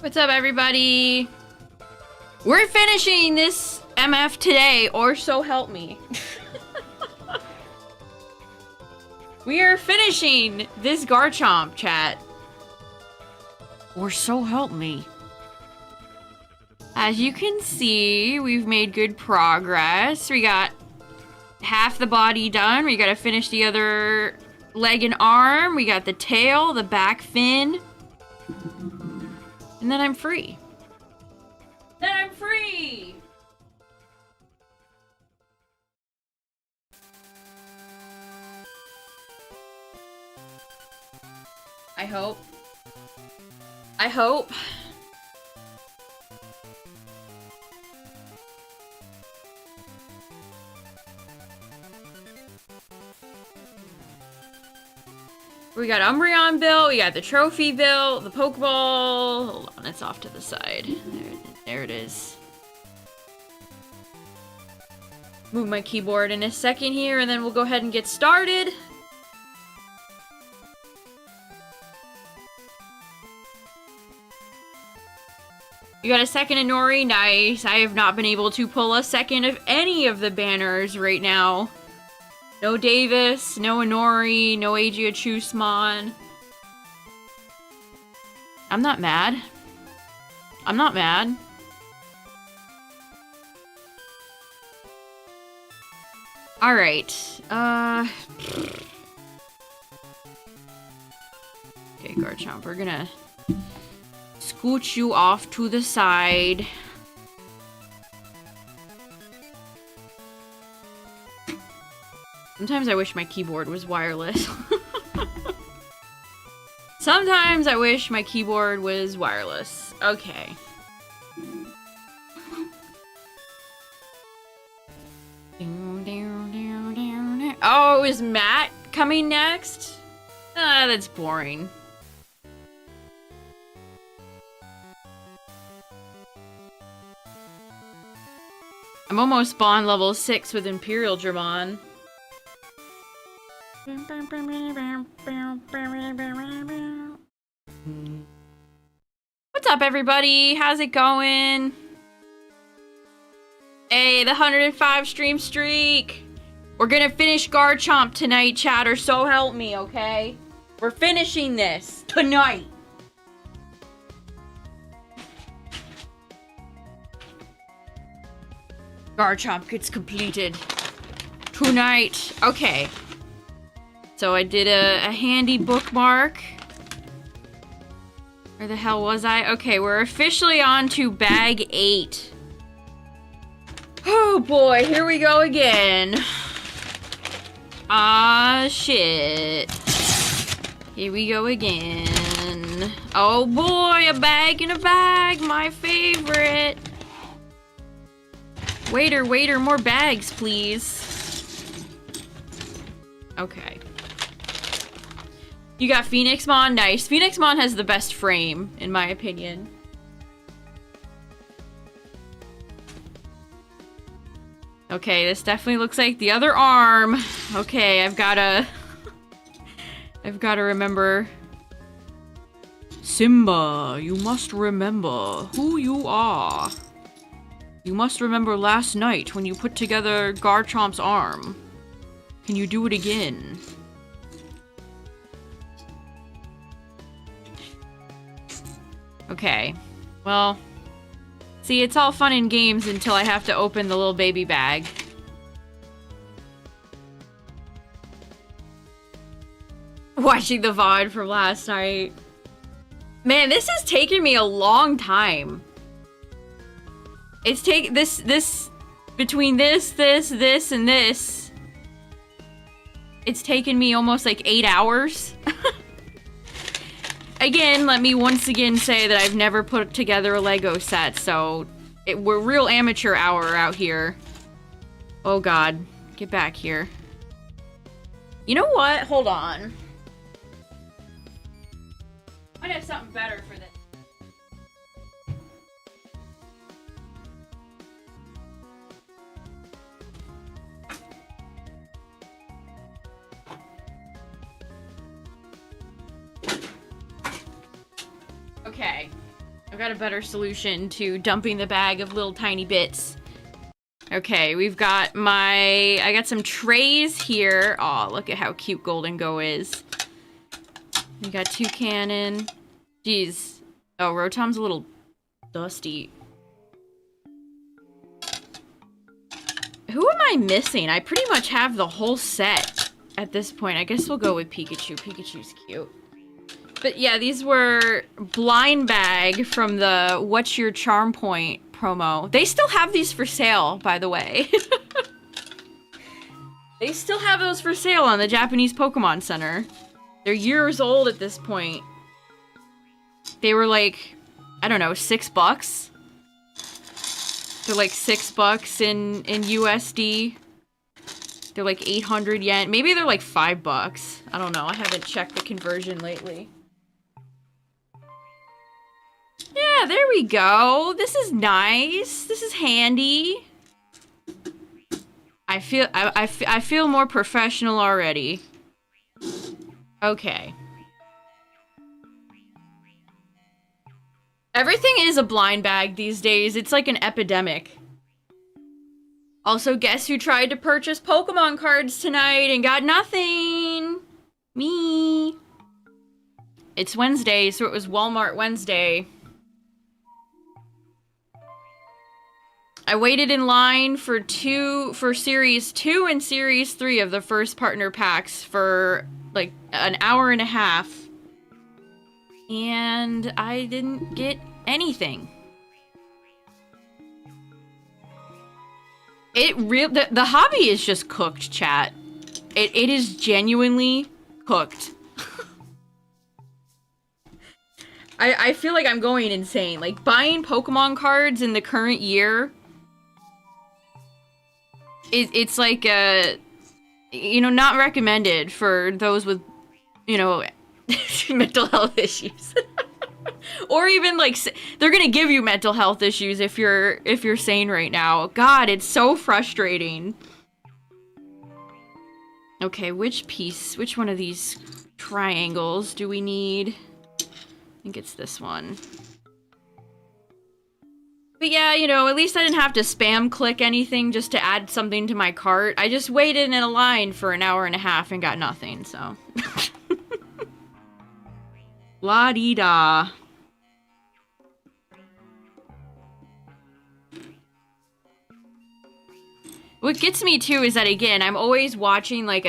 What's up, everybody? We're finishing this MF today, or so help me. We are finishing this Garchomp, chat. Or so help me. As you can see, we've made good progress. We got half the body done. We gotta finish the other leg and arm. We got the tail, the back fin. And then I'm free. Then I'm free! I hope. I hope. We got Umbreon built, we got the trophy built, the Pokeball. Hold on, it's off to the side. There it is. Move my keyboard in a second here, and then we'll go ahead and get started. You got a second of Nori? Nice. I have not been able to pull a second of any of the banners right now. No Davis, no Inori, no Aegiachusmon. I'm not mad. I'm not mad. Alright. Okay, Garchomp, we're gonna scooch you off to the side. Sometimes I wish my keyboard was wireless. Sometimes I wish my keyboard was wireless. Okay. Oh, is Matt coming next? Ah, that's boring. I'm almost spawn level 6 with Imperial Dramon. What's up, everybody? How's it going? Hey, the 105 stream streak! We're gonna finish Garchomp tonight, chatter, so help me, okay? We're finishing this tonight! Garchomp gets completed tonight. Okay. So I did a handy bookmark. Where the hell was I? Okay, we're officially on to bag 8. Oh boy, here we go again. Ah, shit. Here we go again. Oh boy, a bag in a bag, my favorite. Waiter, waiter, more bags, please. Okay. You got Phoenixmon? Nice. Phoenixmon has the best frame, in my opinion. Okay, this definitely looks like the other arm. Okay, I've gotta remember. Simba, you must remember who you are. You must remember last night when you put together Garchomp's arm. Can you do it again? Okay. Well, see, it's all fun and games until I have to open the little baby bag. Watching the VOD from last night. Man, this has taken me a long time. It's between this, and this. It's taken me almost like 8 hours. Again, let me once again say that I've never put together a Lego set, so we're real amateur hour out here. Oh god, get back here. You know what? Hold on. Might have something better for this. Okay. I've got a better solution to dumping the bag of little tiny bits. Okay, we've got I got some trays here. Aw, look at how cute Golden Go is. We got two cannon. Jeez. Oh, Rotom's a little dusty. Who am I missing? I pretty much have the whole set at this point. I guess we'll go with Pikachu. Pikachu's cute. But yeah, these were blind bag from the What's Your Charm Point promo. They still have these for sale, by the way. They still have those for sale on the Japanese Pokemon Center. They're years old at this point. They were like, I don't know, $6? They're like $6 in USD. They're like 800 yen. Maybe they're like $5. I don't know. I haven't checked the conversion lately. Yeah, there we go. This is nice. This is handy. I feel more professional already. Okay. Everything is a blind bag these days. It's like an epidemic. Also, guess who tried to purchase Pokemon cards tonight and got nothing? Me. It's Wednesday, so it was Walmart Wednesday. I waited in line for Series 2 and Series 3 of the first partner packs for like an hour and a half. And I didn't get anything. The hobby is just cooked, chat. It is genuinely cooked. I feel like I'm going insane. Like, buying Pokemon cards in the current year, it's like, you know, not recommended for those with, you know, mental health issues. Or even, like, they're gonna give you mental health issues if you're sane right now. God, it's so frustrating. Okay, which one of these triangles do we need? I think it's this one. But yeah, you know, at least I didn't have to spam click anything just to add something to my cart. I just waited in a line for an hour and a half and got nothing, so. La-dee-da. What gets me too is that, again, I'm always watching like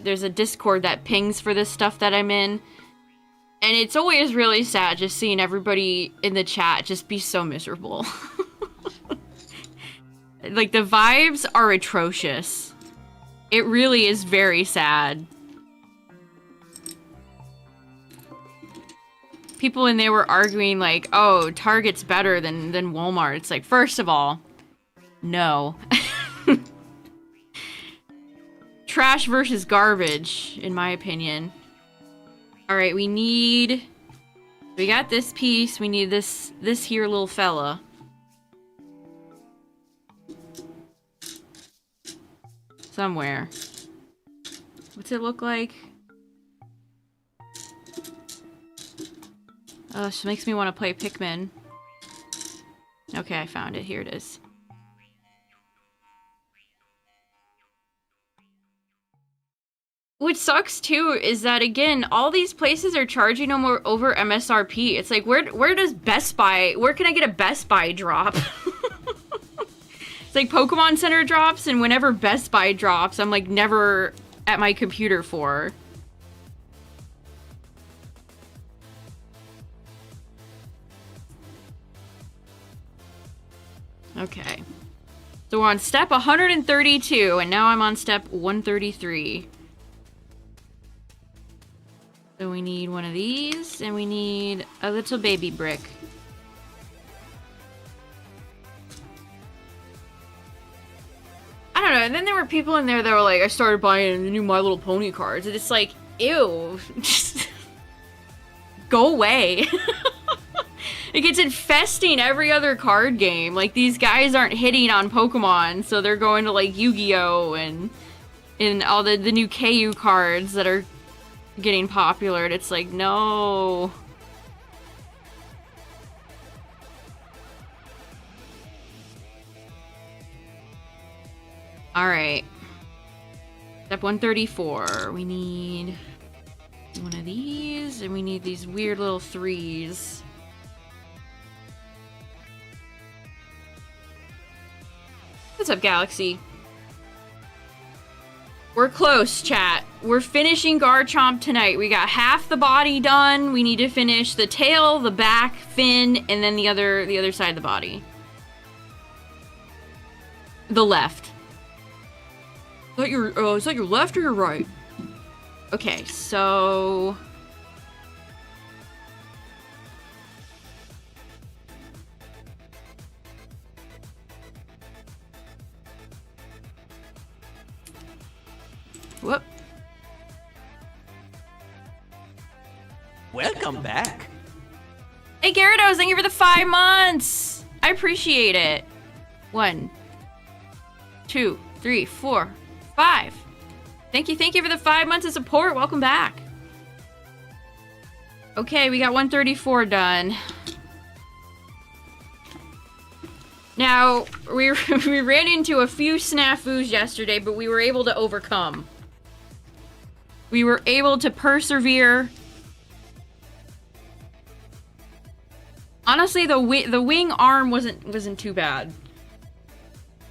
there's a Discord that pings for this stuff that I'm in. And it's always really sad just seeing everybody in the chat just be so miserable. Like, the vibes are atrocious. It really is very sad. People in there were arguing like, oh, Target's better than Walmart. It's like, first of all, no. Trash versus garbage, in my opinion. Alright, we got this piece, we need this here little fella. Somewhere. What's it look like? Oh, she makes me want to play Pikmin. Okay, I found it. Here it is. What sucks too is that, again, all these places are charging over MSRP. It's like, where does Best Buy, where can I get a Best Buy drop? It's like Pokemon Center drops, and whenever Best Buy drops, I'm like never at my computer for. Okay. So we're on step 132, and now I'm on step 133. So we need one of these, and we need a little baby brick. I don't know, and then there were people in there that were like, I started buying the new My Little Pony cards, and it's like, ew. Just go away. Like, it's infesting every other card game. Like, these guys aren't hitting on Pokemon, so they're going to, like, Yu-Gi-Oh! and all the new KU cards that are getting popular, and it's like, no. Alright. Step 134. We need one of these, and we need these weird little 3s. What's up, Galaxy? We're close, chat. We're finishing Garchomp tonight. We got half the body done. We need to finish the tail, the back, fin, and then the other side of the body. The left. Is that your left or your right? Okay, so... Whoop. Welcome back. Hey, Gyarados, thank you for the 5 months! I appreciate it. 1, 2, 3, 4, 5. Thank you for the 5 months of support. Welcome back. Okay, we got 134 done. Now, we ran into a few snafus yesterday, but we were able to overcome. We were able to persevere. Honestly, the wing arm wasn't too bad.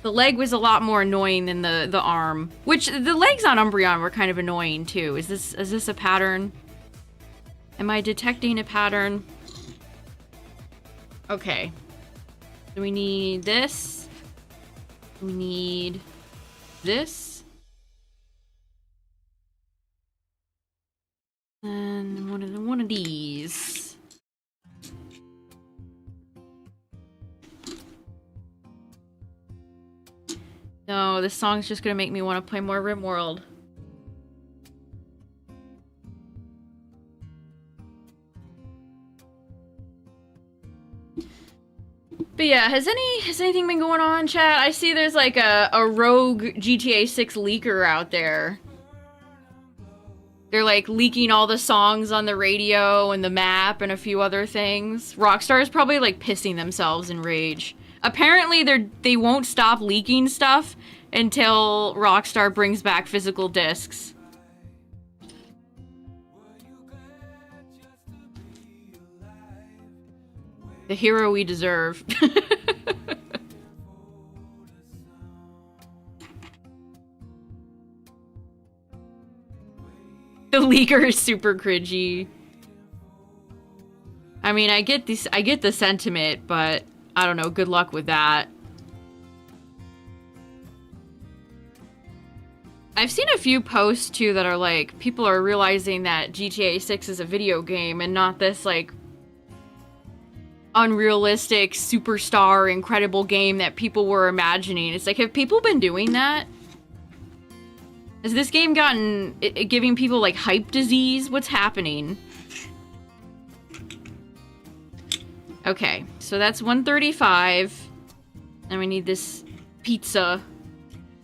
The leg was a lot more annoying than the arm, which the legs on Umbreon were kind of annoying too. Is this a pattern? Am I detecting a pattern? Okay. So we need this. We need this. And one of these. No, this song's just gonna make me want to play more RimWorld. But yeah, has anything been going on, chat? I see there's like a rogue GTA 6 leaker out there. They're like leaking all the songs on the radio and the map and a few other things. Rockstar is probably like pissing themselves in rage. Apparently they won't stop leaking stuff until Rockstar brings back physical discs. The hero we deserve. The leaker is super cringy. I mean, I get the sentiment, but I don't know, good luck with that. I've seen a few posts too that are like, people are realizing that GTA 6 is a video game and not this like unrealistic superstar incredible game that people were imagining. It's like, have people been doing that? Has this game gotten giving people like hype disease? What's happening? Okay, so that's 135. And we need this pizza.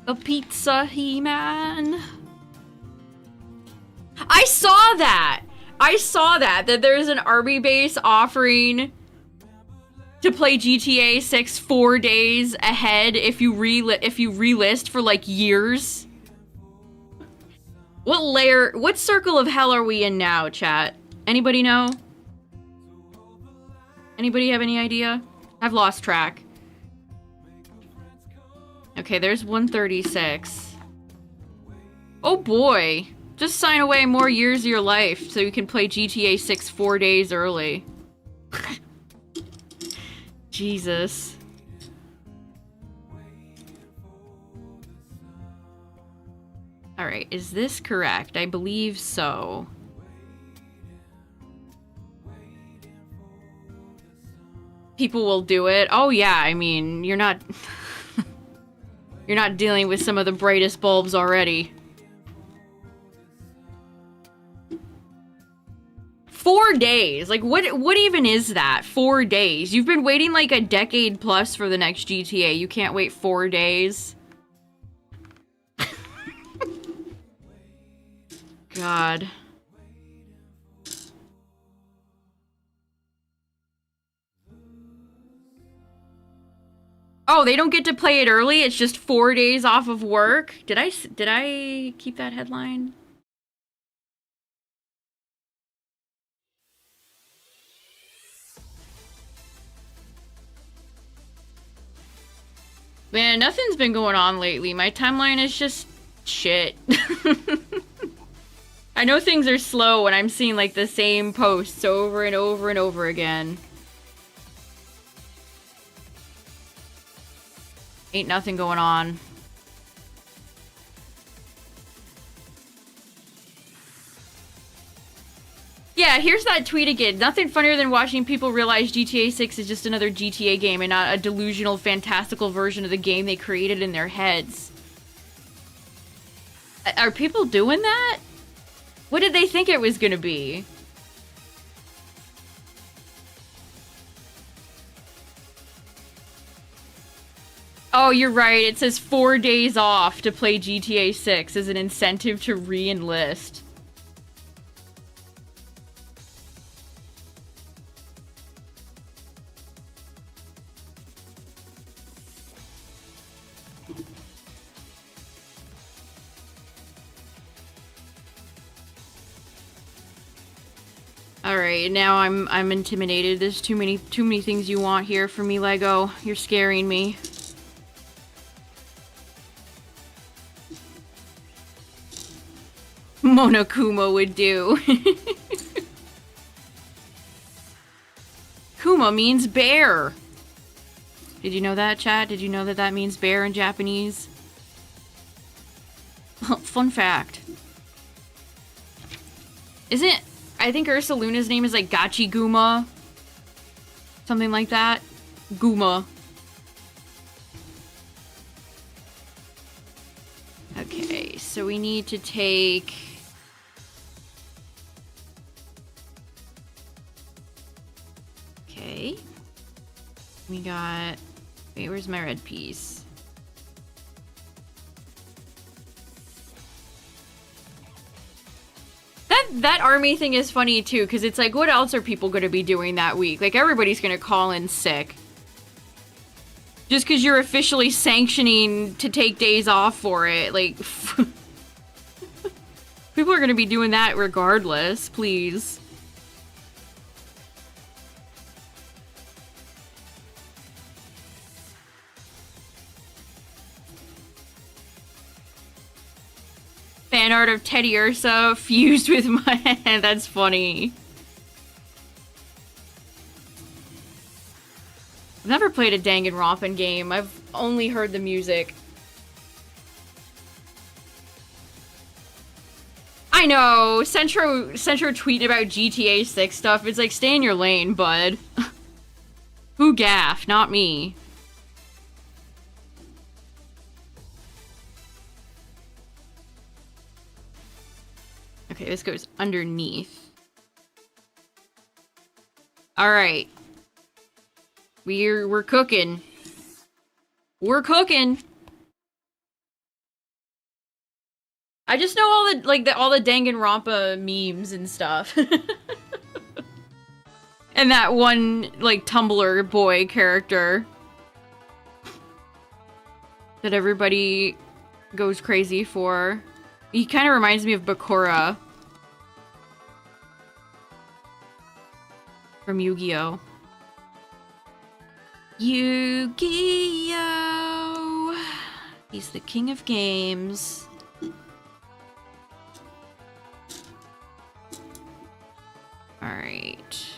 A pizza, He-Man. I saw that! That there's an Arby base offering to play GTA 6 4 days ahead if you relist for like years. What circle of hell are we in now, chat? Anybody know? Anybody have any idea? I've lost track. Okay, there's 136. Oh boy. Just sign away more years of your life so you can play GTA 6 4 days early. Jesus. Alright, is this correct? I believe so. People will do it. Oh yeah, I mean, you're not... you're not dealing with some of the brightest bulbs already. 4 days? Like, what even is that? 4 days? You've been waiting like a decade plus for the next GTA. You can't wait 4 days? God. Oh, they don't get to play it early? It's just 4 days off of work? Did I keep that headline? Man, nothing's been going on lately. My timeline is just shit. I know things are slow when I'm seeing like the same posts over and over and over again. Ain't nothing going on. Yeah, here's that tweet again. Nothing funnier than watching people realize GTA 6 is just another GTA game and not a delusional, fantastical version of the game they created in their heads. Are people doing that? What did they think it was gonna be? Oh, you're right. It says 4 days off to play GTA 6 as an incentive to re-enlist. Alright, now I'm intimidated. There's too many things you want here for me, Lego. You're scaring me. Monokuma would do. Kuma means bear. Did you know that, chat? Did you know that that means bear in Japanese? Fun fact. Isn't... I think Ursaluna's name is like Gachiguma. Something like that. Guma. Okay, so we need to take... Okay. We got... Wait, where's my red piece? That army thing is funny too, because it's like, what else are people going to be doing that week? Like, everybody's going to call in sick. Just because you're officially sanctioning to take days off for it. Like, people are going to be doing that regardless, please. Fan art of Teddy Ursa fused with my hand. That's funny. I've never played a Danganronpa game. I've only heard the music. I know! Centro tweeting about GTA 6 stuff. It's like, stay in your lane, bud. Who gaffed? Not me. Okay, this goes underneath. Alright. We're cooking. We're cooking. I just know all the all the Danganronpa memes and stuff. And that one like Tumblr boy character that everybody goes crazy for. He kind of reminds me of Bakura from Yu-Gi-Oh! Yu-Gi-Oh! He's the king of games. Alright.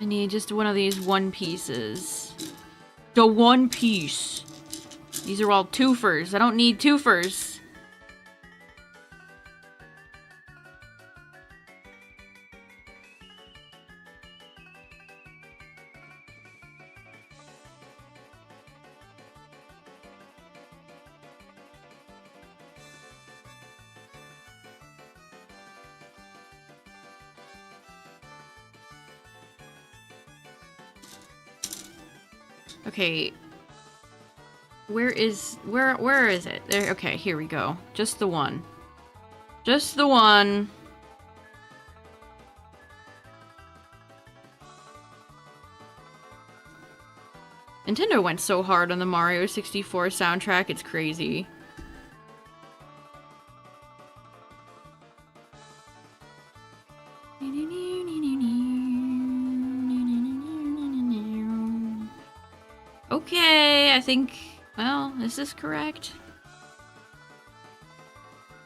I need just one of these one pieces. The one piece. These are all twofers. I don't need twofers. Okay. Where is it? There, okay, here we go. Just the one. Just the one. Nintendo went so hard on the Mario 64 soundtrack, it's crazy. Okay, I think... Well, is this correct?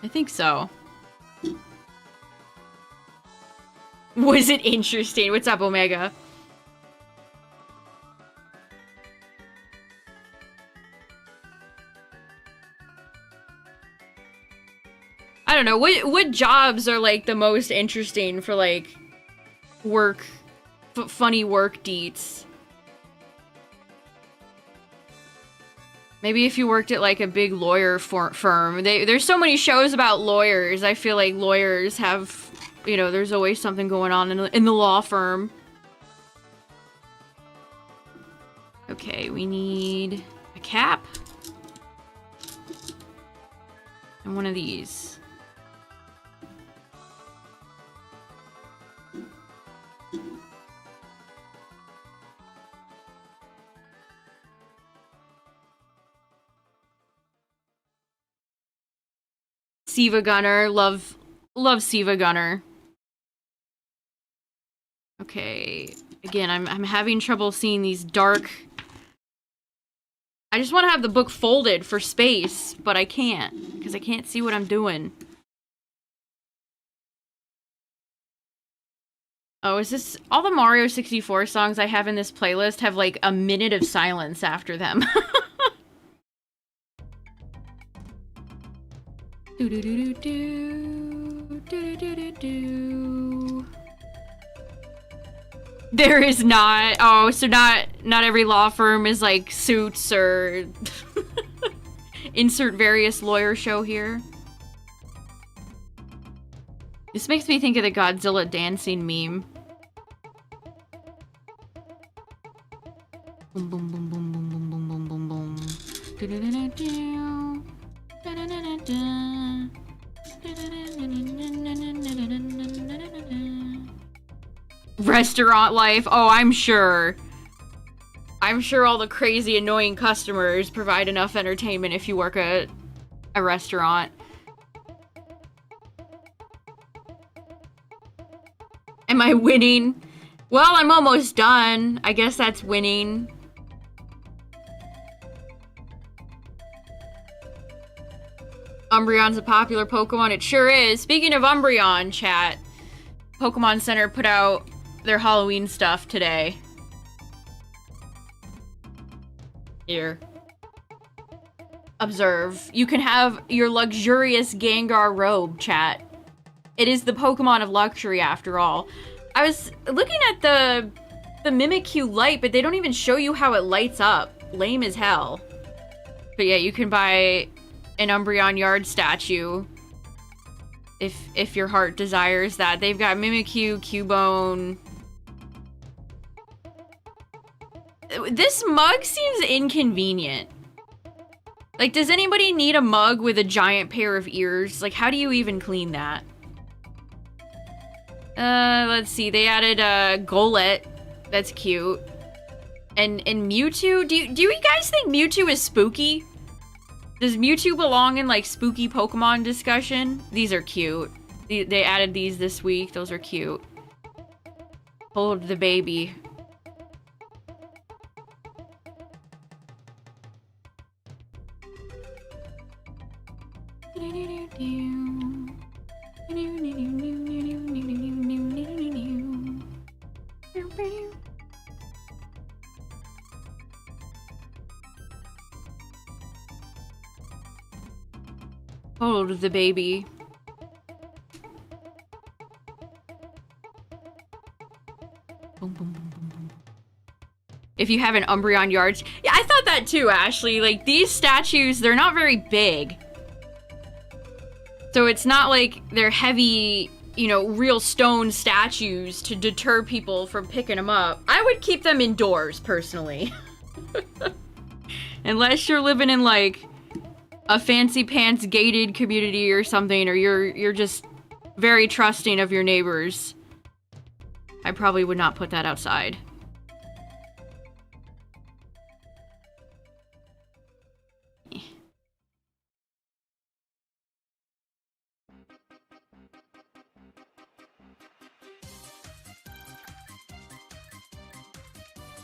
I think so. Was it interesting? What's up, Omega? I don't know, what jobs are, like, the most interesting for, like, work... funny work deets? Maybe if you worked at, like, a big lawyer firm. There's so many shows about lawyers. I feel like lawyers have, you know, there's always something going on in the law firm. Okay, we need a cap. And one of these. Siva Gunner, love Siva Gunner. Okay, again, I'm having trouble seeing these dark... I just want to have the book folded for space, but I can't, because I can't see what I'm doing. Oh, is this... All the Mario 64 songs I have in this playlist have, like, a minute of silence after them. Do do do do do do do do. There is not. Oh, so not every law firm is like Suits or insert various lawyer show here. This makes me think of the Godzilla dancing meme. Boom boom boom boom boom boom boom boom boom boom. Do do do do do. Restaurant life. Oh, I'm sure. I'm sure all the crazy, annoying customers provide enough entertainment if you work at a restaurant. Am I winning? Well, I'm almost done. I guess that's winning. Umbreon's a popular Pokemon. It sure is. Speaking of Umbreon, chat, Pokemon Center put out their Halloween stuff today. Here. Observe. You can have your luxurious Gengar robe, chat. It is the Pokemon of luxury, after all. I was looking at the Mimikyu light, but they don't even show you how it lights up. Lame as hell. But yeah, you can buy an Umbreon Yard statue if your heart desires that. They've got Mimikyu, Cubone. This mug seems inconvenient. Like, does anybody need a mug with a giant pair of ears? Like, how do you even clean that? Let's see. They added a Golett. That's cute. And Mewtwo? Do you guys think Mewtwo is spooky? Does Mewtwo belong in, like, spooky Pokemon discussion? These are cute. They added these this week. Those are cute. Hold the baby. Hold the baby. Boom, boom, boom, boom, boom. If you have an Umbreon Yard... Yeah, I thought that too, Ashley. Like, these statues, they're not very big. So it's not like they're heavy, you know, real stone statues to deter people from picking them up. I would keep them indoors, personally. Unless you're living in, like, a fancy pants gated community or something, or you're just very trusting of your neighbors. I probably would not put that outside.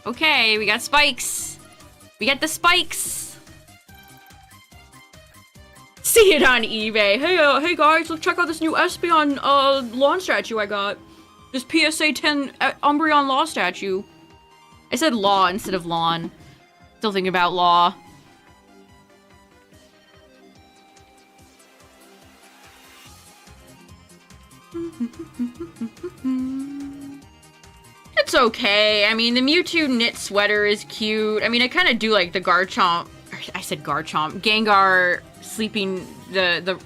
Okay, we got spikes. We got the spikes. See it on eBay. Hey, hey guys, let's check out this new Espeon lawn statue I got. This PSA 10 Umbreon law statue. I said law instead of lawn. Still thinking about law. It's okay. I mean, the Mewtwo knit sweater is cute. I mean, I kind of do like the Garchomp. I said Garchomp. Gengar sleeping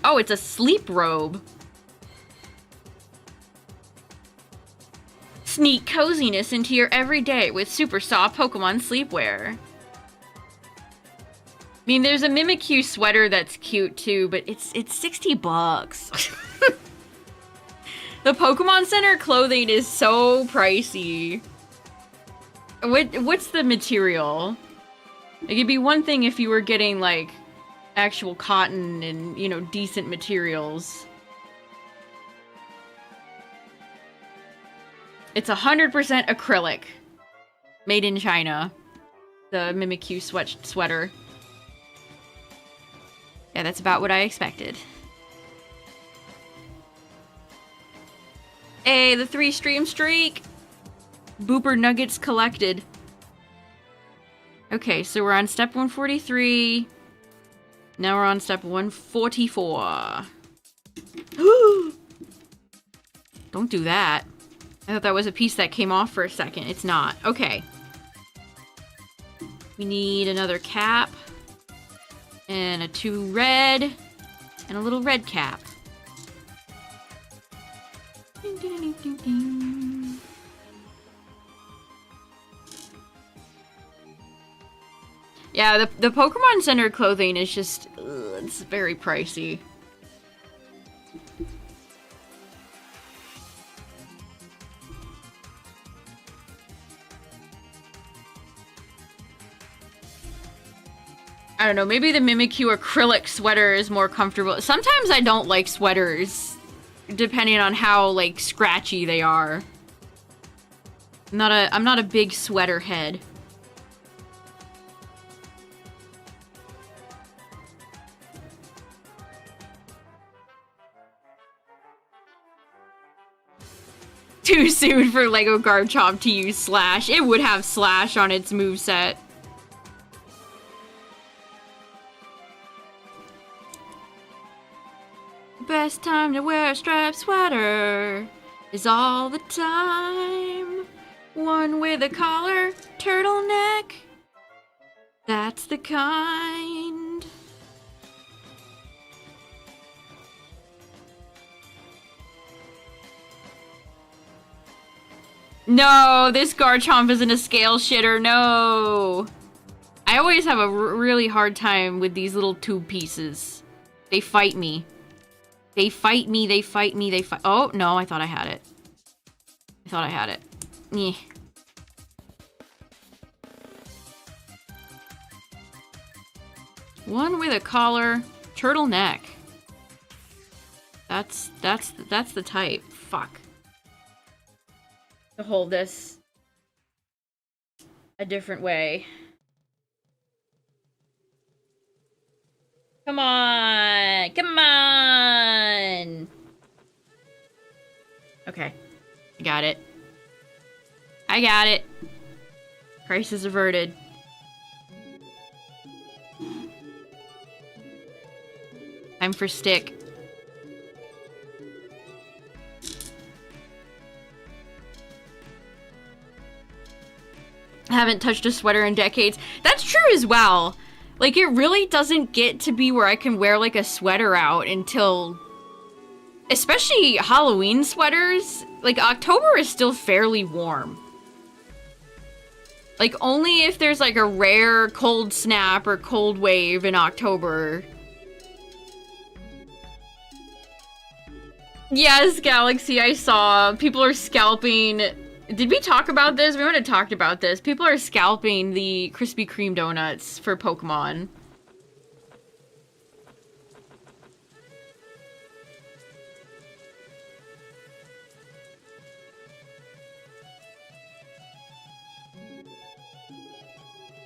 oh, it's a sleep robe. Sneak coziness into your everyday with super soft Pokemon sleepwear. I mean, there's a Mimikyu sweater that's cute too, but it's 60 bucks. The Pokemon Center clothing is so pricey. What's the material? Like, it'd be one thing if you were getting, like, actual cotton and, you know, decent materials. It's 100% acrylic. Made in China. The Mimikyu sweater. Yeah, that's about what I expected. Hey, the 3-stream streak! Booper nuggets collected. Okay, so we're on step 143. Now we're on step 144. Don't do that. I thought that was a piece that came off for a second. It's not. Okay. We need another cap. And a 2 red. And a little red cap. Yeah, the Pokemon Center clothing is just, it's very pricey. I don't know, maybe the Mimikyu acrylic sweater is more comfortable. Sometimes I don't like sweaters, depending on how, like, scratchy they are. I'm not a big sweater head. Too soon for Lego Garchomp to use Slash. It would have Slash on its moveset. Best time to wear a striped sweater is all the time. One with a collar, turtleneck. That's the kind. No, this Garchomp isn't a scale shitter, no. I always have a really hard time with these little tube pieces. They fight me. They fight me, they fight me, they fight- Oh, no, I thought I had it. I thought I had it. Yeah. One with a collar, turtleneck. That's the type. Fuck. To hold this a different way. Come on! Come on! Okay. I got it. I got it. Crisis averted. Time for stick. I haven't touched a sweater in decades. That's true as well. Like, it really doesn't get to be where I can wear, like, a sweater out until... Especially Halloween sweaters. Like, October is still fairly warm. Like, only if there's, like, a rare cold snap or cold wave in October. Yes, Galaxy, I saw. People are scalping... Did we talk about this? We might have talked about this. People are scalping the Krispy Kreme donuts for Pokemon.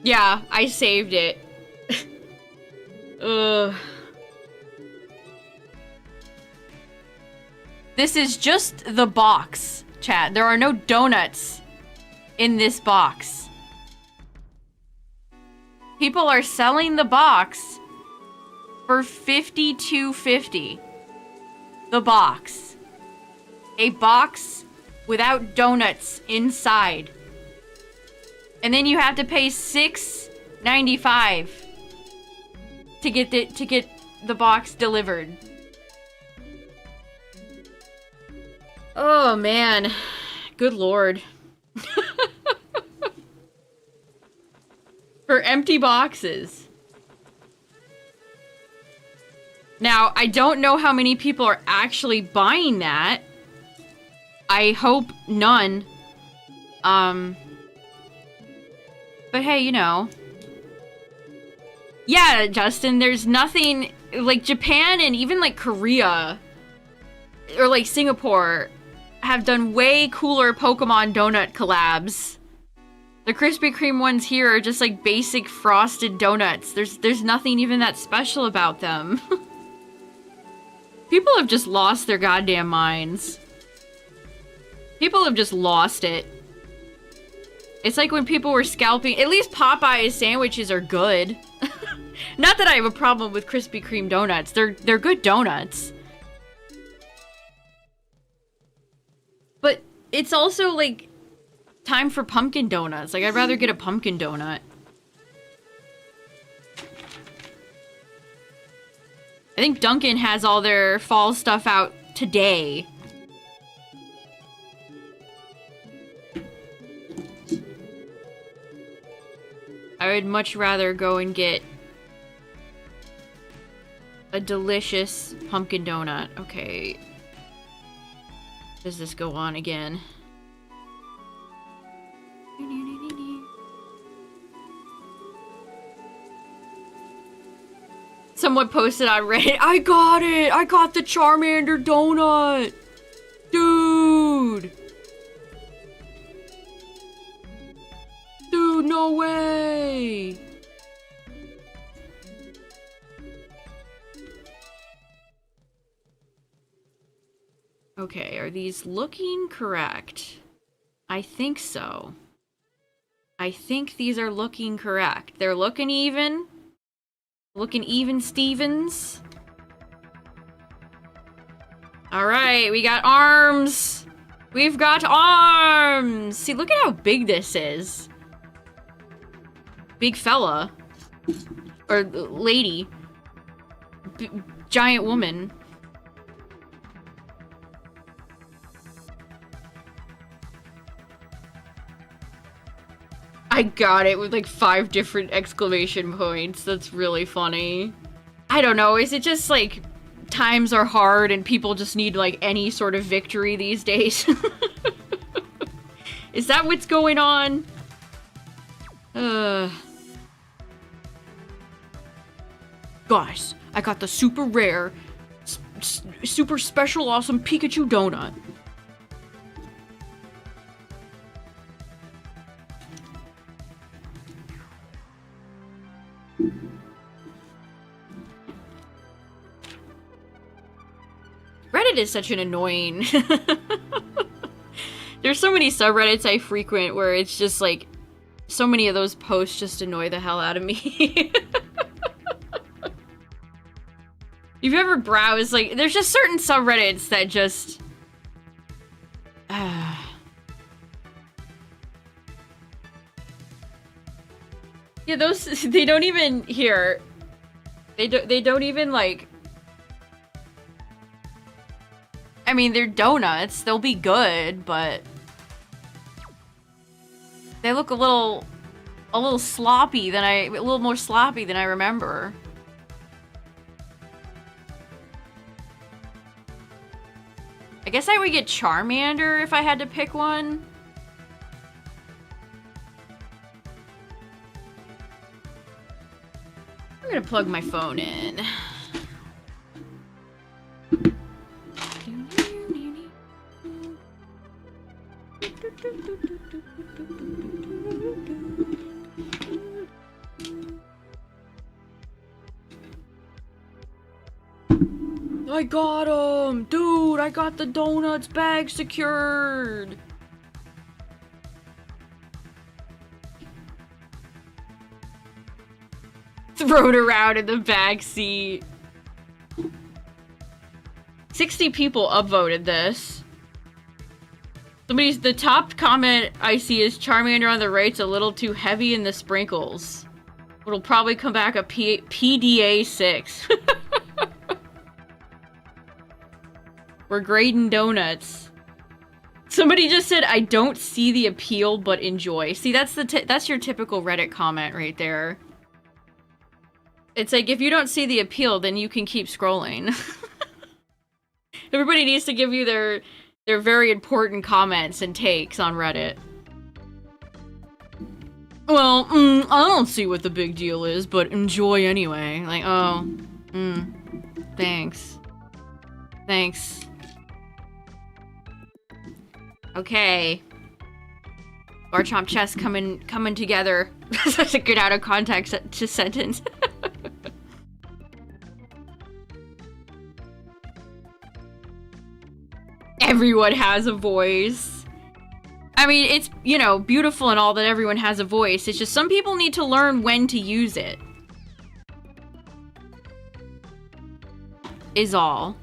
Yeah, I saved it. Ugh. This is just the box, chat. There are no donuts in this box. People are selling the box for $52.50. The box. A box without donuts inside. And then you have to pay $6.95 to get the box delivered. Oh man. Good lord. For empty boxes. Now, I don't know how many people are actually buying that. I hope none. But hey, you know. Yeah, Justin, there's nothing... Like, Japan and even, like, Korea... Or, like, Singapore... have done way cooler Pokemon donut collabs. The Krispy Kreme ones here are just, like, basic frosted donuts. There's nothing even that special about them. People have just lost their goddamn minds. People have just lost it. It's like when people were scalping... At least Popeye's sandwiches are good. Not that I have a problem with Krispy Kreme donuts. They're good donuts. But it's also, like, time for pumpkin donuts. Like, I'd rather get a pumpkin donut. I think Dunkin' has all their fall stuff out today. I would much rather go and get a delicious pumpkin donut. Okay. Does this go on again? Someone posted on Reddit, I got it! I got the Charmander donut! Dude! Dude, no way! Okay, are these looking correct? I think so. I think these are looking correct. They're looking even. Looking even, Stevens. Alright, we got arms! We've got arms! See, look at how big this is. Big fella. Or lady. Giant woman. I got it with like 5 different exclamation points. That's really funny. I don't know, is it just like times are hard and people just need like any sort of victory these days? Is that what's going on? Guys, I got the super rare, super special awesome Pikachu donut. Reddit is such an annoying... There's so many subreddits I frequent where it's just like, so many of those posts just annoy the hell out of me. You've ever browsed, like, there's just certain subreddits that just... Yeah, those, they don't even, here, they don't even, like... I mean, they're donuts, they'll be good, but... They look a little sloppy than a little more sloppy than I remember. I guess I would get Charmander if I had to pick one. I'm gonna plug my phone in. I got him! Dude, I got the donuts bag secured! Thrown around in the back seat. 60 people upvoted this. The top comment I see is Charmander on the right's a little too heavy in the sprinkles. It'll probably come back a PDA 6. We're grading donuts. Somebody just said, I don't see the appeal, but enjoy. See, that's your typical Reddit comment right there. It's like, if you don't see the appeal, then you can keep scrolling. Everybody needs to give you their very important comments and takes on Reddit. Well, I don't see what the big deal is, but enjoy anyway. Like, oh, thanks. Thanks. Okay. Garchomp chest coming together. That's a good out of context sentence. Everyone has a voice. I mean, it's, you know, beautiful and all that everyone has a voice. It's just some people need to learn when to use it. Is all.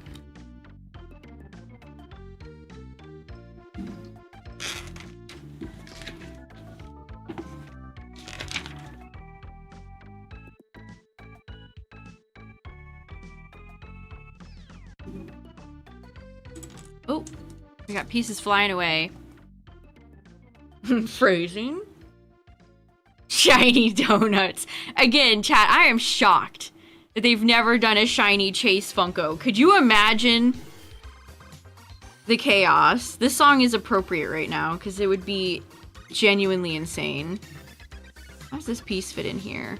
Oh, we got pieces flying away. Phrasing. Shiny donuts. Again, chat, I am shocked that they've never done a shiny Chase Funko. Could you imagine the chaos? This song is appropriate right now because it would be genuinely insane. How does this piece fit in here?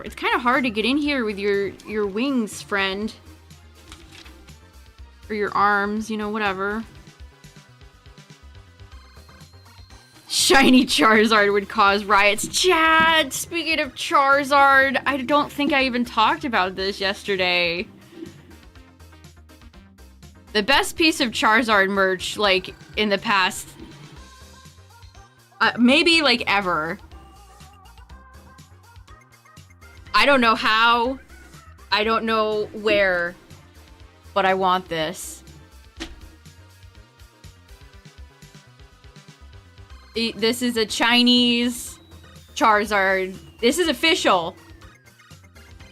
It's kind of hard to get in here with your wings, friend. Or your arms, you know, whatever. Shiny Charizard would cause riots. Chad, speaking of Charizard, I don't think I even talked about this yesterday. The best piece of Charizard merch, like, in the past... maybe, like, ever. I don't know how, I don't know where, but I want this. This is a Chinese Charizard. This is official.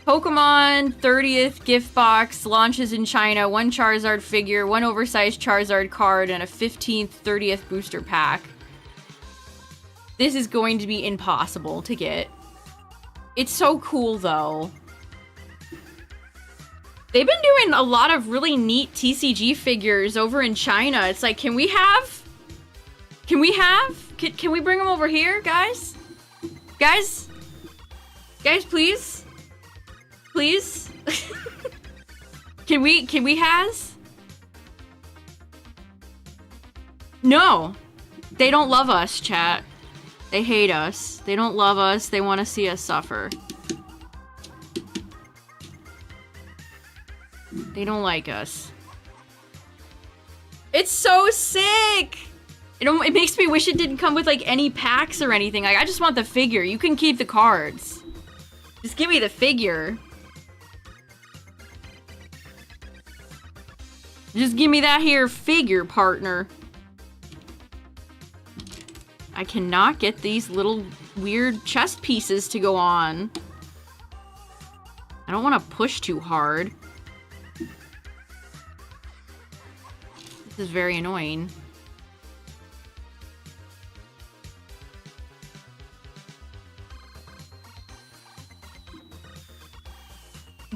Pokemon 30th gift box launches in China. 1 Charizard figure, 1 oversized Charizard card, and a 15th 30th booster pack. This is going to be impossible to get. It's so cool, though. They've been doing a lot of really neat TCG figures over in China. It's like, can we bring them over here, guys? Guys, please? Please? Can we has? No. They don't love us, chat. They hate us. They don't love us. They want to see us suffer. They don't like us. It's so sick! It makes me wish it didn't come with, like, any packs or anything. Like, I just want the figure. You can keep the cards. Just give me the figure. Just give me that here figure, partner. I cannot get these little weird chest pieces to go on. I don't want to push too hard. This is very annoying.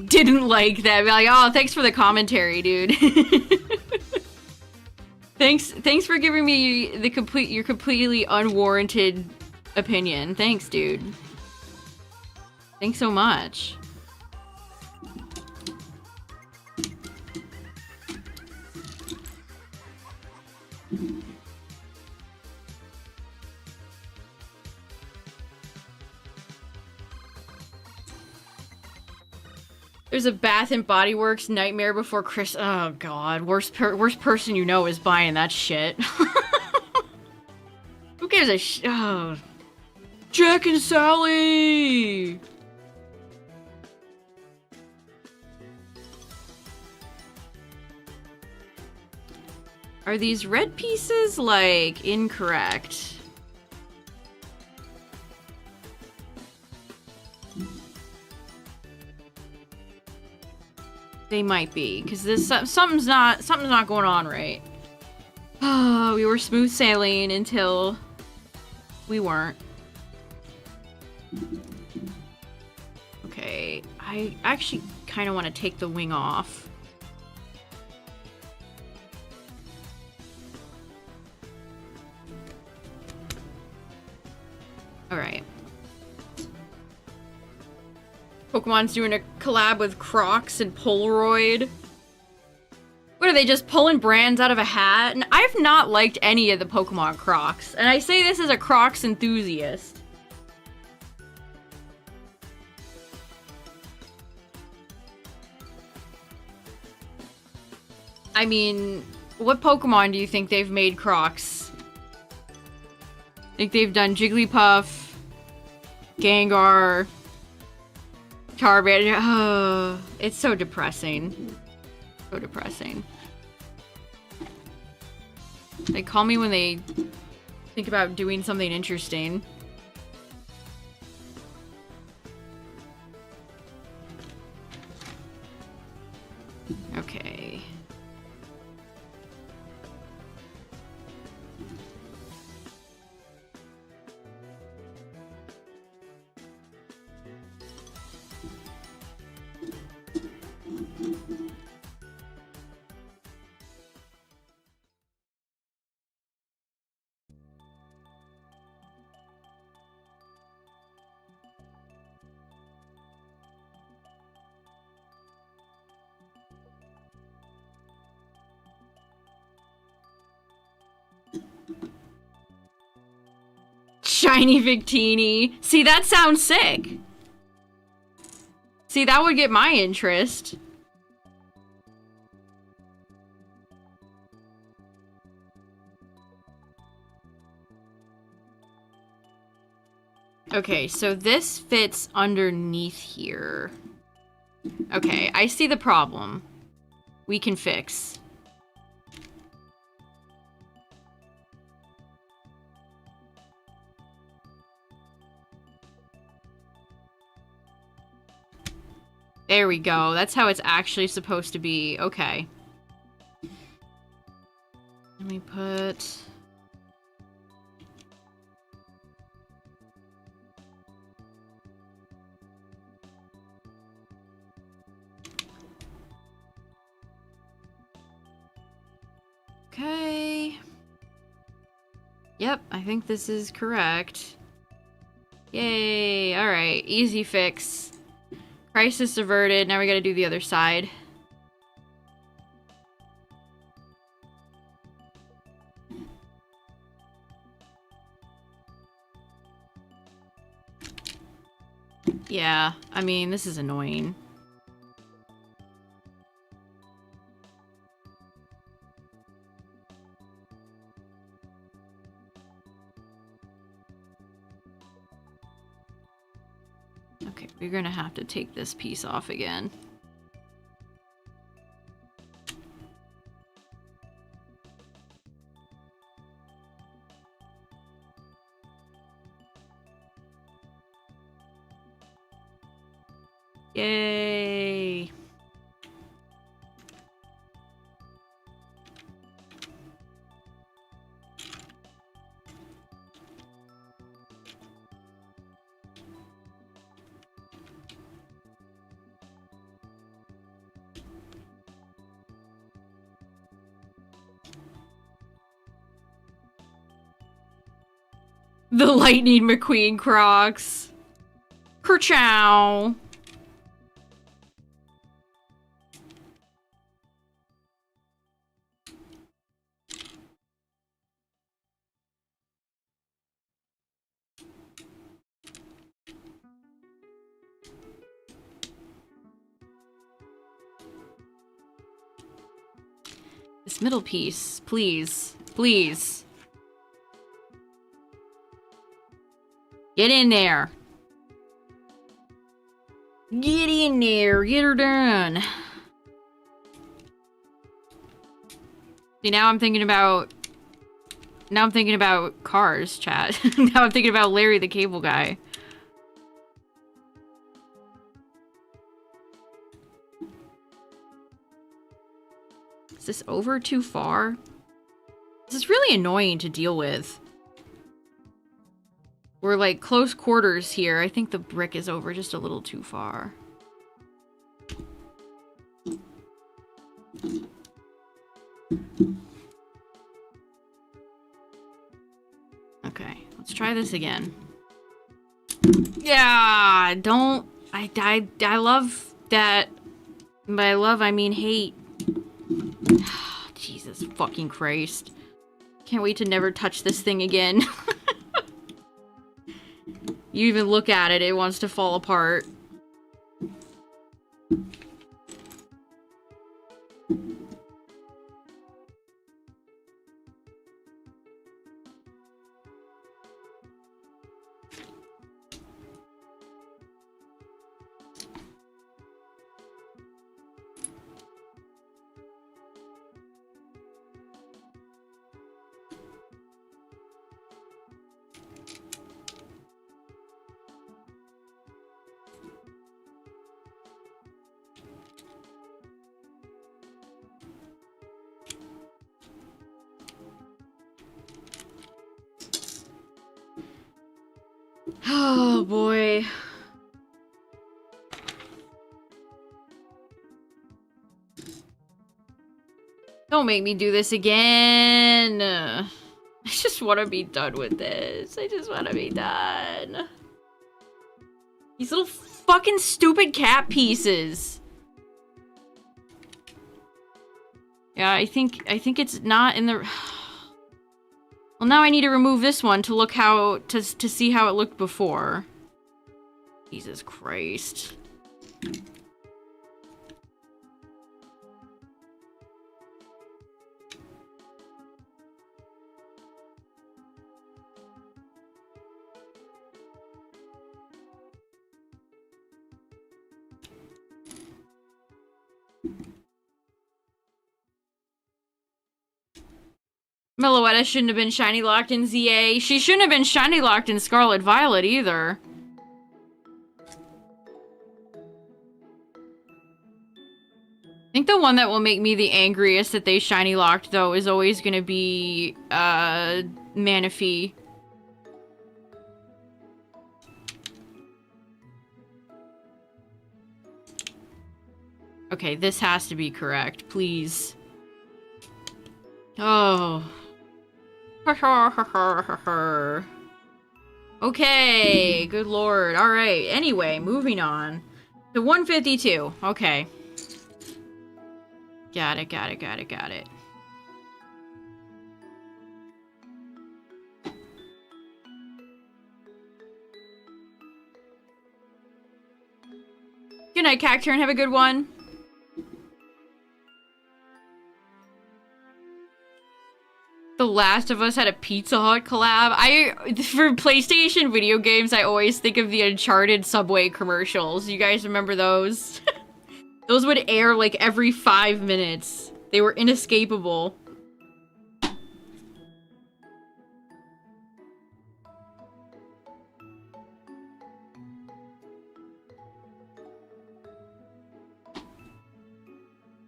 Didn't like that. Be like, oh, thanks for the commentary, dude. Thanks for giving me your completely unwarranted opinion. Thanks, dude. Thanks so much. There's a Bath and Body Works Nightmare Before Chris. Oh god, worst person you know is buying that shit. Who gives a oh. Jack and Sally! Are these red pieces, like, incorrect? They might be, because this something's not going on right. Oh, we were smooth sailing until we weren't. Okay, I actually kind of want to take the wing off. Alright. Pokemon's doing a collab with Crocs and Polaroid. What are they, just pulling brands out of a hat? And I've not liked any of the Pokemon Crocs. And I say this as a Crocs enthusiast. I mean, what Pokemon do you think they've made Crocs? I think they've done Jigglypuff, Gengar, Charmander. Oh, it's so depressing. So depressing. They call me when they think about doing something interesting. Okay. Shiny Victini. See, that sounds sick. See, that would get my interest. Okay, so this fits underneath here. Okay, I see the problem. We can fix. There we go. That's how it's actually supposed to be. Okay. Let me put... Okay. Yep, I think this is correct. Yay. Alright, easy fix. Crisis averted. Now we gotta do the other side. Yeah, I mean, this is annoying. Okay, we're gonna have to take this piece off again. Yay! The Lightning McQueen Crocs. Kerchow! Middle piece. Please. Please. Get in there. Get in there. Get her done. See, now I'm thinking about... Now I'm thinking about cars, chat. Now I'm thinking about Larry the Cable Guy. Is this over too far? This is really annoying to deal with. We're like close quarters here. I think the brick is over just a little too far. Okay, let's try this again. Yeah, don't... I love that. By love, I mean hate. Jesus fucking Christ. Can't wait to never touch this thing again. You even look at it, it wants to fall apart. Oh boy. Don't make me do this again. I just want to be done with this. I just want to be done. These little fucking stupid cat pieces. Yeah, I think it's not in the... Well, now I need to remove this one to look how... to see how it looked before. Jesus Christ. Meloetta shouldn't have been shiny locked in ZA. She shouldn't have been shiny locked in Scarlet Violet either. I think the one that will make me the angriest that they shiny locked though is always gonna be Manaphy. Okay, this has to be correct, please. Oh. Okay, good lord. Alright, anyway, moving on. To 152. Okay. Got it. Good night, Cacturn. Have a good one. The Last of Us had a Pizza Hut collab. For PlayStation video games, I always think of the Uncharted Subway commercials. You guys remember those? Those would air like every 5 minutes. They were inescapable.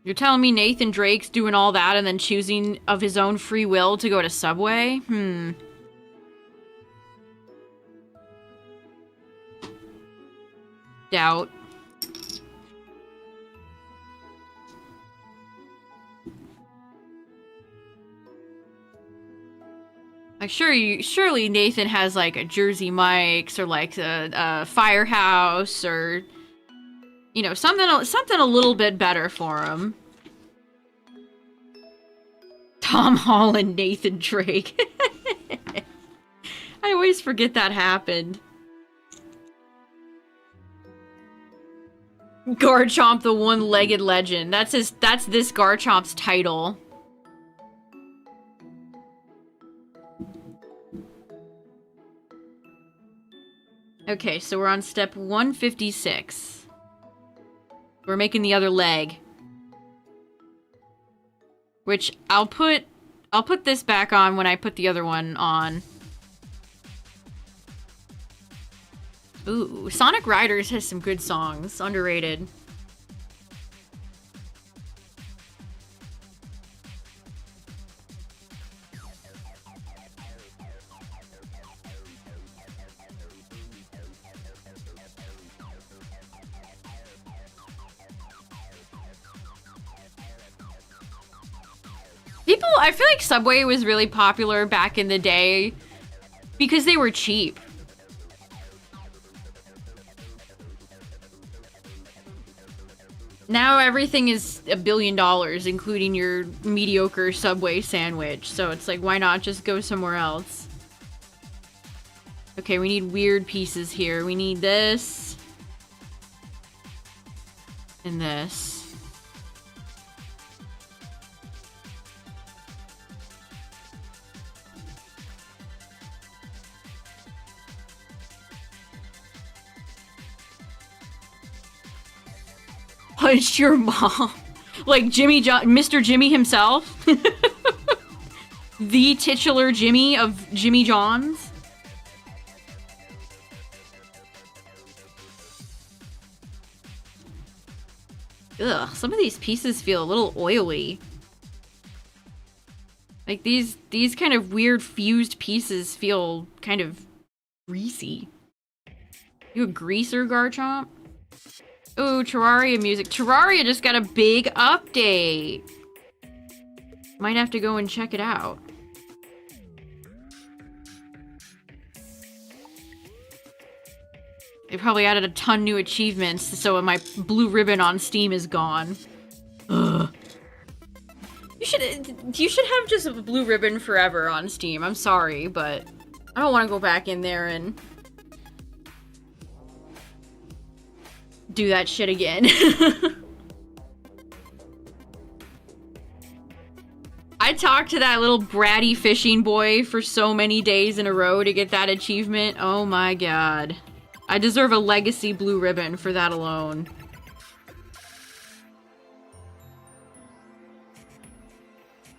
You're telling me Nathan Drake's doing all that and then choosing of his own free will to go to Subway? Doubt. Like, surely Nathan has like a Jersey Mike's or like a Firehouse or, you know, something a little bit better for him. Tom Holland, Nathan Drake. I always forget that happened. Garchomp, the one-legged legend. That's this Garchomp's title. Okay, so we're on step 156. We're making the other leg. Which I'll put this back on when I put the other one on. Ooh, Sonic Riders has some good songs. Underrated. I feel like Subway was really popular back in the day because they were cheap. Now everything is $1 billion, including your mediocre Subway sandwich. So it's like, why not just go somewhere else? Okay, we need weird pieces here. We need this. And this. Punched your mom. Like Jimmy John, Mr. Jimmy himself. The titular Jimmy of Jimmy John's. Ugh, some of these pieces feel a little oily. Like these kind of weird fused pieces feel kind of greasy. You a greaser, Garchomp? Ooh, Terraria music. Terraria just got a big update. Might have to go and check it out. They probably added a ton new achievements, so my blue ribbon on Steam is gone. Ugh. You should have just a blue ribbon forever on Steam. I'm sorry, but I don't want to go back in there and do that shit again. I talked to that little bratty fishing boy for so many days in a row to get that achievement. Oh my god. I deserve a legacy blue ribbon for that alone.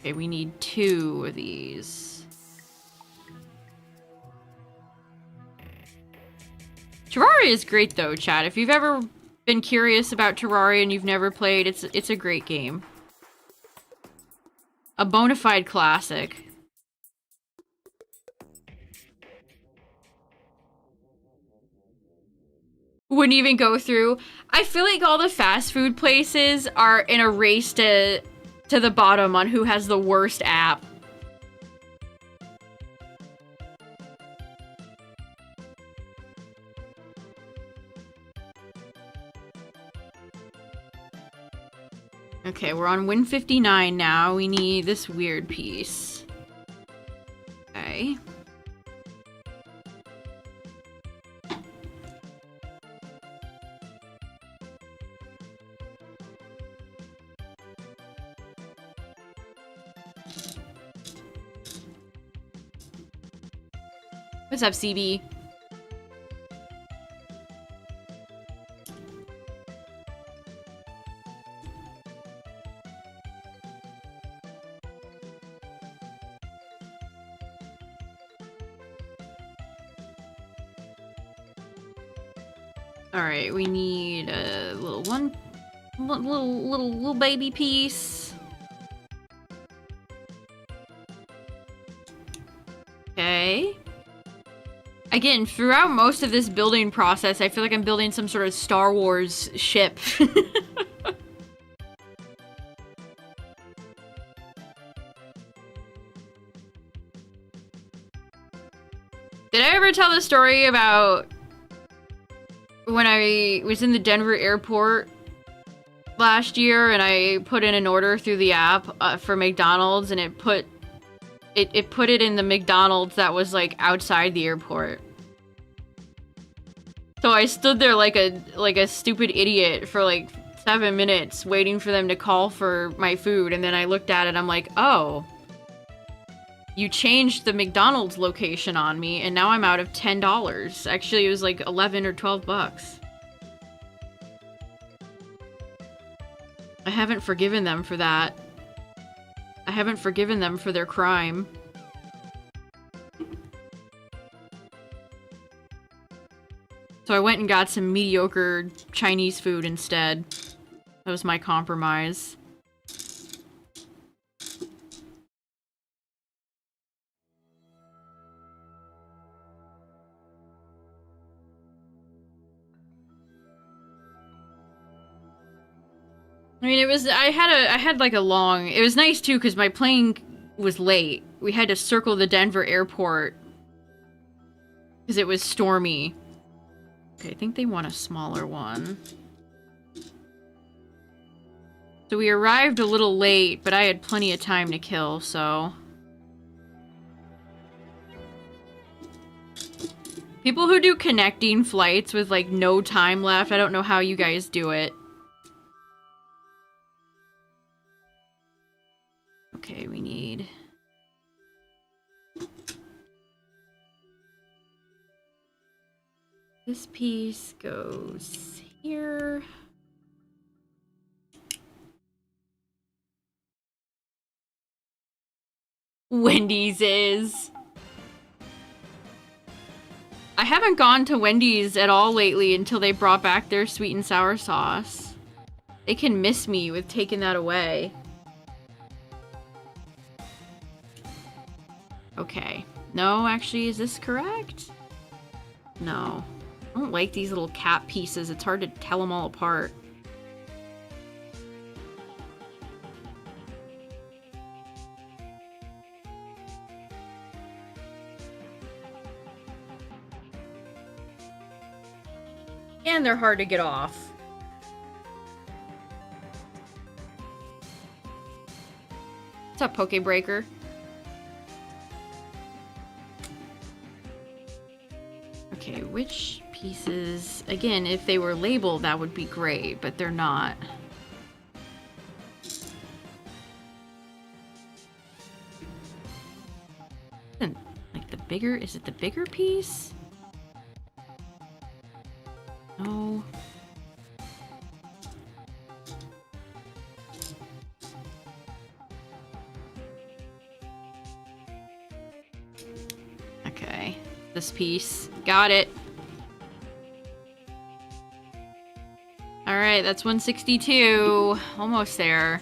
Okay, we need 2 of these. Terraria is great though, chat. If you've ever been curious about Terraria and you've never played, it's a great game. A bona fide classic. Wouldn't even go through. I feel like all the fast food places are in a race to the bottom on who has the worst app. Okay, we're on win 59 now. We need this weird piece. Okay. What's up, CB? All right, we need a little baby piece. Okay. Again, throughout most of this building process, I feel like I'm building some sort of Star Wars ship. Did I ever tell the story about when I was in the Denver airport last year and I put in an order through the app for McDonald's and it put it in the McDonald's that was like outside the airport. So I stood there like a stupid idiot for like 7 minutes waiting for them to call for my food, and then I looked at it, I'm like, oh. You changed the McDonald's location on me, and now I'm out of $10. Actually, it was like 11 or 12 bucks. I haven't forgiven them for that. I haven't forgiven them for their crime. So I went and got some mediocre Chinese food instead. That was my compromise. I mean, it was, I had like a long, it was nice too, because my plane was late. We had to circle the Denver airport, because it was stormy. Okay, I think they want a smaller one. So we arrived a little late, but I had plenty of time to kill, so... People who do connecting flights with, like, no time left, I don't know how you guys do it. Okay, we need... This piece goes here. Wendy's is... I haven't gone to Wendy's at all lately until they brought back their sweet and sour sauce. They can miss me with taking that away. Okay. No, actually, is this correct? No. I don't like these little cap pieces. It's hard to tell them all apart. And they're hard to get off. What's up, Pokebreaker? Okay, which pieces... Again, if they were labeled, that would be great, but they're not. Like the bigger... Is it the bigger piece? No. Okay. This piece. Got it. Alright, that's 162. Almost there.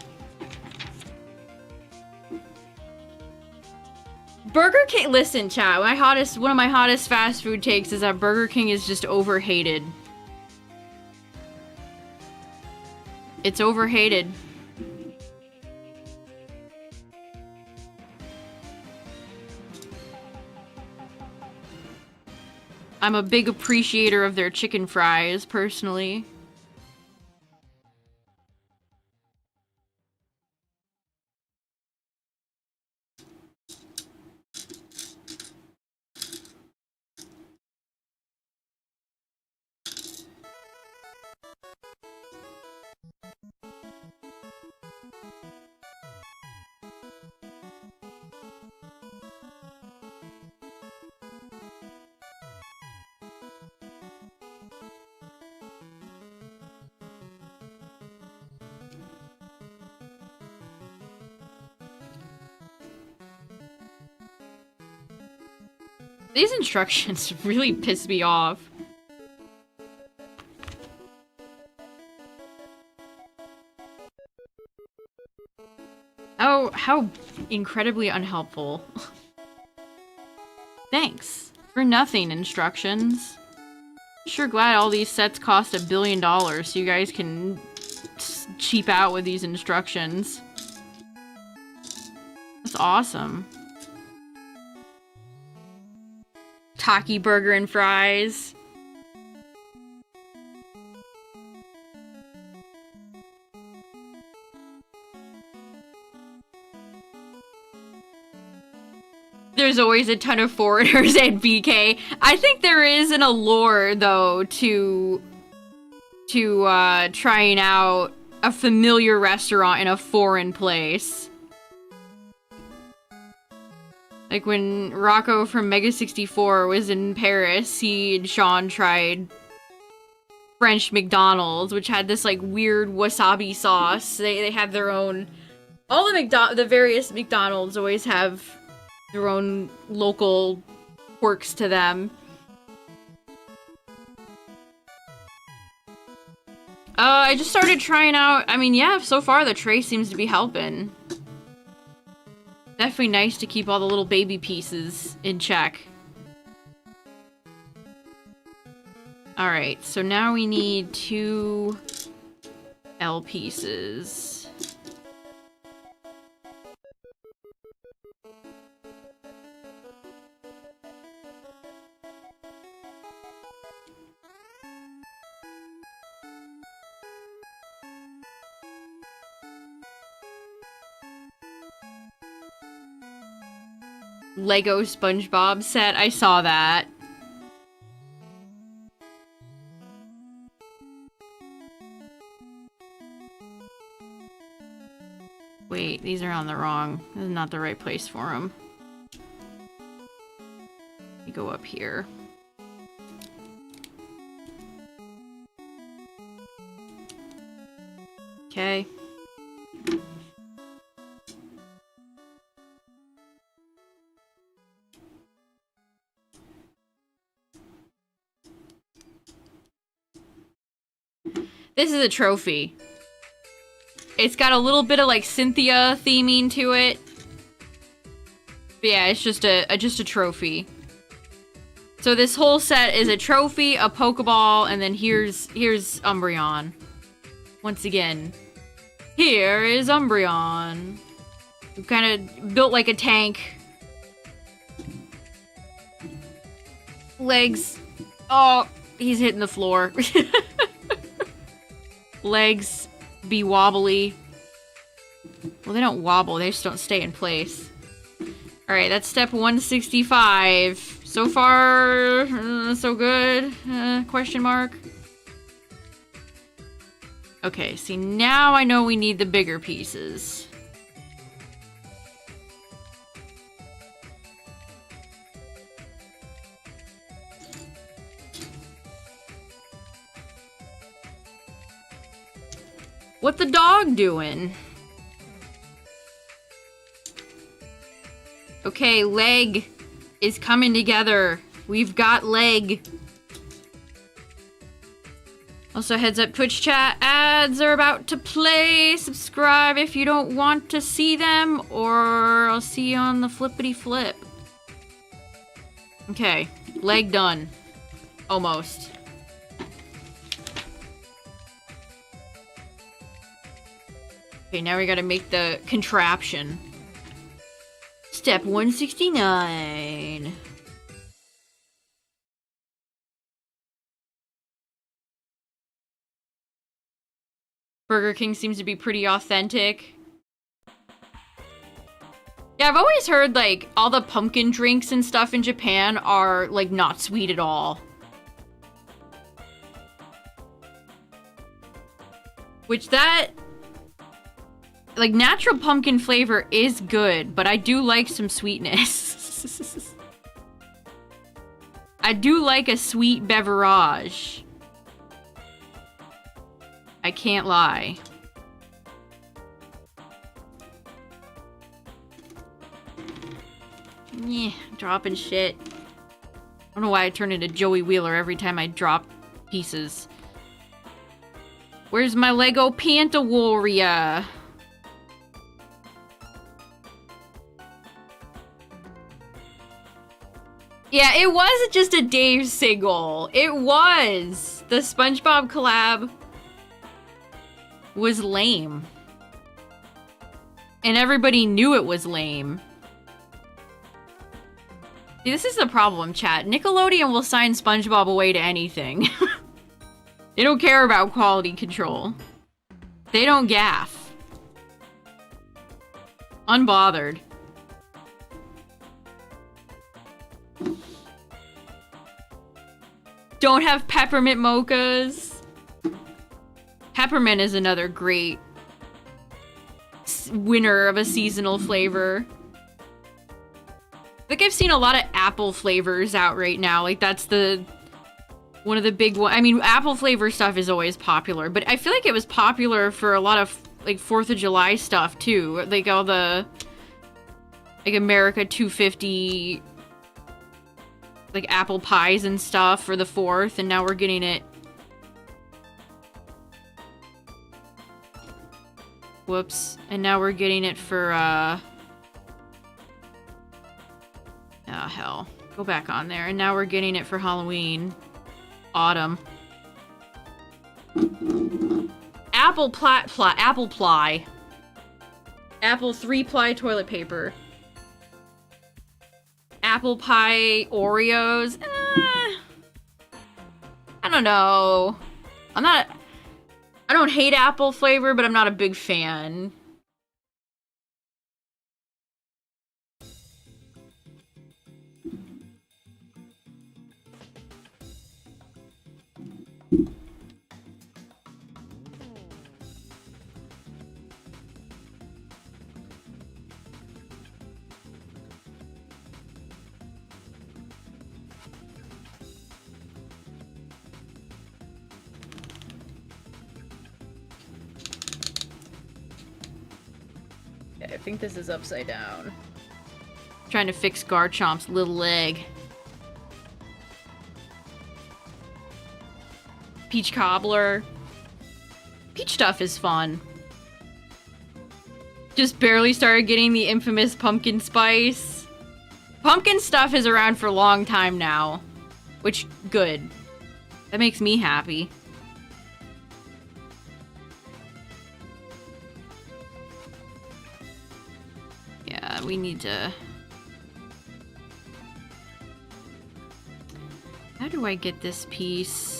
Burger King- Listen, chat. One of my hottest fast food takes is that Burger King is just overhated. It's overhated. I'm a big appreciator of their chicken fries, personally. These instructions really piss me off. Oh, how incredibly unhelpful. Thanks. For nothing, instructions. Sure glad all these sets cost $1 billion so you guys can cheap out with these instructions. That's awesome. Taki burger and fries. There's always a ton of foreigners at BK. I think there is an allure, though, to trying out a familiar restaurant in a foreign place. Like when Rocco from Mega 64 was in Paris, he and Sean tried French McDonald's, which had this like weird wasabi sauce. They had their own. All the various McDonald's always have their own local quirks to them. I just started trying out. I mean, yeah, so far the tray seems to be helping. Definitely nice to keep all the little baby pieces in check. Alright, so now we need 2 L pieces. Lego SpongeBob set. I saw that. Wait, these are on the wrong. This is not the right place for them. You go up here. Okay. This is a trophy. It's got a little bit of like Cynthia theming to it. But yeah, it's just a trophy. So this whole set is a trophy, a Pokeball, and then here's Umbreon. Once again, here is Umbreon. Kind of built like a tank. Legs. Oh, he's hitting the floor. Legs be wobbly. Well, they don't wobble, they just don't stay in place. Alright, that's step 165. So far, so good? Question mark. Okay, see, now I know we need the bigger pieces. What the dog doing? Okay, leg is coming together. We've got leg. Also, heads up, Twitch chat, ads are about to play. Subscribe if you don't want to see them, or I'll see you on the flippity flip. Okay, leg done. Almost. Okay, now we gotta make the contraption. Step 169. Burger King seems to be pretty authentic. Yeah, I've always heard, like, all the pumpkin drinks and stuff in Japan are, like, not sweet at all. Which that... like, natural pumpkin flavor is good, but I do like some sweetness. I do like a sweet beverage. I can't lie. Yeah, dropping shit. I don't know why I turn into Joey Wheeler every time I drop pieces. Where's my Lego Panta Warrior? Yeah, it wasn't just a Dave single. It was. The SpongeBob collab was lame. And everybody knew it was lame. See, this is the problem, chat. Nickelodeon will sign SpongeBob away to anything. They don't care about quality control. They don't gaff. Unbothered. Don't have peppermint mochas. Peppermint is another great winner of a seasonal flavor. think I've seen a lot of apple flavors out right now. Like, that's one of the big ones. I mean, apple flavor stuff is always popular, but I feel like it was popular for a lot of, like, 4th of July stuff, too. Like, all the, like, America 250, like, apple pies and stuff for the 4th, and now we're getting it. Whoops. And now we're getting it for, oh, hell. Go back on there. And now we're getting it for Halloween. Autumn. Apple ply. Apple 3-ply toilet paper. Apple pie Oreos. I don't know. I don't hate apple flavor, but I'm not a big fan. I think this is upside down. Trying to fix Garchomp's little leg. Peach cobbler. Peach stuff is fun. Just barely started getting the infamous pumpkin spice. Pumpkin stuff is around for a long time now. Which, good. That makes me happy. Yeah, we need to... How do I get this piece?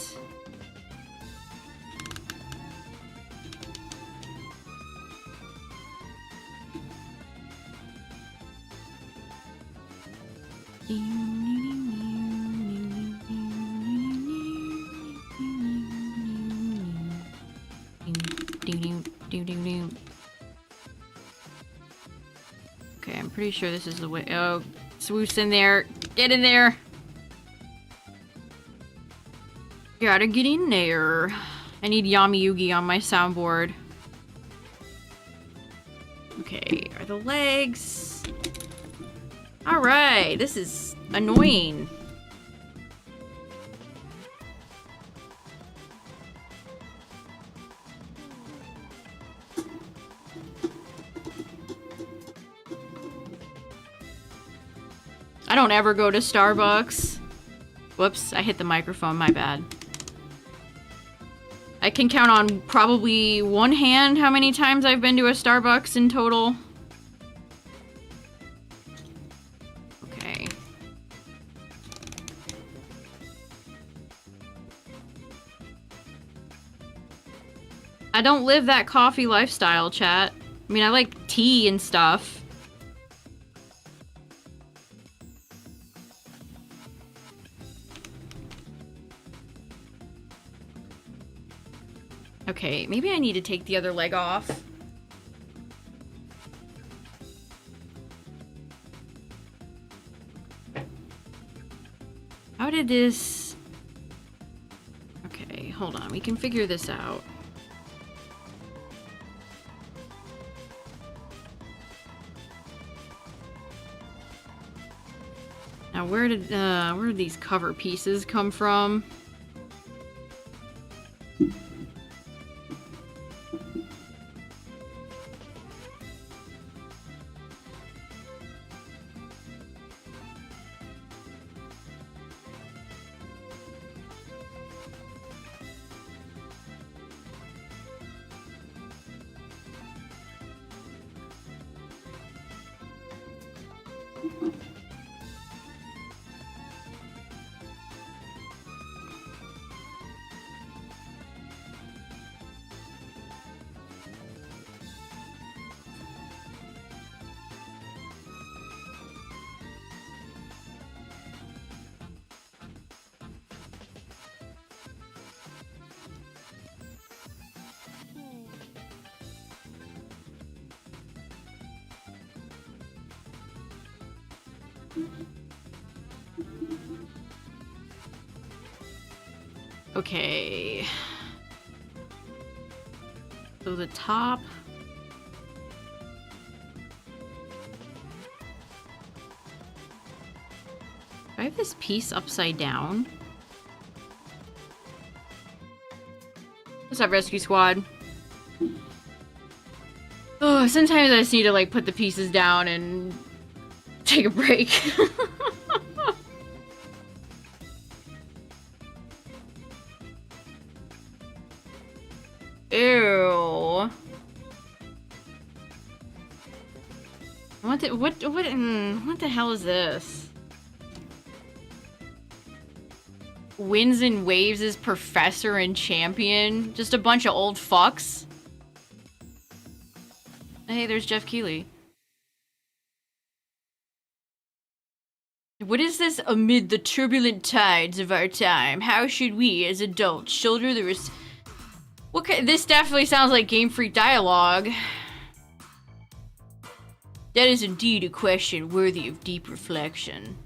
Okay, I'm pretty sure this is the way. Oh, swoosh in there. Get in there. Gotta get in there. I need Yami Yugi on my soundboard. Okay, are the legs? Alright, this is annoying. I don't ever go to Starbucks. Whoops, I hit the microphone, my bad. I can count on probably one hand how many times I've been to a Starbucks in total. Okay. I don't live that coffee lifestyle, chat. I mean, I like tea and stuff. Okay, maybe I need to take the other leg off. How did this... Okay, hold on. We can figure this out. Now, where did these cover pieces come from? Okay. So the top. Do I have this piece upside down? What's up, Rescue Squad? Oh, sometimes I just need to, like, put the pieces down and take a break. Ew. What the hell is this? Wins and Waves is Professor and Champion. Just a bunch of old fucks. Hey, there's Jeff Keighley. What is this amid the turbulent tides of our time? How should we, as adults, shoulder the this definitely sounds like Game Freak dialogue. That is indeed a question worthy of deep reflection.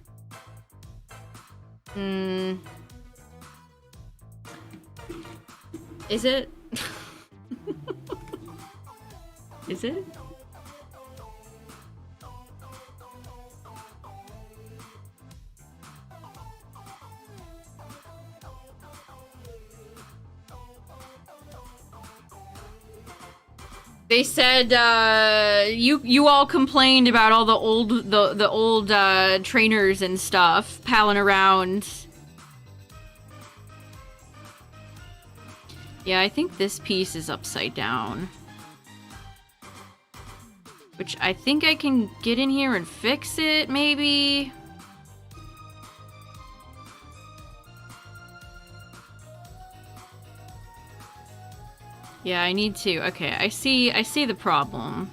Is it? Is it? They said you all complained about all the old trainers and stuff palling around. Yeah, I think this piece is upside down. Which I think I can get in here and fix it, maybe? Yeah, I need to. Okay, I see the problem.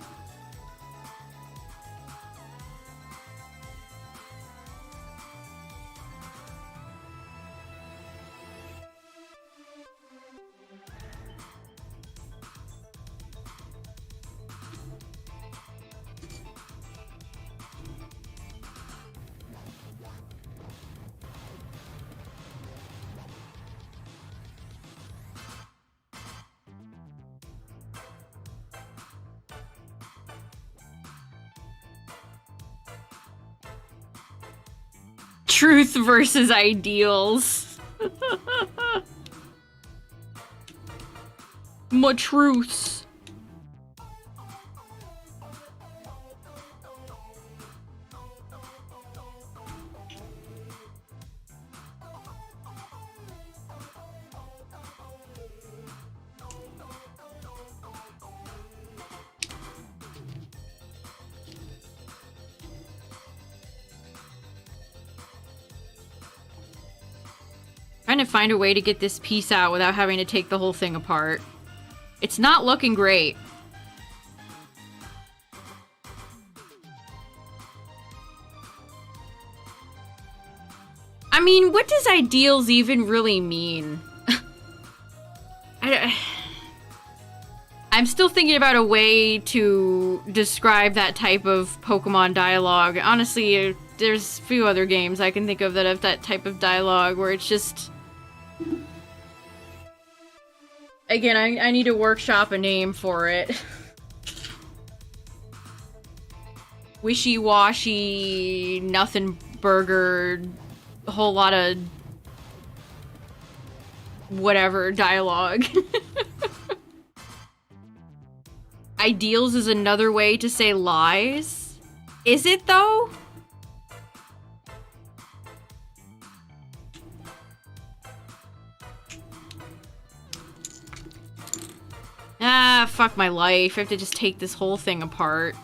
Truth versus ideals. My truths. Trying to find a way to get this piece out without having to take the whole thing apart. It's not looking great. I mean, what does ideals even really mean? I'm still thinking about a way to describe that type of Pokemon dialogue. Honestly, there's a few other games I can think of that have that type of dialogue where it's just... Again, I need to workshop a name for it. Wishy-washy, nothing burger, a whole lot of whatever dialogue. Ideals is another way to say lies? Is it though? Ah, fuck my life. I have to just take this whole thing apart.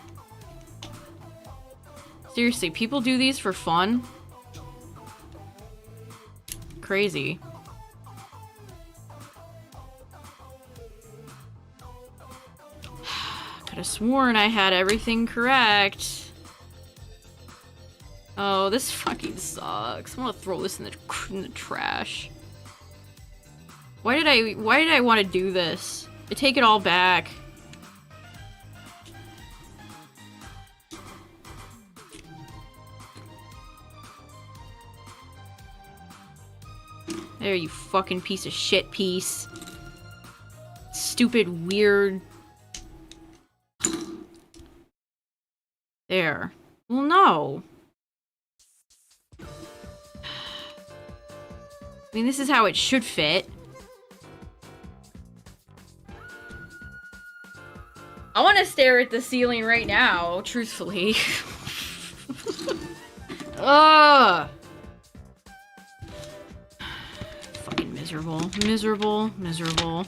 Seriously, people do these for fun? Crazy. Could have sworn I had everything correct. Oh, this fucking sucks. I'm gonna throw this in the trash. Why did I want to do this? I take it all back. There, you fucking piece of shit piece. Stupid, weird... There. Well, no. I mean, this is how it should fit. I want to stare at the ceiling right now, truthfully. Ugh. Fucking miserable. Miserable. Miserable.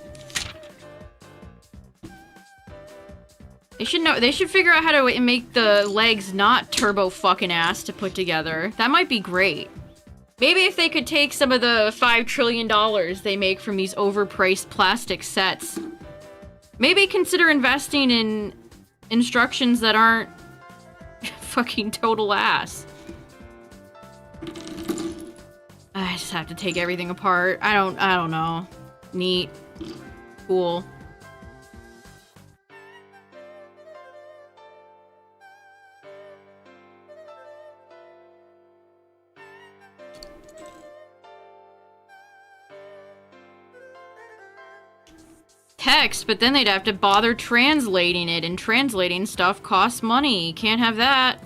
They should know. They should figure out how to make the legs not turbo fucking ass to put together. That might be great. Maybe if they could take some of the $5 trillion they make from these overpriced plastic sets. Maybe consider investing in instructions that aren't fucking total ass. I just have to take everything apart. I don't know. Neat. Cool. Text, but then they'd have to bother translating it, and translating stuff costs money. Can't have that.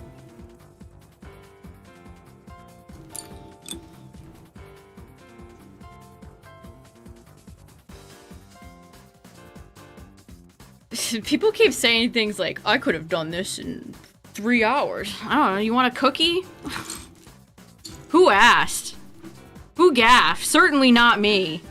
People keep saying things like, I could have done this in 3 hours. I don't know, you want a cookie? Who asked? Who gaffed? Certainly not me.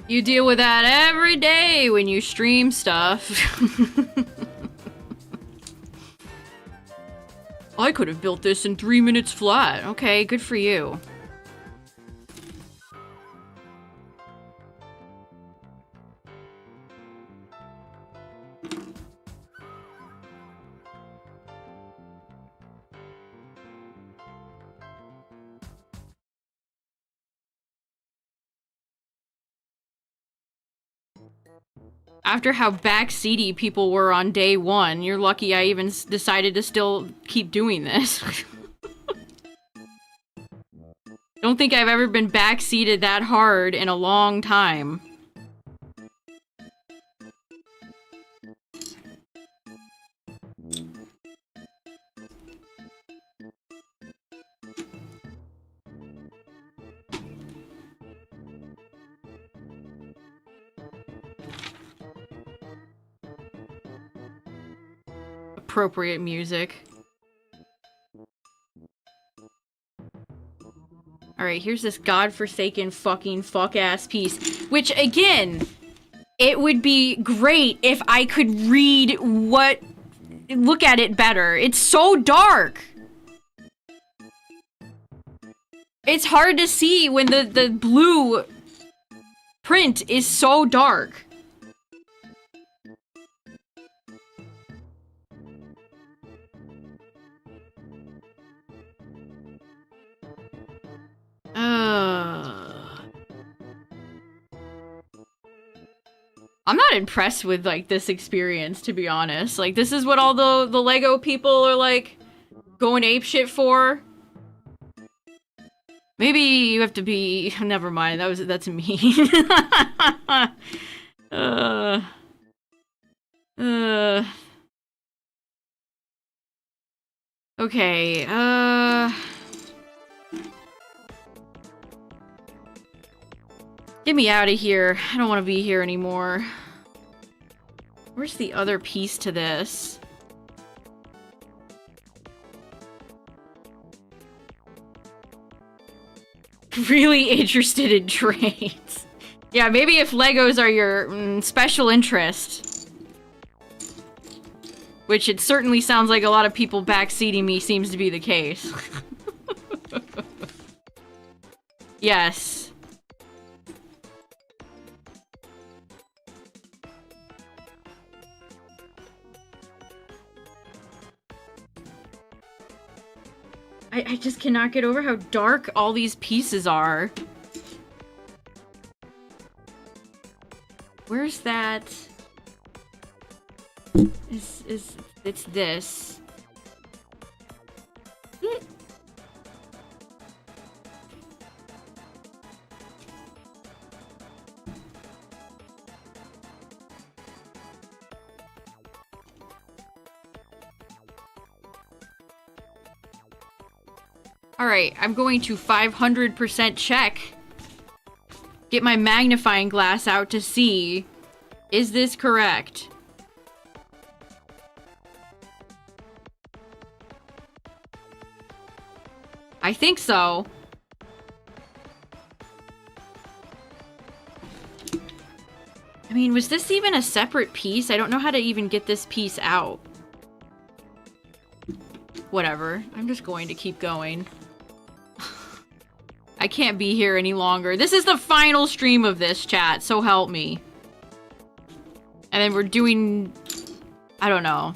You deal with that every day when you stream stuff. I could have built this in 3 minutes flat. Okay, good for you. After how backseaty people were on day one, you're lucky I even decided to still keep doing this. Don't think I've ever been backseated that hard in a long time. Appropriate music. Alright, here's this godforsaken fucking fuck-ass piece. Which, again, it would be great if I could read what... Look at it better. It's so dark! It's hard to see when the blue print is so dark. I'm not impressed with, like, this experience, to be honest. Like, this is what all the Lego people are, like, going apeshit for. Maybe you have to be... Never mind, that's mean. Okay, get me out of here. I don't want to be here anymore. Where's the other piece to this? Really interested in trains. Yeah, maybe if Legos are your special interest. Which it certainly sounds like a lot of people backseating me seems to be the case. Yes. I just cannot get over how dark all these pieces are. Where's that? It's this. Alright, I'm going to 500% check. Get my magnifying glass out to see. Is this correct? I think so. I mean, was this even a separate piece? I don't know how to even get this piece out. Whatever. I'm just going to keep going. I can't be here any longer. This is the final stream of this, chat, so help me. And then we're doing... I don't know.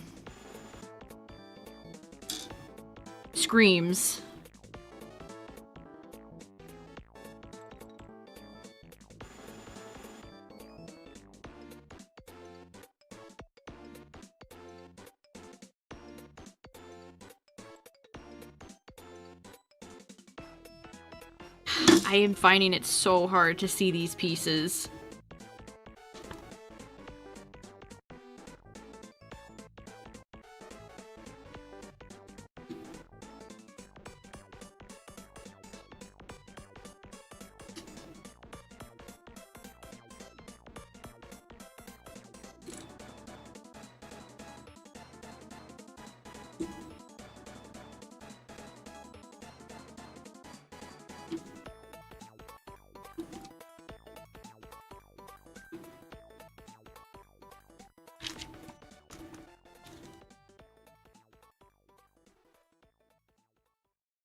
Screams. I am finding it so hard to see these pieces.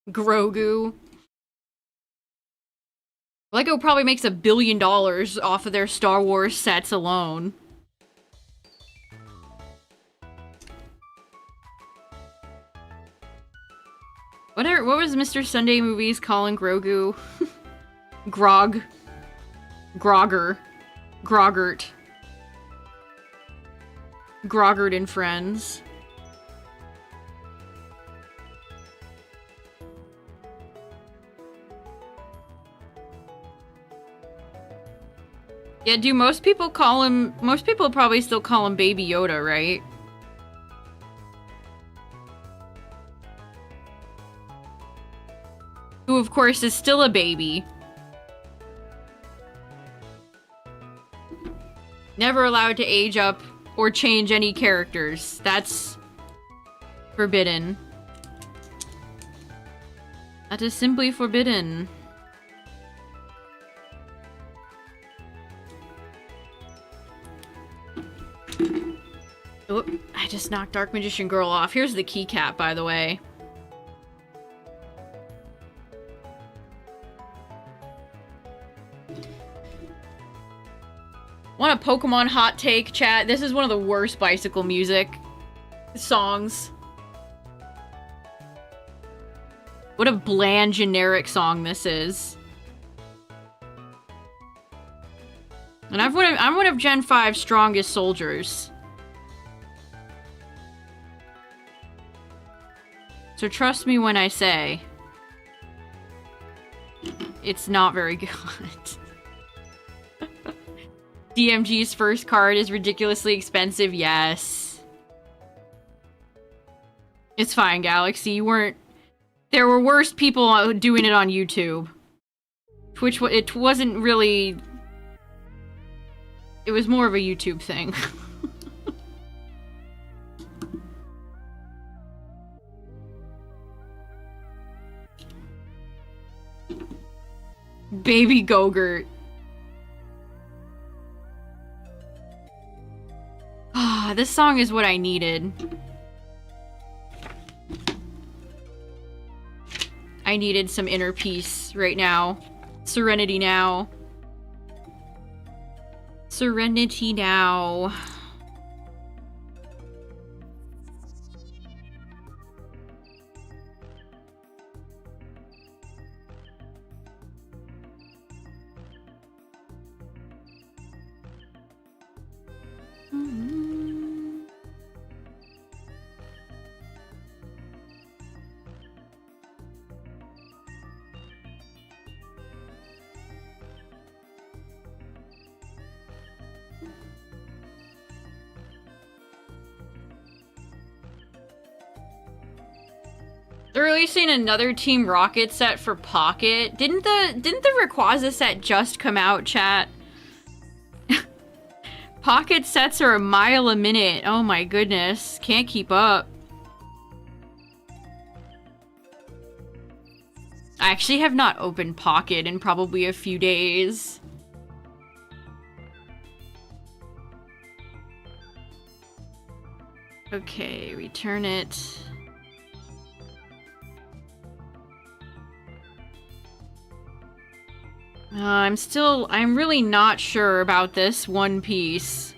Grogu. Lego probably makes $1 billion off of their Star Wars sets alone. What was Mr. Sunday Movies calling Grogu? Grogger. Groggert. Groggert and Friends. Yeah, do most people call him... Most people probably still call him Baby Yoda, right? Who, of course, is still a baby. Never allowed to age up or change any characters. That's... forbidden. That is simply forbidden. Oh, I just knocked Dark Magician Girl off. Here's the keycap, by the way. Want a Pokemon hot take, chat? This is one of the worst bicycle music songs. What a bland, generic song this is. And I'm one of Gen 5's strongest soldiers. So trust me when I say, it's not very good. DMG's first card is ridiculously expensive, yes. It's fine, Galaxy. You weren't... There were worse people doing it on YouTube. Twitch, it wasn't really... It was more of a YouTube thing. Baby Gogurt. Ah, this song is what I needed. I needed some inner peace right now. Serenity now. Serenity now. They're releasing another Team Rocket set for Pocket. Didn't the Rayquaza set just come out, chat? Pocket sets are a mile a minute. Oh my goodness. Can't keep up. I actually have not opened Pocket in probably a few days. Okay, return it. I'm really not sure about this One Piece.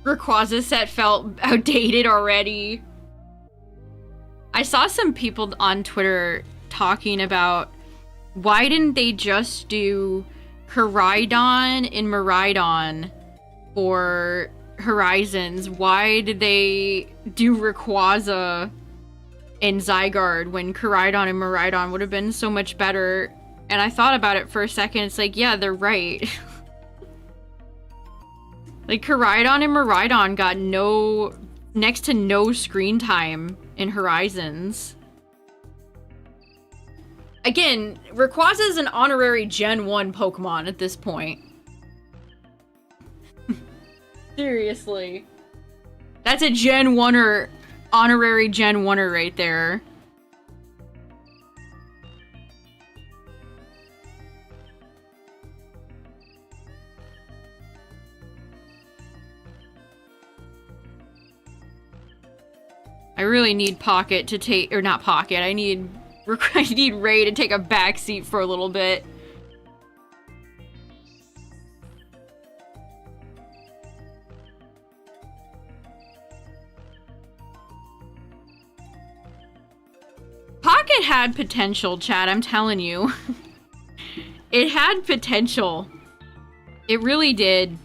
Rayquaza set felt outdated already. I saw some people on Twitter talking about why didn't they just do Koraidon and Miraidon for Horizons? Why did they do Rayquaza and Zygarde when Koraidon and Miraidon would have been so much better? And I thought about it for a second. It's like, yeah, they're right. Like, Koraidon and Miraidon got next to no screen time in Horizons. Again, Rayquaza is an honorary Gen 1 Pokemon at this point. Seriously. That's a Gen 1-er, honorary Gen 1-er right there. I really need Pocket to take, or not Pocket, I need Ray to take a backseat for a little bit. Pocket had potential, chat, I'm telling you. It had potential. It really did.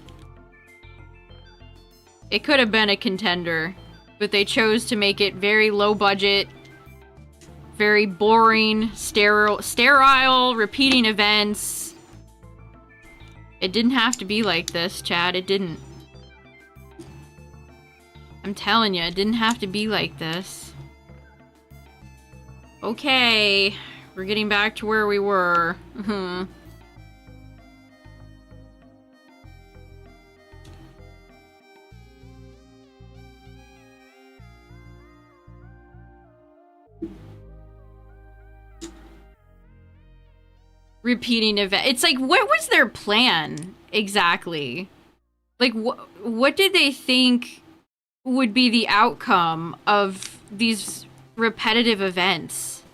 It could have been a contender. But they chose to make it very low budget, very boring, sterile, repeating events. It didn't have to be like this, Chad. It didn't. I'm telling you, it didn't have to be like this. Okay, we're getting back to where we were. Repeating event. It's like, what was their plan exactly? Like, what did they think would be the outcome of these repetitive events?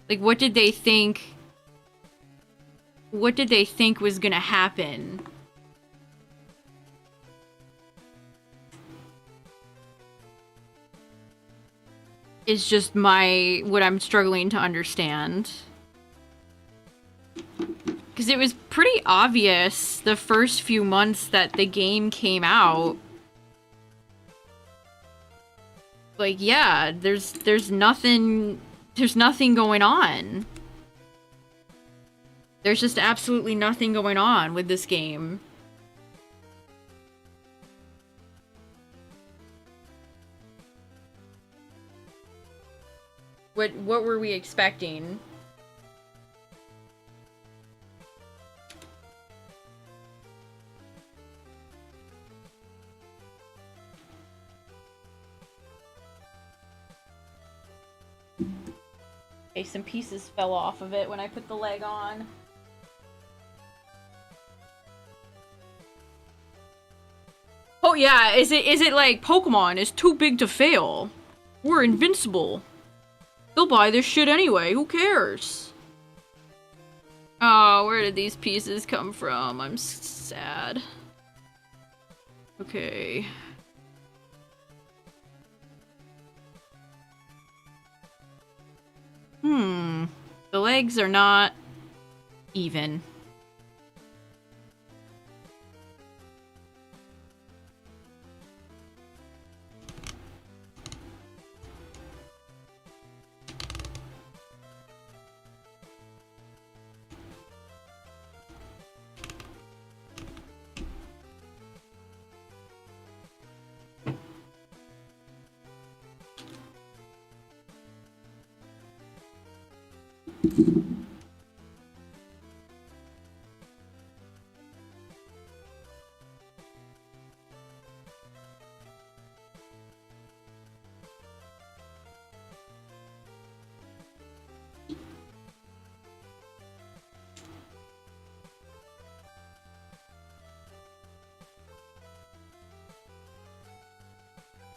Like, what did they think was gonna happen? is just what I'm struggling to understand. Because it was pretty obvious the first few months that the game came out. Like, yeah, there's nothing going on. There's just absolutely nothing going on with this game. What were we expecting? Okay, some pieces fell off of it when I put the leg on. Oh yeah, is it like Pokemon is too big to fail? We're invincible. They'll buy this shit anyway, who cares? Oh, where did these pieces come from? I'm sad. Okay. The legs are not even.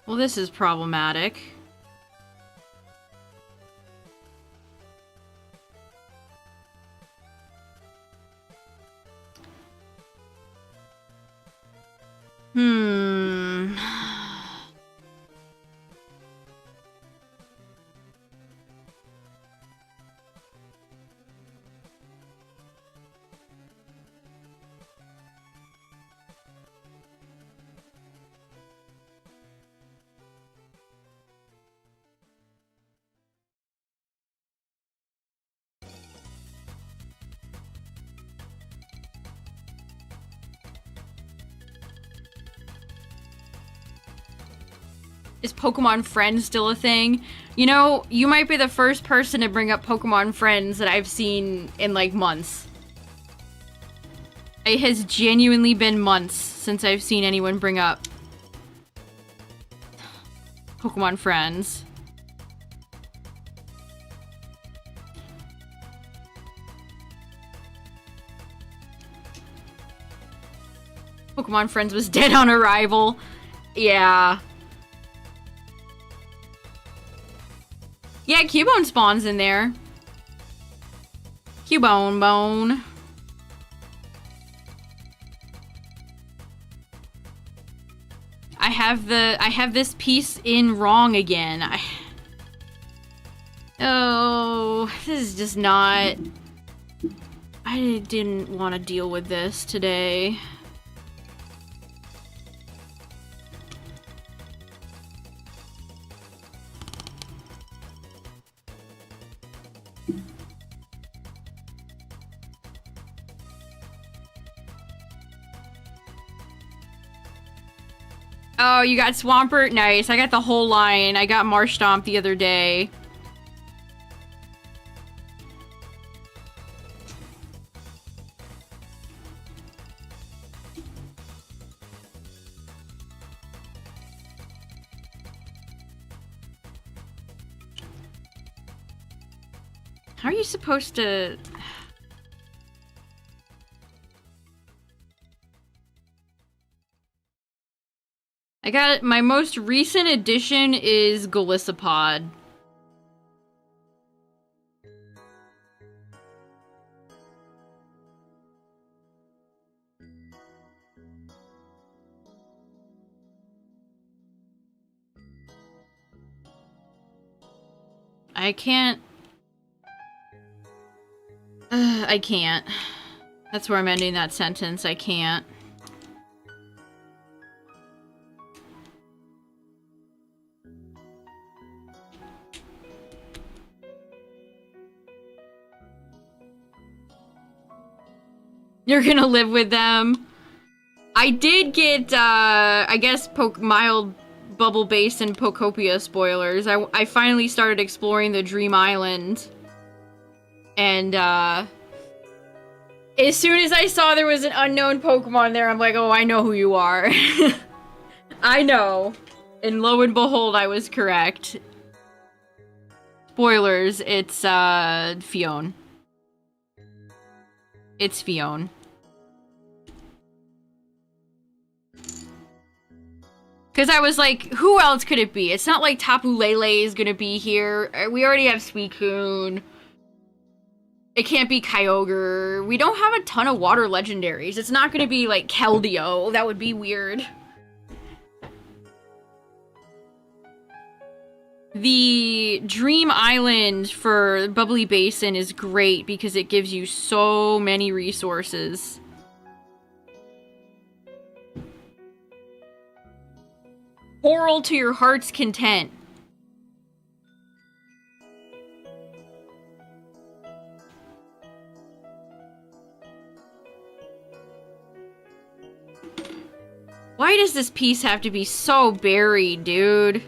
Well, this is problematic. Is Pokemon Friends still a thing? You know, you might be the first person to bring up Pokemon Friends that I've seen in, like, months. It has genuinely been months since I've seen anyone bring up Pokemon Friends. Pokemon Friends was dead on arrival. Yeah. Yeah, Cubone spawns in there. Cubone bone. I have this piece in wrong again. Oh, this is just not... I didn't want to deal with this today. Oh, you got Swampert? Nice. I got the whole line. I got Marshtomp the other day. How are you supposed to... I got my most recent addition is Golisopod. I can't. I can't. That's where I'm ending that sentence. I can't. You're gonna live with them. I did get, I guess, mild Bubble Base and Pokopia spoilers. I finally started exploring the Dream Island. And, as soon as I saw there was an unknown Pokemon there, I'm like, oh, I know who you are. I know. And lo and behold, I was correct. Spoilers, it's, Fion. It's Fion. Because I was like, who else could it be? It's not like Tapu Lele is gonna be here. We already have Suicune. It can't be Kyogre. We don't have a ton of water legendaries. It's not gonna be like Keldeo. That would be weird. The Dream Island for Bubbly Basin is great because it gives you so many resources. Oral to your heart's content. Why does this piece have to be so buried, dude?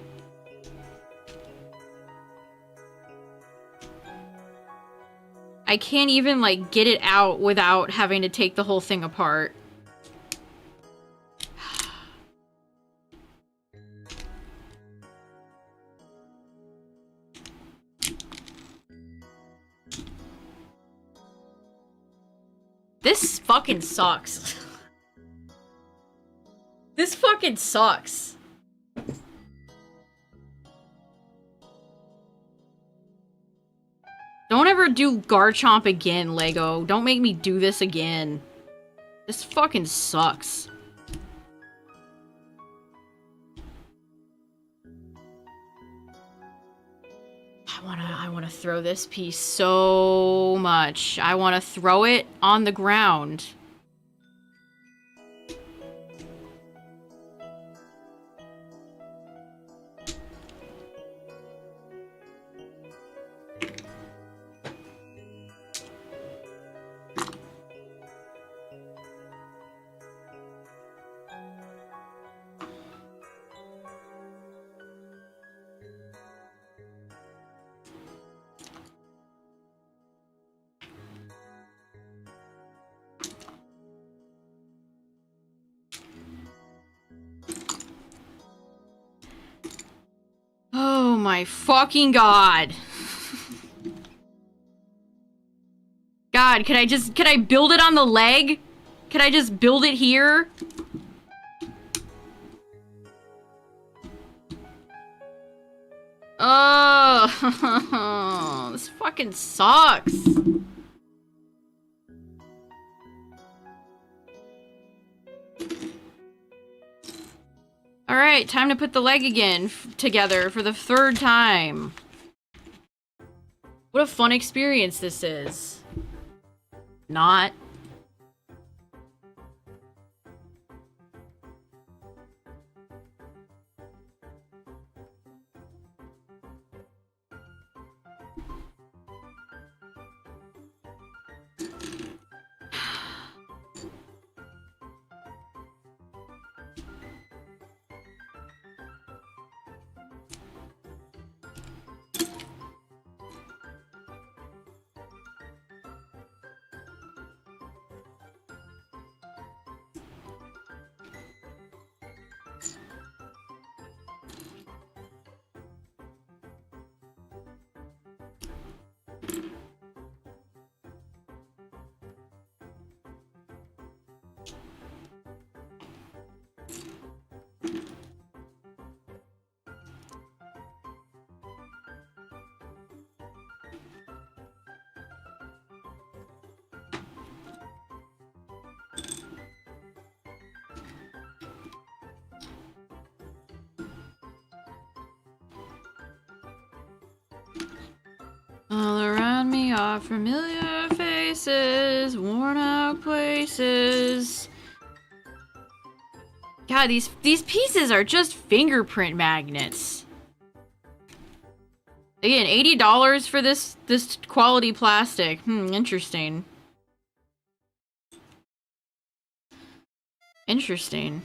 I can't even, like, get it out without having to take the whole thing apart. This fucking sucks. This fucking sucks. Don't ever do Garchomp again, Lego. Don't make me do this again. This fucking sucks. I wanna throw this piece so much. I wanna throw it on the ground. Oh my fucking god. God, can I build it on the leg? Can I just build it here? Oh, this fucking sucks. Alright, time to put the leg again together for the third time. What a fun experience this is. Not. All around me are familiar faces, worn out places. God, these pieces are just fingerprint magnets. Again, $80 for this quality plastic. Interesting. Interesting.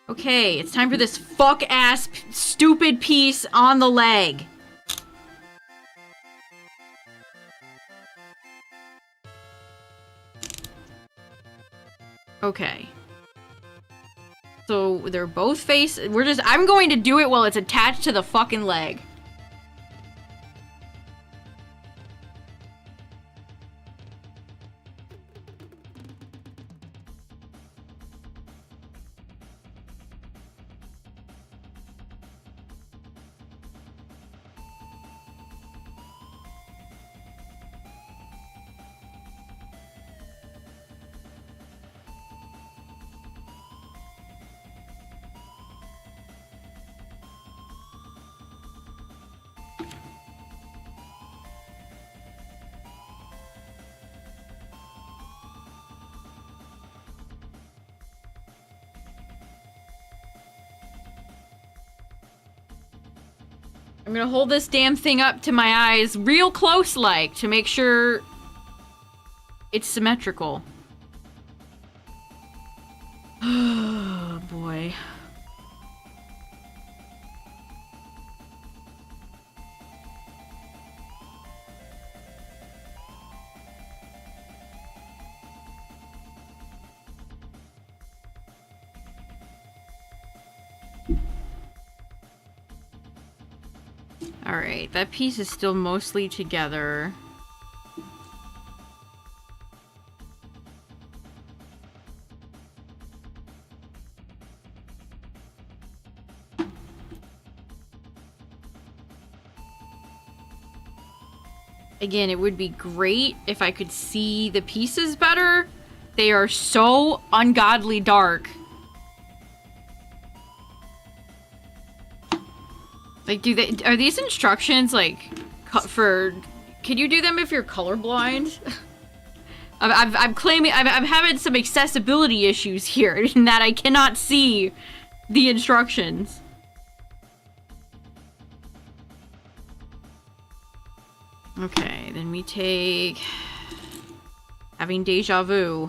Okay, it's time for this fuck-ass stupid piece on the leg. Okay. So they're both I'm going to do it while it's attached to the fucking leg. I'm gonna hold this damn thing up to my eyes real close-like to make sure it's symmetrical. Oh, boy. Alright, that piece is still mostly together. Again, it would be great if I could see the pieces better. They are so ungodly dark. Like, are these instructions, like, can you do them if you're colorblind? I'm having some accessibility issues here in that I cannot see the instructions. Okay, then we take having deja vu.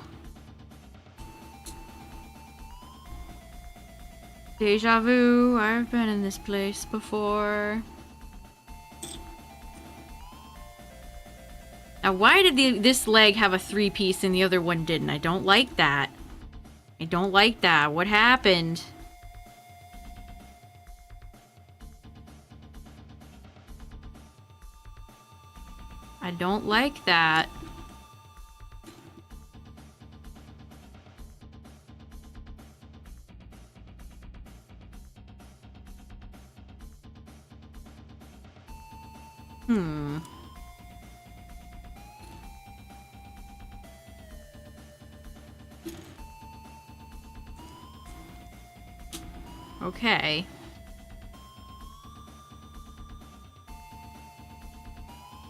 Deja vu, I've been in this place before. Now, why did this leg have a 3-piece and the other one didn't? I don't like that. I don't like that. What happened? I don't like that. Okay.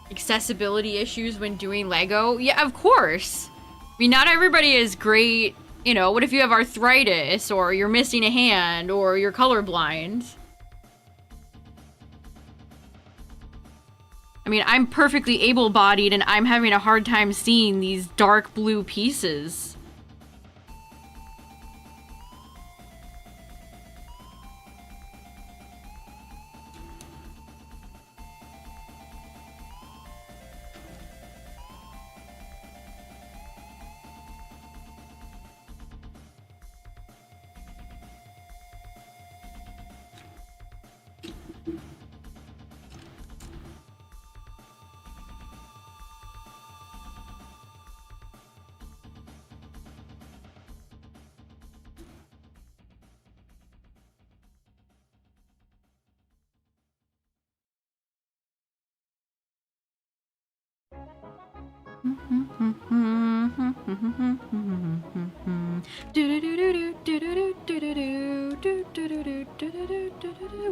Accessibility issues when doing Lego? Yeah, of course. I mean, not everybody is great. You know, what if you have arthritis, or you're missing a hand, or you're colorblind? I mean, I'm perfectly able-bodied, and I'm having a hard time seeing these dark blue pieces.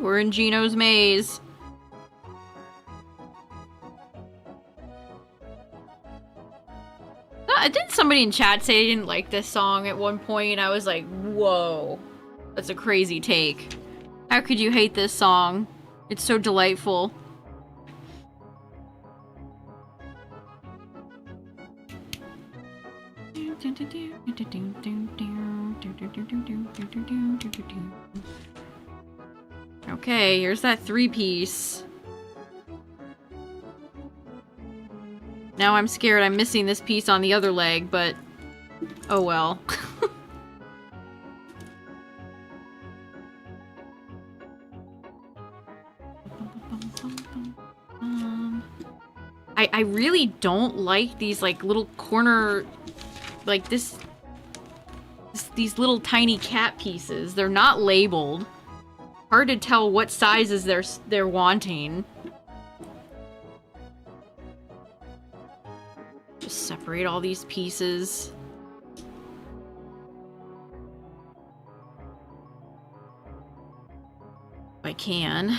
We're in Gino's maze. Didn't somebody in chat say they didn't like this song at one point? And I was like, whoa. That's a crazy take. How could you hate this song? It's so delightful. Okay, here's that 3-piece. Now I'm scared I'm missing this piece on the other leg, but oh well. I really don't like these like little corner, like these little tiny cat pieces. They're not labeled. Hard to tell what sizes they're wanting. Just separate all these pieces. If I can.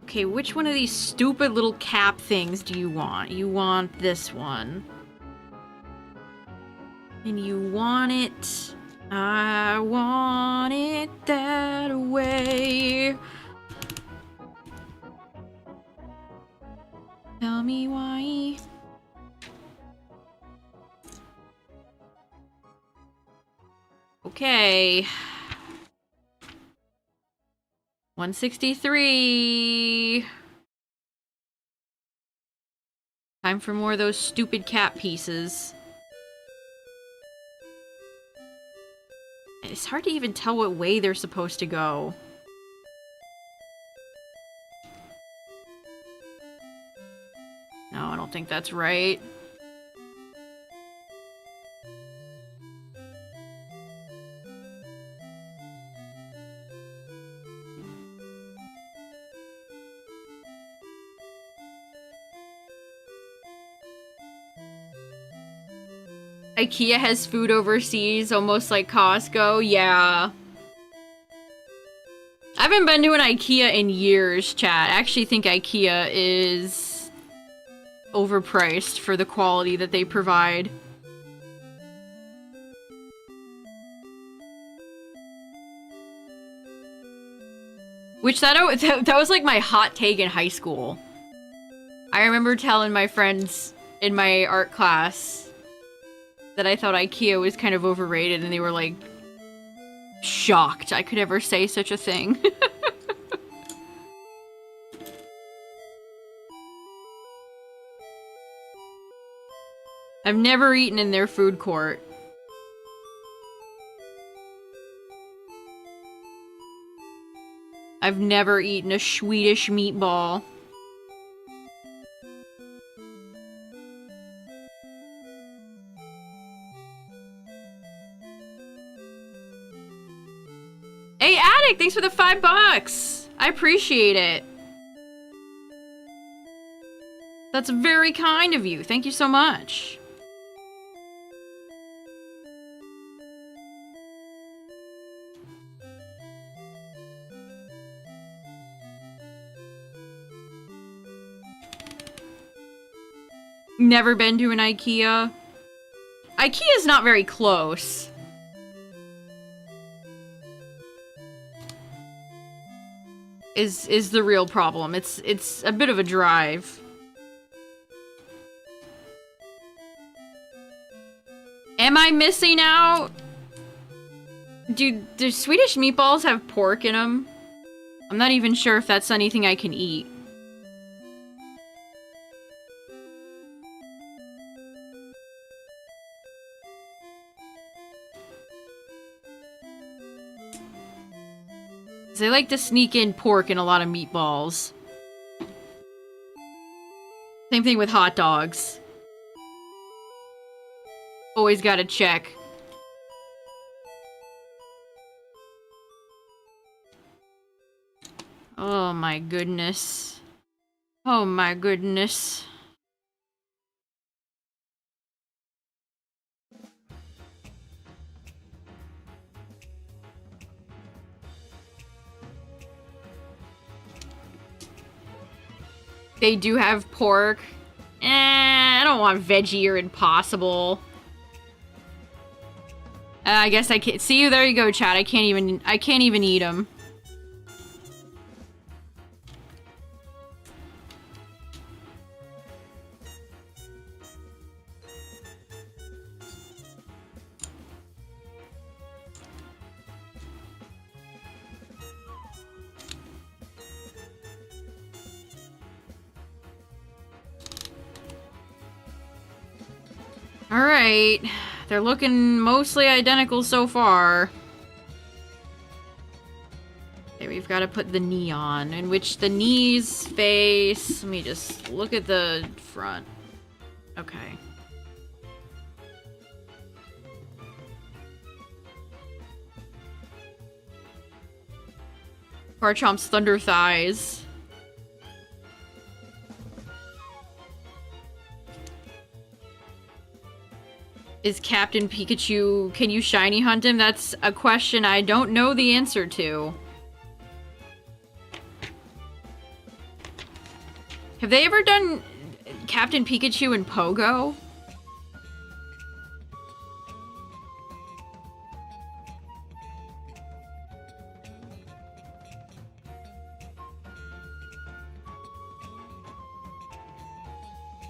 Okay, which one of these stupid little cap things do you want? You want this one. And you want it... I want it that way. Tell me why. Okay. 163. Time for more of those stupid cat pieces. It's hard to even tell what way they're supposed to go. No, I don't think that's right. IKEA has food overseas, almost like Costco. Yeah. I haven't been to an IKEA in years, chat. I actually think IKEA is overpriced for the quality that they provide. Which that was like my hot take in high school. I remember telling my friends in my art class that I thought IKEA was kind of overrated, and they were like shocked I could ever say such a thing. I've never eaten in their food court. I've never eaten a Swedish meatball. Hey, Attic, thanks for the $5. I appreciate it. That's very kind of you. Thank you so much. Never been to an IKEA. IKEA's not very close. Is the real problem. It's a bit of a drive. Am I missing out? Do Swedish meatballs have pork in them? I'm not even sure if that's anything I can eat. They like to sneak in pork in a lot of meatballs. Same thing with hot dogs. Always gotta check. Oh my goodness. Oh my goodness. They do have pork. I don't want veggie or impossible. I guess I can't see you. There you go, chat. I can't even eat them. Alright. They're looking mostly identical so far. Okay, we've got to put the knee on, in which the knees face... Let me just look at the front. Okay. Garchomp's thunder thighs. Is Captain Pikachu... Can you shiny hunt him? That's a question I don't know the answer to. Have they ever done Captain Pikachu and Pogo?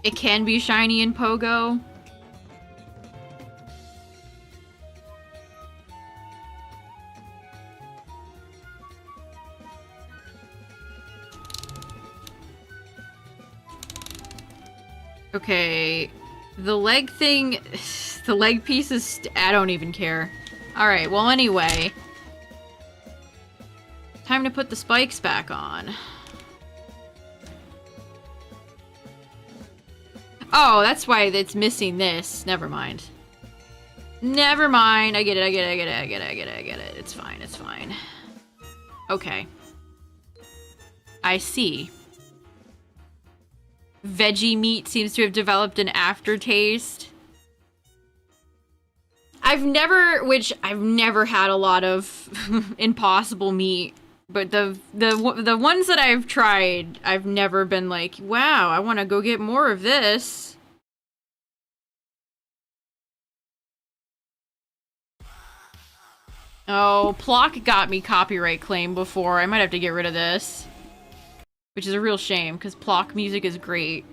It can be shiny in Pogo. Okay, the leg thing, the leg piece is, I don't even care. Alright, well anyway. Time to put the spikes back on. Oh, that's why it's missing this. Never mind. Never mind. I get it. It's fine. It's fine. Okay. I see. Veggie meat seems to have developed an aftertaste. I've never had a lot of impossible meat, but the ones that I've tried, I've never been like, wow, I want to go get more of this. Oh, Plock got me copyright claim before. I might have to get rid of this. Which is a real shame, because Plock music is great.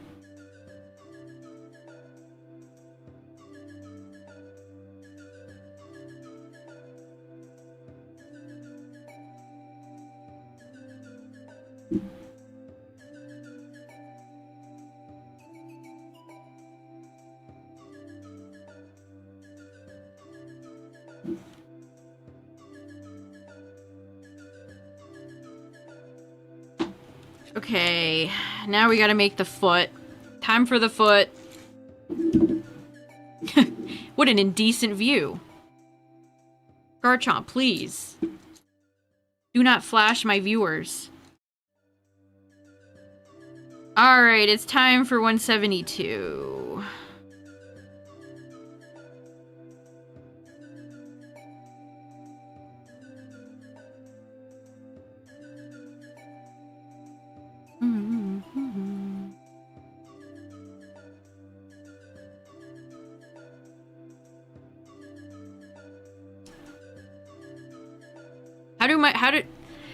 Okay, now we gotta make the foot. Time for the foot. What an indecent view. Garchomp, please. Do not flash my viewers. Alright, it's time for 172.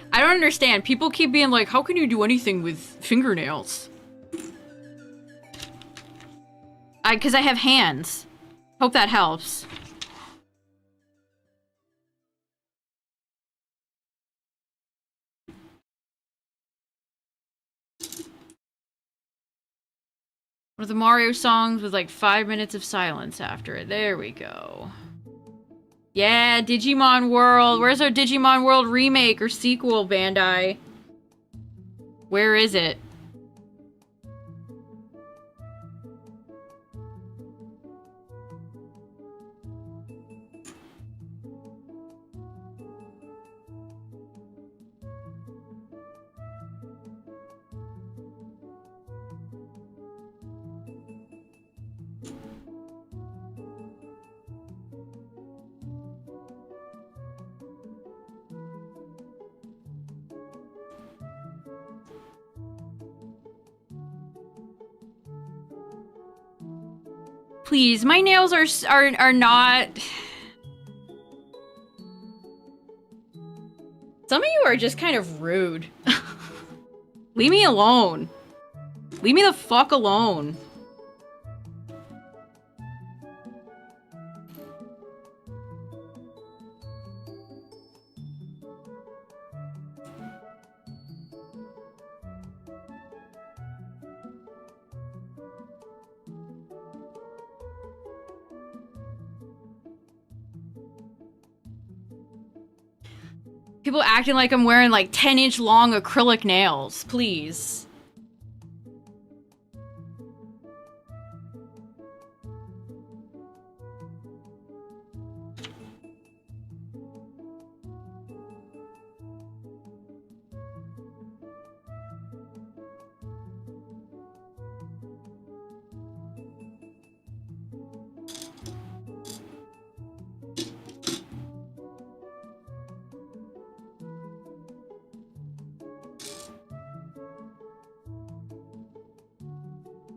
I don't understand. People keep being like, how can you do anything with fingernails? Because I have hands. Hope that helps. One of the Mario songs with like 5 minutes of silence after it. There we go. Yeah, Digimon World. Where's our Digimon World remake or sequel, Bandai? Where is it? Please, my nails are not... Some of you are just kind of rude. Leave me alone. Leave me the fuck alone. People acting like I'm wearing like 10-inch long acrylic nails, please.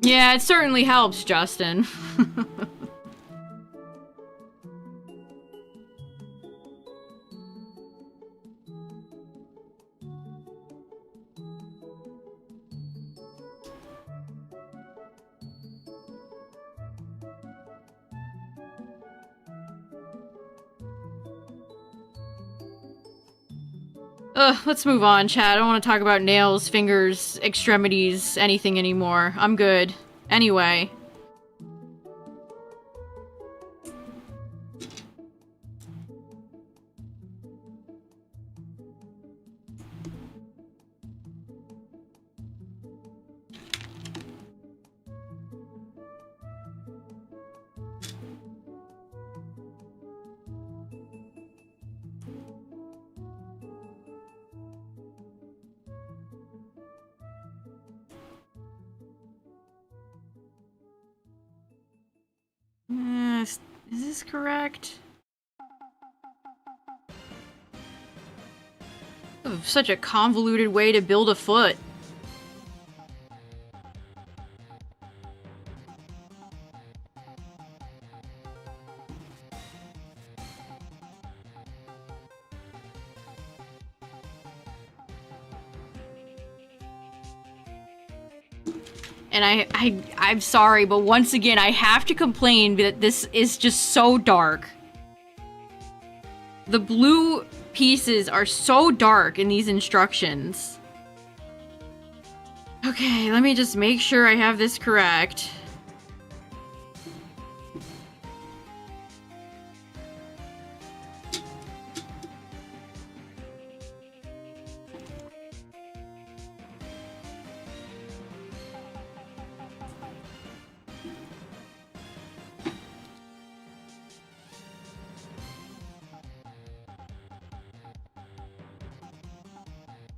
Yeah, it certainly helps, Justin. Let's move on, chat. I don't want to talk about nails, fingers, extremities, anything anymore. I'm good. Anyway. Is this correct? Oh, such a convoluted way to build a foot. And I'm sorry, but once again, I have to complain that this is just so dark. The blue pieces are so dark in these instructions. Okay, let me just make sure I have this correct.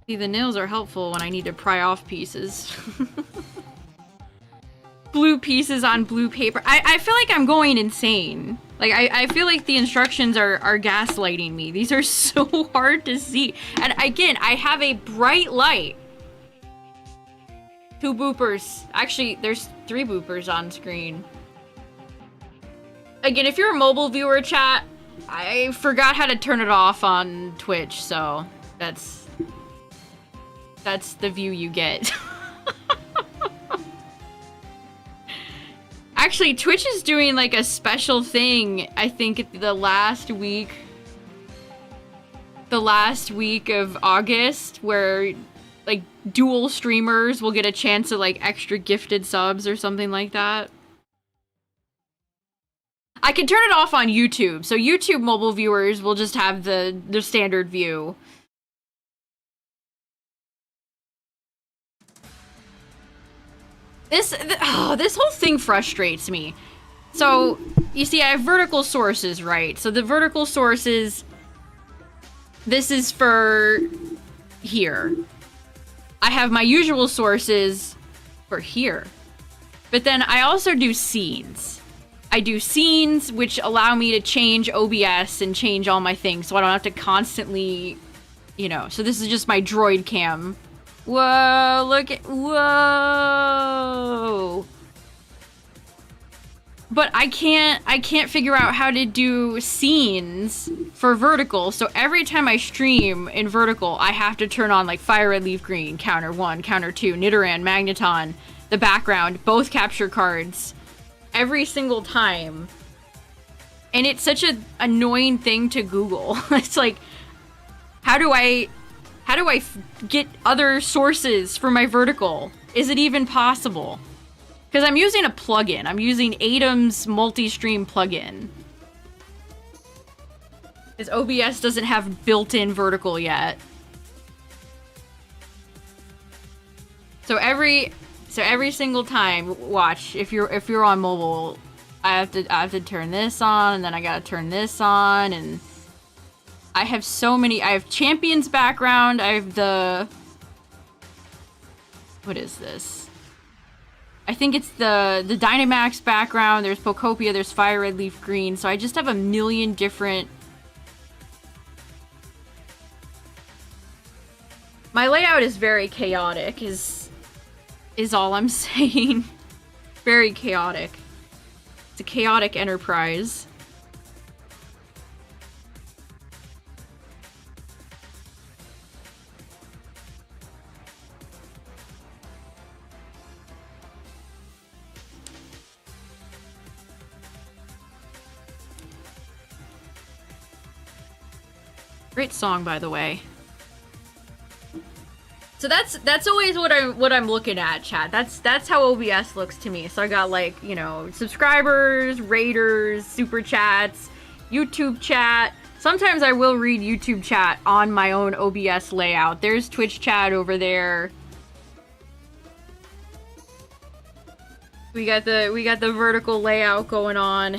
See, the nails are helpful when I need to pry off pieces. Blue pieces on blue paper. I feel like I'm going insane. Like, I feel like the instructions are gaslighting me. These are so hard to see. And again, I have a bright light. 2 boopers. Actually, there's 3 boopers on screen. Again, if you're a mobile viewer, chat, I forgot how to turn it off on Twitch, so that's the view you get. Actually, Twitch is doing like a special thing, I think the last week of August, where like dual streamers will get a chance at like extra gifted subs or something like that. I can turn it off on YouTube, so YouTube mobile viewers will just have the standard view. This whole thing frustrates me. So, you see, I have vertical sources, right? So the vertical sources, this is for here. I have my usual sources for here. But then I also do scenes. I do scenes, which allow me to change OBS and change all my things, so I don't have to constantly, you know. So this is just my droid cam. Whoa, look at, whoa. But I can't figure out how to do scenes for vertical. So every time I stream in vertical, I have to turn on like Fire Red Leaf Green, counter 1, counter 2, Nidoran, Magneton, the background, both capture cards every single time. And it's such an annoying thing to Google. It's like, how do I get other sources for my vertical? Is it even possible? Because I'm using a plugin. I'm using Atom's multi-stream plugin. Because OBS doesn't have built-in vertical yet. So every single time, watch, if you're on mobile, I have to turn this on, and then I gotta turn this on, and I have so many. I have Champion's background. I have the, what is this? I think it's the Dynamax background. There's Pokopia. There's Fire Red Leaf Green. So I just have a million different. My layout is very chaotic. Is all I'm saying. Very chaotic. It's a chaotic enterprise. Great song, by the way. So that's always what I'm looking at, chat. That's how OBS looks to me. So I got, like, you know, subscribers, raiders, super chats, YouTube chat. Sometimes I will read YouTube chat on my own OBS layout. There's Twitch chat over there. We got the vertical layout going on.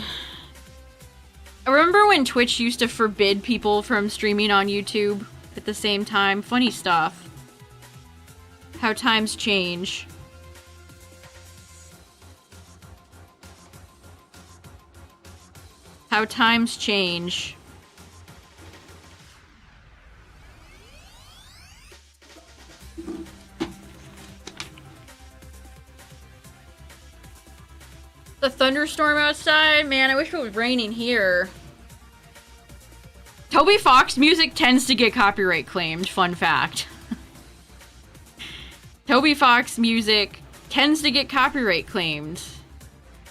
I remember when Twitch used to forbid people from streaming on YouTube at the same time. Funny stuff. How times change. How times change. The thunderstorm outside? Man, I wish it was raining here. Toby Fox music tends to get copyright claimed, fun fact. Toby Fox music tends to get copyright claimed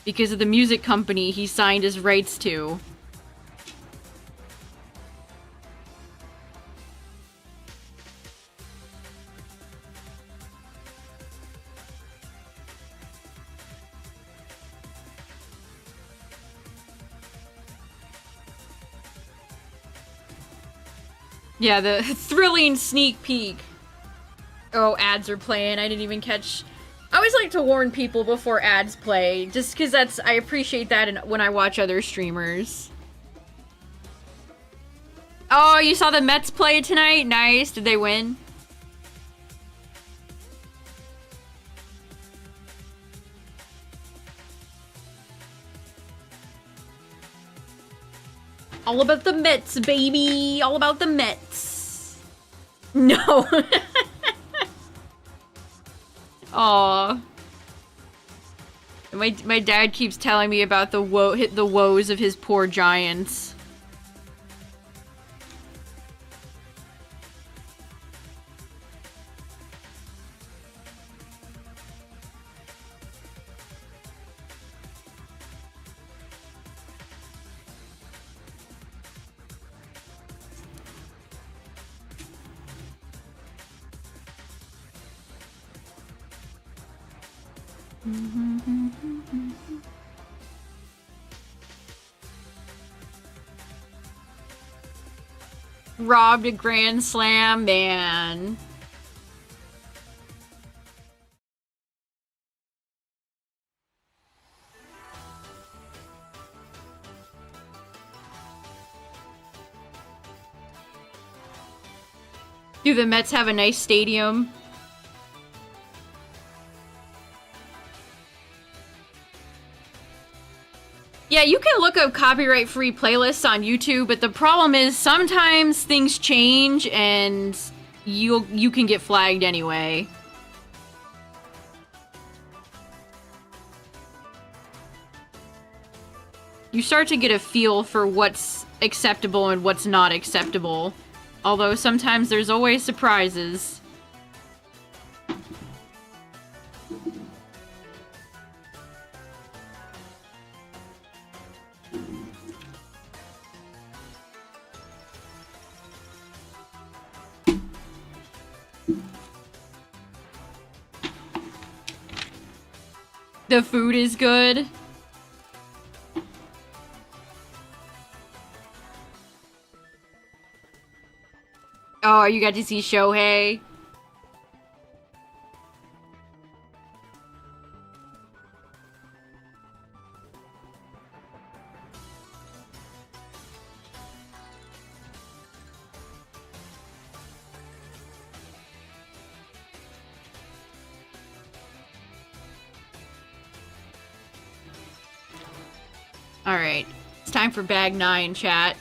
because of the music company he signed his rights to. Yeah, the thrilling sneak peek. Oh, ads are playing. I didn't even catch. I always like to warn people before ads play, just because I appreciate that when I watch other streamers. Oh, you saw the Mets play tonight? Nice. Did they win? All about the Mets, baby! All about the Mets! No! Aw. My dad keeps telling me about the woes of his poor Giants. Robbed a grand slam, man. Do the Mets have a nice stadium? Yeah, you can look up copyright-free playlists on YouTube, but the problem is sometimes things change and you can get flagged anyway. you start to get a feel for what's acceptable and what's not acceptable. Although sometimes there's always surprises. The food is good. Oh, you got to see Shohei? Alright. It's time for bag 9, chat.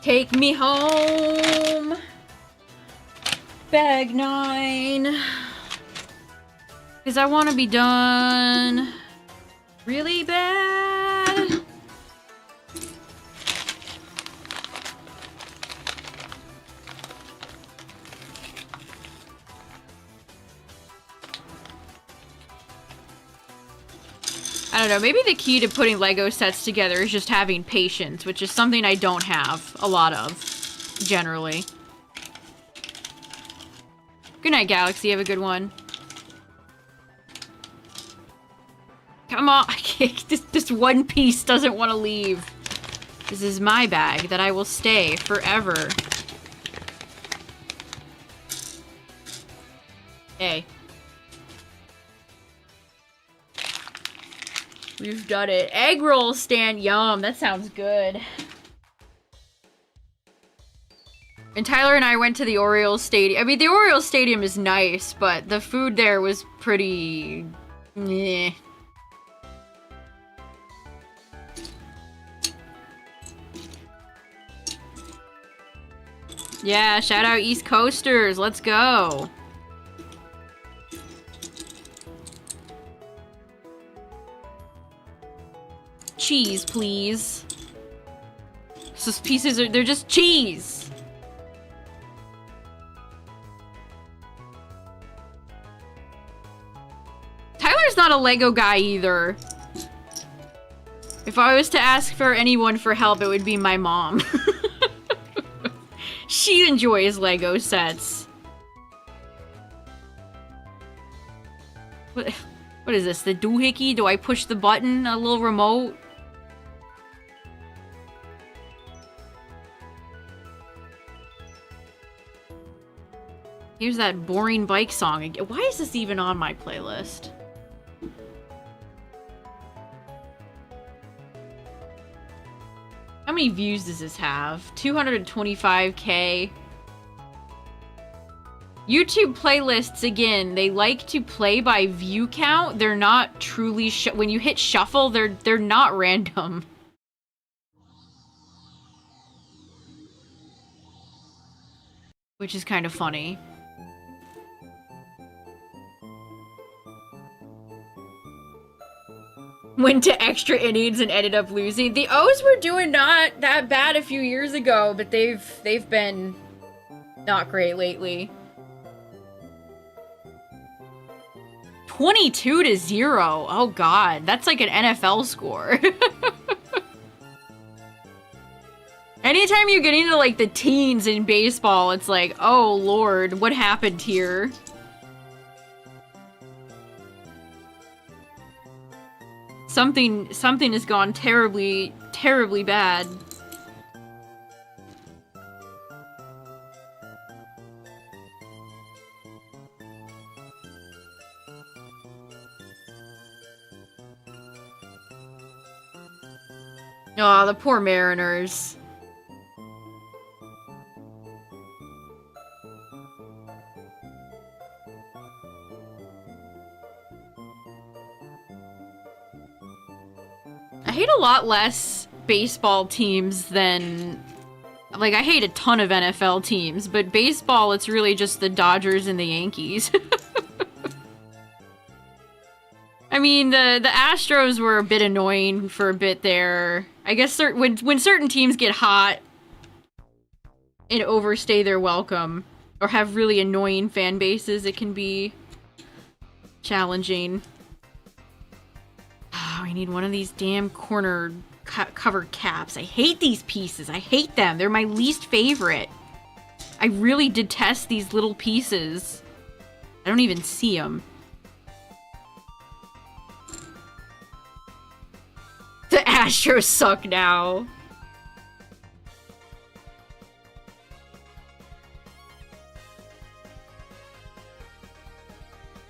Take me home. Bag 9. Because I want to be done really bad. I don't know, maybe the key to putting Lego sets together is just having patience, which is something I don't have a lot of, generally. Good night, Galaxy. Have a good one. Come on. This one piece doesn't want to leave. This is my bag that I will stay forever. Hey. We've done it. Egg roll stand. Yum. That sounds good. And Tyler and I went to the Orioles Stadium. I mean, the Orioles Stadium is nice, but the food there was pretty... meh. Yeah, shout out East Coasters. Let's go. Cheese, please. Those pieces are, they're just cheese. Tyler's not a Lego guy either. If I was to ask for anyone for help, it would be my mom. She enjoys Lego sets. What is this? The doohickey? Do I push the button? A little remote? Here's that boring bike song again. Why is this even on my playlist? How many views does this have? 225k. YouTube playlists, again, they like to play by view count. They're not truly when you hit shuffle, they're not random. Which is kind of funny. Went to extra innings and ended up losing. The O's were doing not that bad a few years ago, but they've been not great lately. 22-0. Oh god, that's like an NFL score. Anytime you get into like the teens in baseball, it's like, oh lord, what happened here? Something has gone terribly, terribly bad. Aw, the poor Mariners. I hate a lot less baseball teams than... Like, I hate a ton of NFL teams, but baseball, it's really just the Dodgers and the Yankees. I mean, the Astros were a bit annoying for a bit there. I guess when certain teams get hot and overstay their welcome, or have really annoying fan bases, it can be challenging. Oh, I need one of these damn corner covered caps. I hate these pieces. I hate them. They're my least favorite. I really detest these little pieces. I don't even see them. The Astros suck now.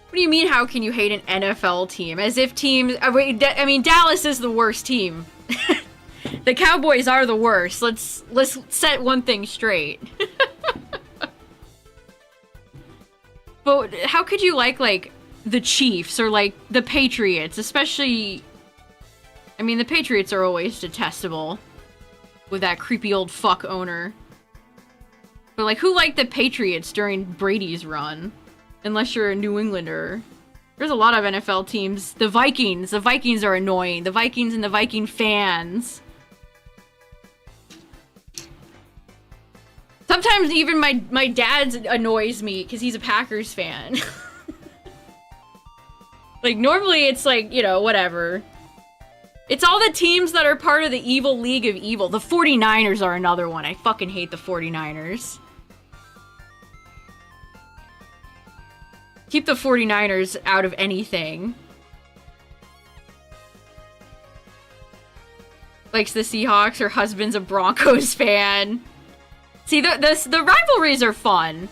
What do you mean, how can you hate an NFL team? As if teams... I mean, Dallas is the worst team. The Cowboys are the worst. Let's set one thing straight. But how could you like, the Chiefs or, like, the Patriots? Especially... I mean, the Patriots are always detestable. With that creepy old fuck owner. But, like, who liked the Patriots during Brady's run? Unless you're a New Englander. There's a lot of NFL teams. The Vikings. The Vikings are annoying. The Vikings and the Viking fans. Sometimes even my dad annoys me because he's a Packers fan. Like, normally it's like, you know, whatever. It's all the teams that are part of the evil League of Evil. The 49ers are another one. I fucking hate the 49ers. Keep the 49ers out of anything. Likes the Seahawks. Her husband's a Broncos fan. See, the rivalries are fun.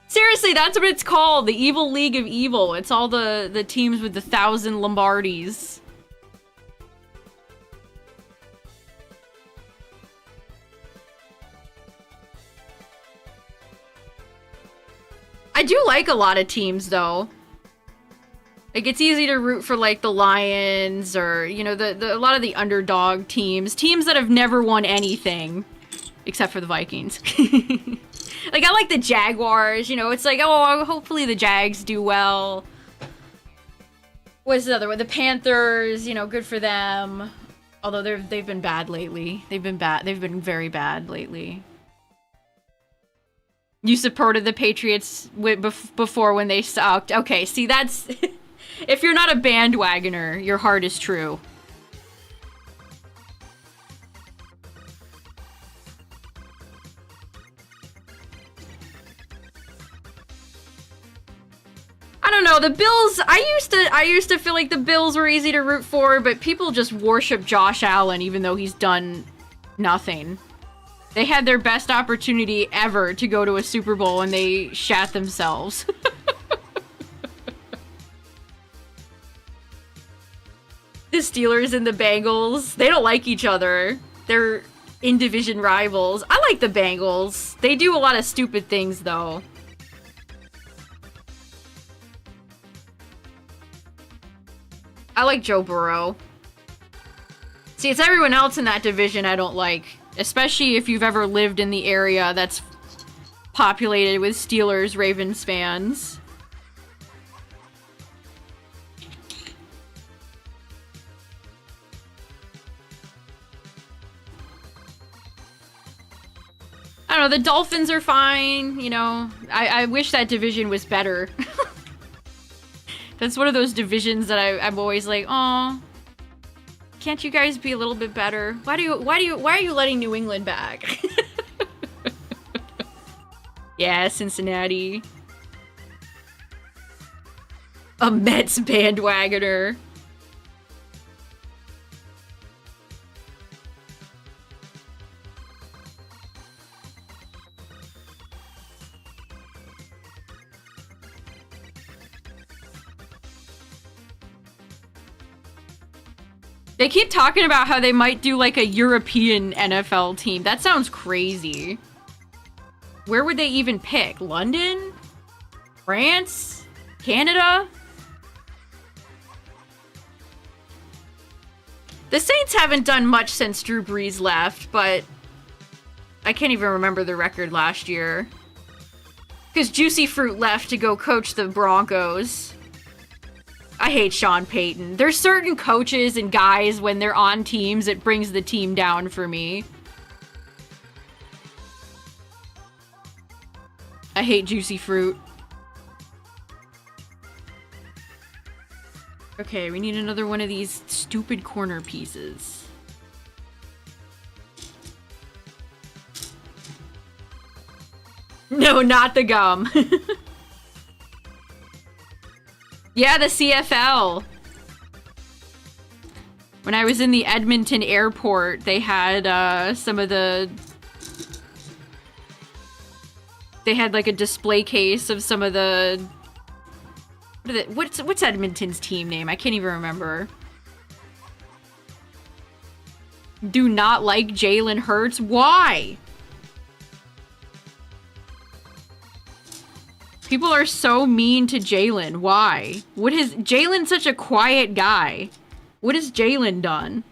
Seriously, that's what it's called. The Evil League of Evil. It's all the teams with the 1,000 Lombardis. I do like a lot of teams, though. Like, it's easy to root for, like, the Lions or, you know, a lot of the underdog teams. Teams that have never won anything. Except for the Vikings. Like, I like the Jaguars, you know, it's like, oh, hopefully the Jags do well. What's the other one? The Panthers, you know, good for them. Although they've been bad lately. They've been very bad lately. You supported the Patriots before when they sucked. Okay, see, that's... If you're not a bandwagoner, your heart is true. I don't know, the Bills, I used to feel like the Bills were easy to root for, but people just worship Josh Allen even though he's done nothing. They had their best opportunity ever to go to a Super Bowl and they shat themselves. The Steelers and the Bengals, they don't like each other. They're in-division rivals. I like the Bengals. They do a lot of stupid things, though. I like Joe Burrow. See, it's everyone else in that division I don't like. Especially if you've ever lived in the area that's populated with Steelers, Ravens fans. I don't know, the Dolphins are fine, you know. I wish that division was better. That's one of those divisions that I'm always like, oh, can't you guys be a little bit better? Why are you letting New England back? Yeah, Cincinnati. A Mets bandwagoner. They keep talking about how they might do like a European NFL team. That sounds crazy. Where would they even pick? London? France? Canada? The Saints haven't done much since Drew Brees left, but I can't even remember the record last year. Because Juicy Fruit left to go coach the Broncos. I hate Sean Payton. There's certain coaches and guys, when they're on teams, it brings the team down for me. I hate Juicy Fruit. Okay, we need another one of these stupid corner pieces. No, not the gum. Yeah, the CFL. When I was in the Edmonton airport, they had some of the... They had like a display case of some of the... What's Edmonton's team name? I can't even remember. Do not like Jalen Hurts? Why? People are so mean to Jalen. Why? What is Jalen such a quiet guy? What has Jalen done?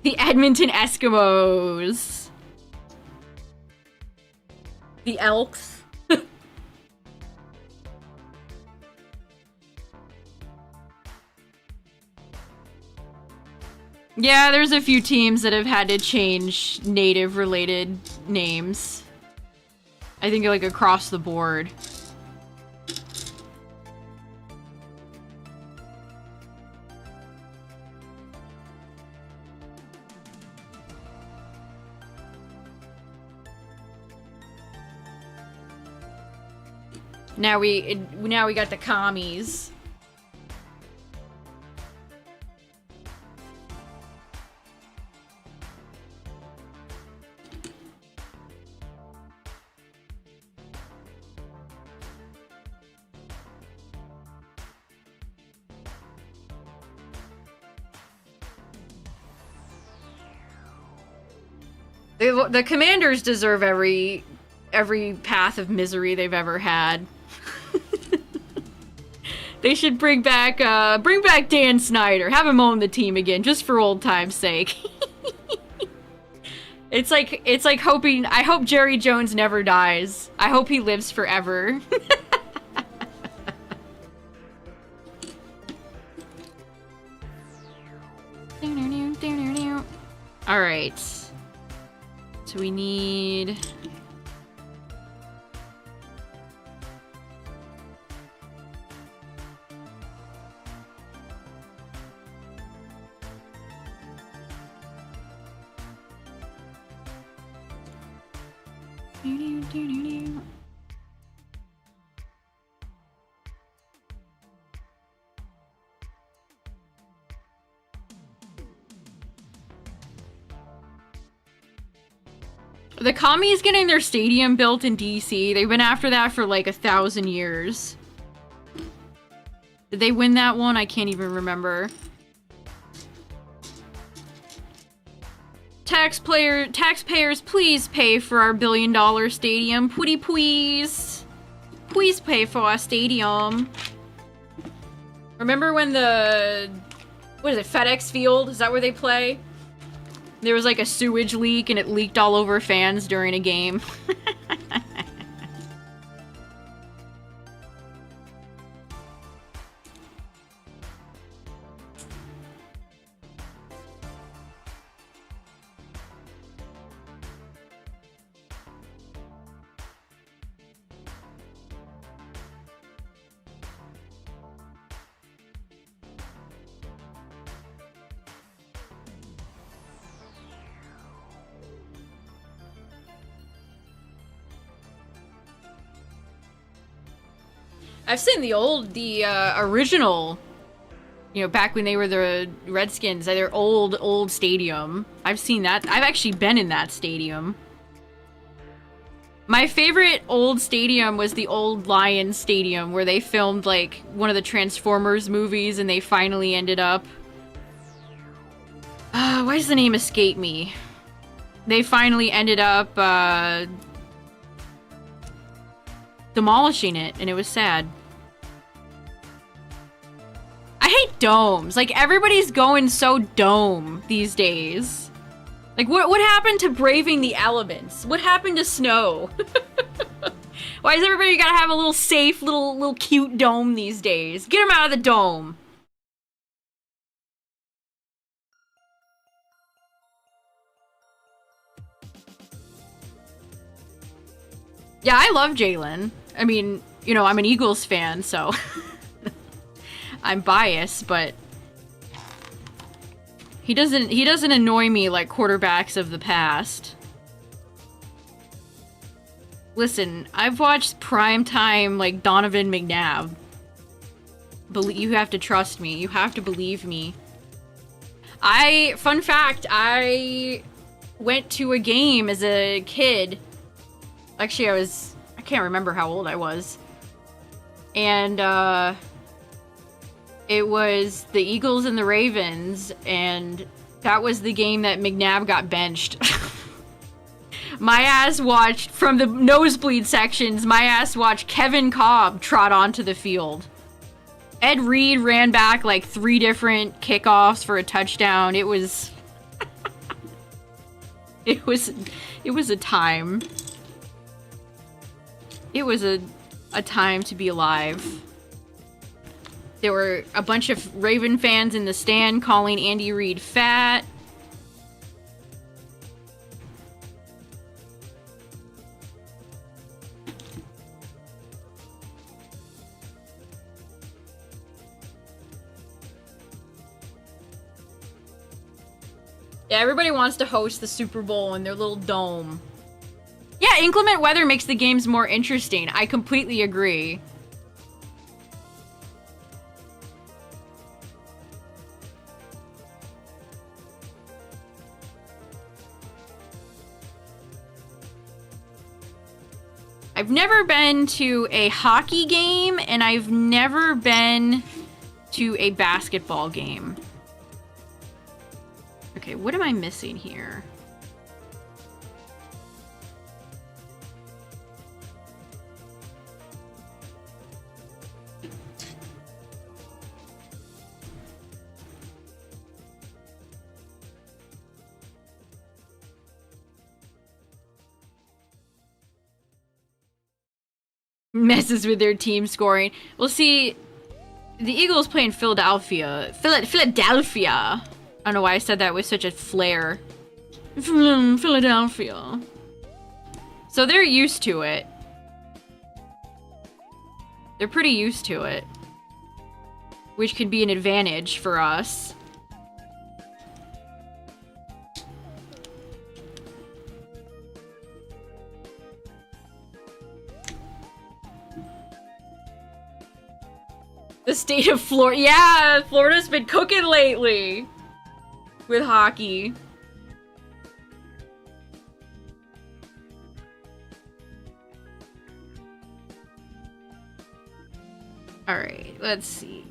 The Edmonton Eskimos. The Elks. Yeah, there's a few teams that have had to change native-related names. I think like across the board. Now we got the commies. The Commanders deserve every path of misery they've ever had. They should bring back Dan Snyder. Have him own the team again, just for old time's sake. It's like hoping. I hope Jerry Jones never dies. I hope he lives forever. All right. So we need. The commies getting their stadium built in DC. They've been after that for like 1,000 years. Did they win that one? I can't even remember. Taxpayers, please pay for our billion-dollar stadium. Putty please. Please pay for our stadium. Remember when what is it, FedEx Field? Is that where they play? There was like a sewage leak and it leaked all over fans during a game. I've seen the original, you know, back when they were the Redskins, their old stadium. I've seen that. I've actually been in that stadium. My favorite old stadium was the old Lions Stadium, where they filmed, like, one of the Transformers movies, and they finally ended up... why does the name escape me? they finally ended up demolishing it, and it was sad. I hate domes. Like, everybody's going so dome these days. Like, what happened to braving the elements? What happened to snow? Why does everybody gotta have a little safe, little cute dome these days? Get them out of the dome. Yeah, I love Jalen. I mean, you know, I'm an Eagles fan, so I'm biased, but he doesn't annoy me like quarterbacks of the past. Listen, I've watched primetime like Donovan McNabb. You have to trust me. You have to believe me. Fun fact, I went to a game as a kid. Actually, I can't remember how old I was. And, it was the Eagles and the Ravens, and that was the game that McNabb got benched. My ass watched, from the nosebleed sections, my ass watched Kevin Cobb trot onto the field. Ed Reed ran back like 3 different kickoffs for a touchdown. It was... it was a time. It was a time to be alive. There were a bunch of Raven fans in the stand calling Andy Reid fat. Yeah, everybody wants to host the Super Bowl in their little dome. Yeah, inclement weather makes the games more interesting. I completely agree. I've never been to a hockey game, and I've never been to a basketball game. Okay, what am I missing here? Messes with their team scoring. Well, see, the Eagles play in Philadelphia. Philadelphia. I don't know why I said that with such a flair. Philadelphia. So they're used to it. They're pretty used to it. Which could be an advantage for us. The state of Florida. Yeah, Florida's been cooking lately with hockey. All right, let's see.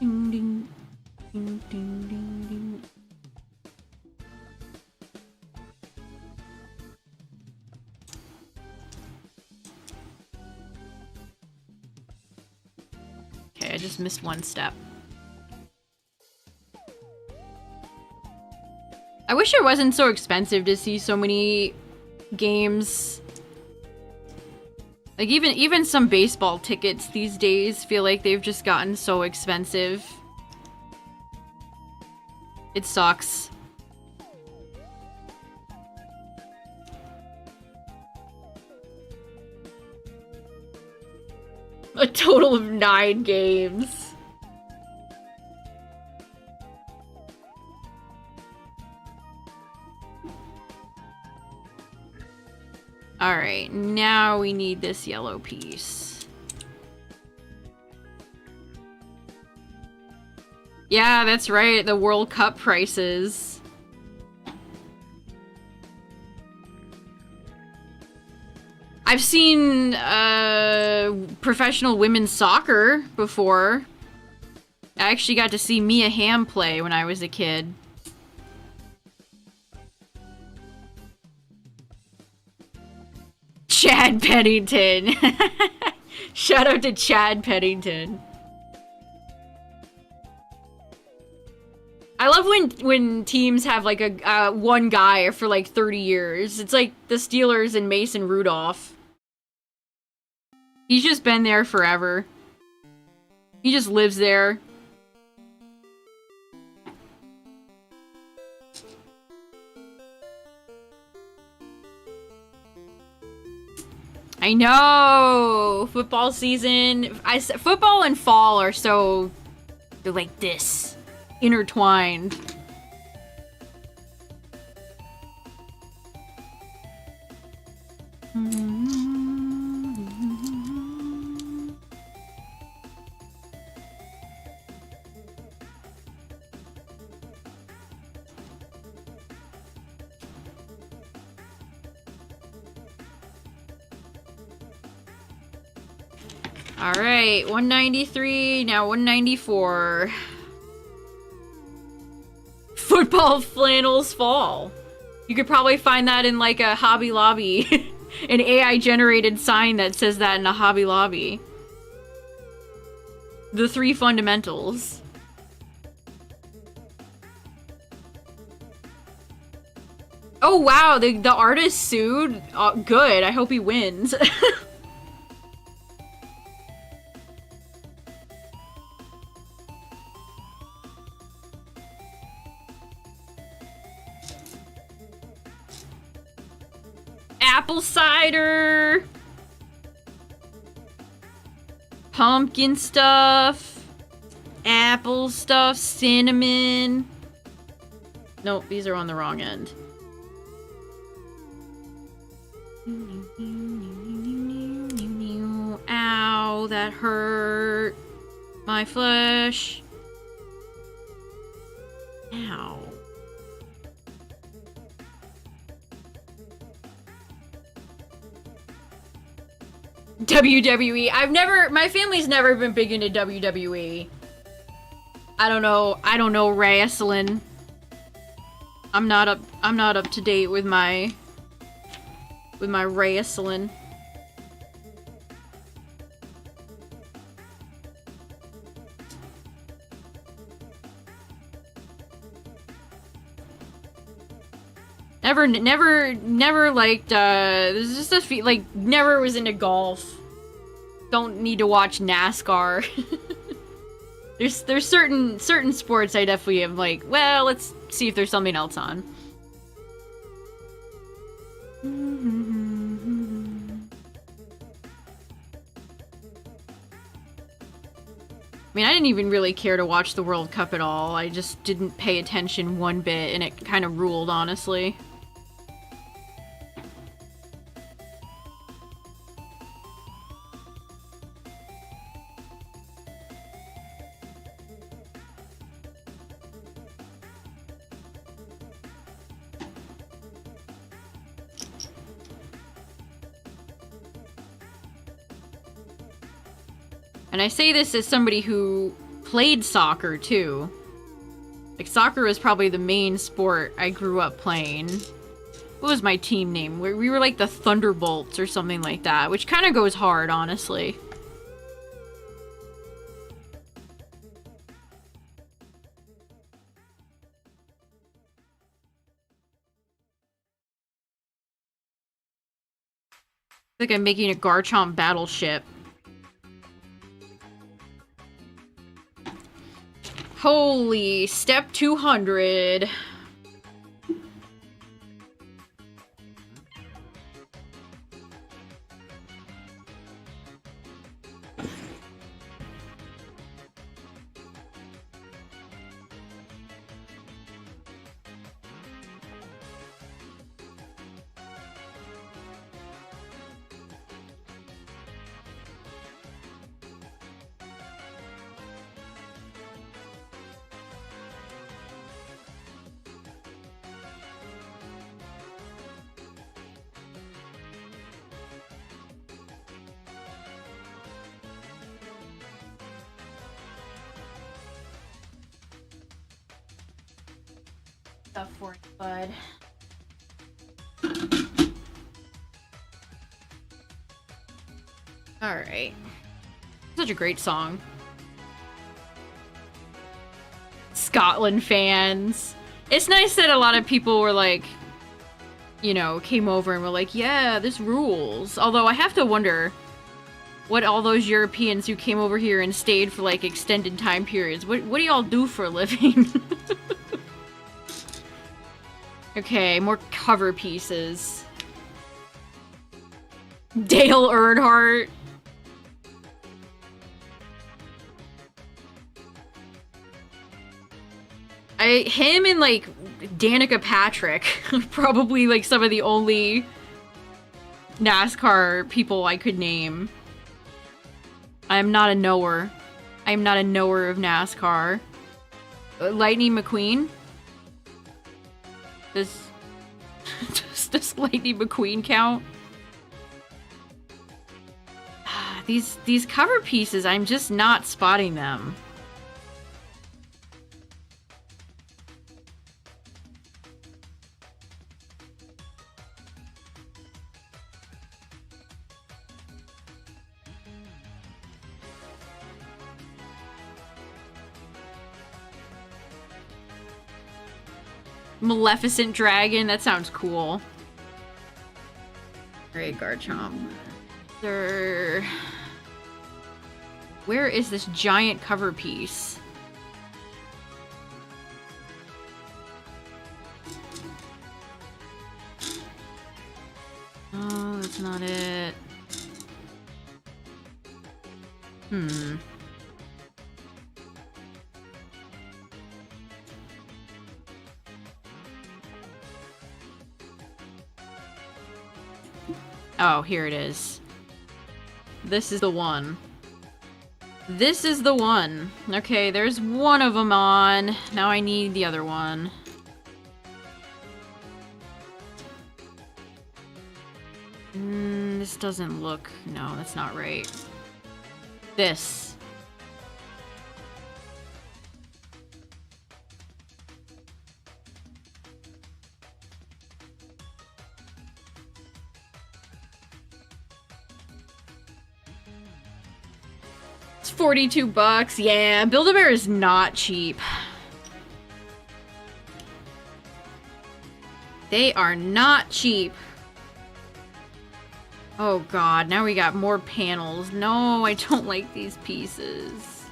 Ding, ding, ding, ding, ding, ding. Okay, I just missed one step. I wish it wasn't so expensive to see so many games. Like, even some baseball tickets these days feel like they've just gotten so expensive. It sucks. A total of 9 games. Alright, now we need this yellow piece. Yeah, that's right, the World Cup prices. I've seen professional women's soccer before. I actually got to see Mia Hamm play when I was a kid. Chad Pennington. Shout out to Chad Pennington. I love when teams have like a one guy for like 30 years. It's like the Steelers and Mason Rudolph. He's just been there forever. He just lives there. I know! Football season. Football and fall are so... They're like this. Intertwined. Alright, 193, now 194. Football flannels fall. You could probably find that in like a Hobby Lobby. An AI generated sign that says that in a Hobby Lobby. The 3 fundamentals. Oh wow, the artist sued? Good, I hope he wins. Apple cider, pumpkin stuff, apple stuff, cinnamon. Nope, these are on the wrong end. Ow, that hurt my flesh. Ow. WWE. My family's never been big into WWE. I don't know wrestling. I'm not up to date with my wrestling. Never liked, there's just a like, never was into golf. Don't need to watch NASCAR. There's certain sports I definitely am like, well, let's see if there's something else on. I mean, I didn't even really care to watch the World Cup at all. I just didn't pay attention one bit, and it kind of ruled, honestly. And I say this as somebody who played soccer, too. Like, soccer was probably the main sport I grew up playing. What was my team name? We were like the Thunderbolts or something like that, which kind of goes hard, honestly. I think I'm making a Garchomp battleship. Holy, step 200. stuff for you, bud. Alright. Such a great song. Scotland fans. It's nice that a lot of people were like, you know, came over and were like, yeah, this rules. Although I have to wonder what all those Europeans who came over here and stayed for like extended time periods, what do y'all do for a living? Okay, more cover pieces. Dale Earnhardt. Him and like Danica Patrick, probably like some of the only NASCAR people I could name. I am not a knower. I am not a knower of NASCAR. Lightning McQueen? Does Lightning McQueen count? These cover pieces, I'm just not spotting them. Maleficent Dragon, that sounds cool. Alright, Garchomp. Where is this giant cover piece? Oh, that's not it. Hmm. Oh, here it is. This is the one. This is the one. Okay, there's one of them on. Now I need the other one. This doesn't look... No, that's not right. This. It's 42 bucks. Yeah, Build-A-Bear is not cheap. They are not cheap. Oh god, now we got more panels. No, I don't like these pieces.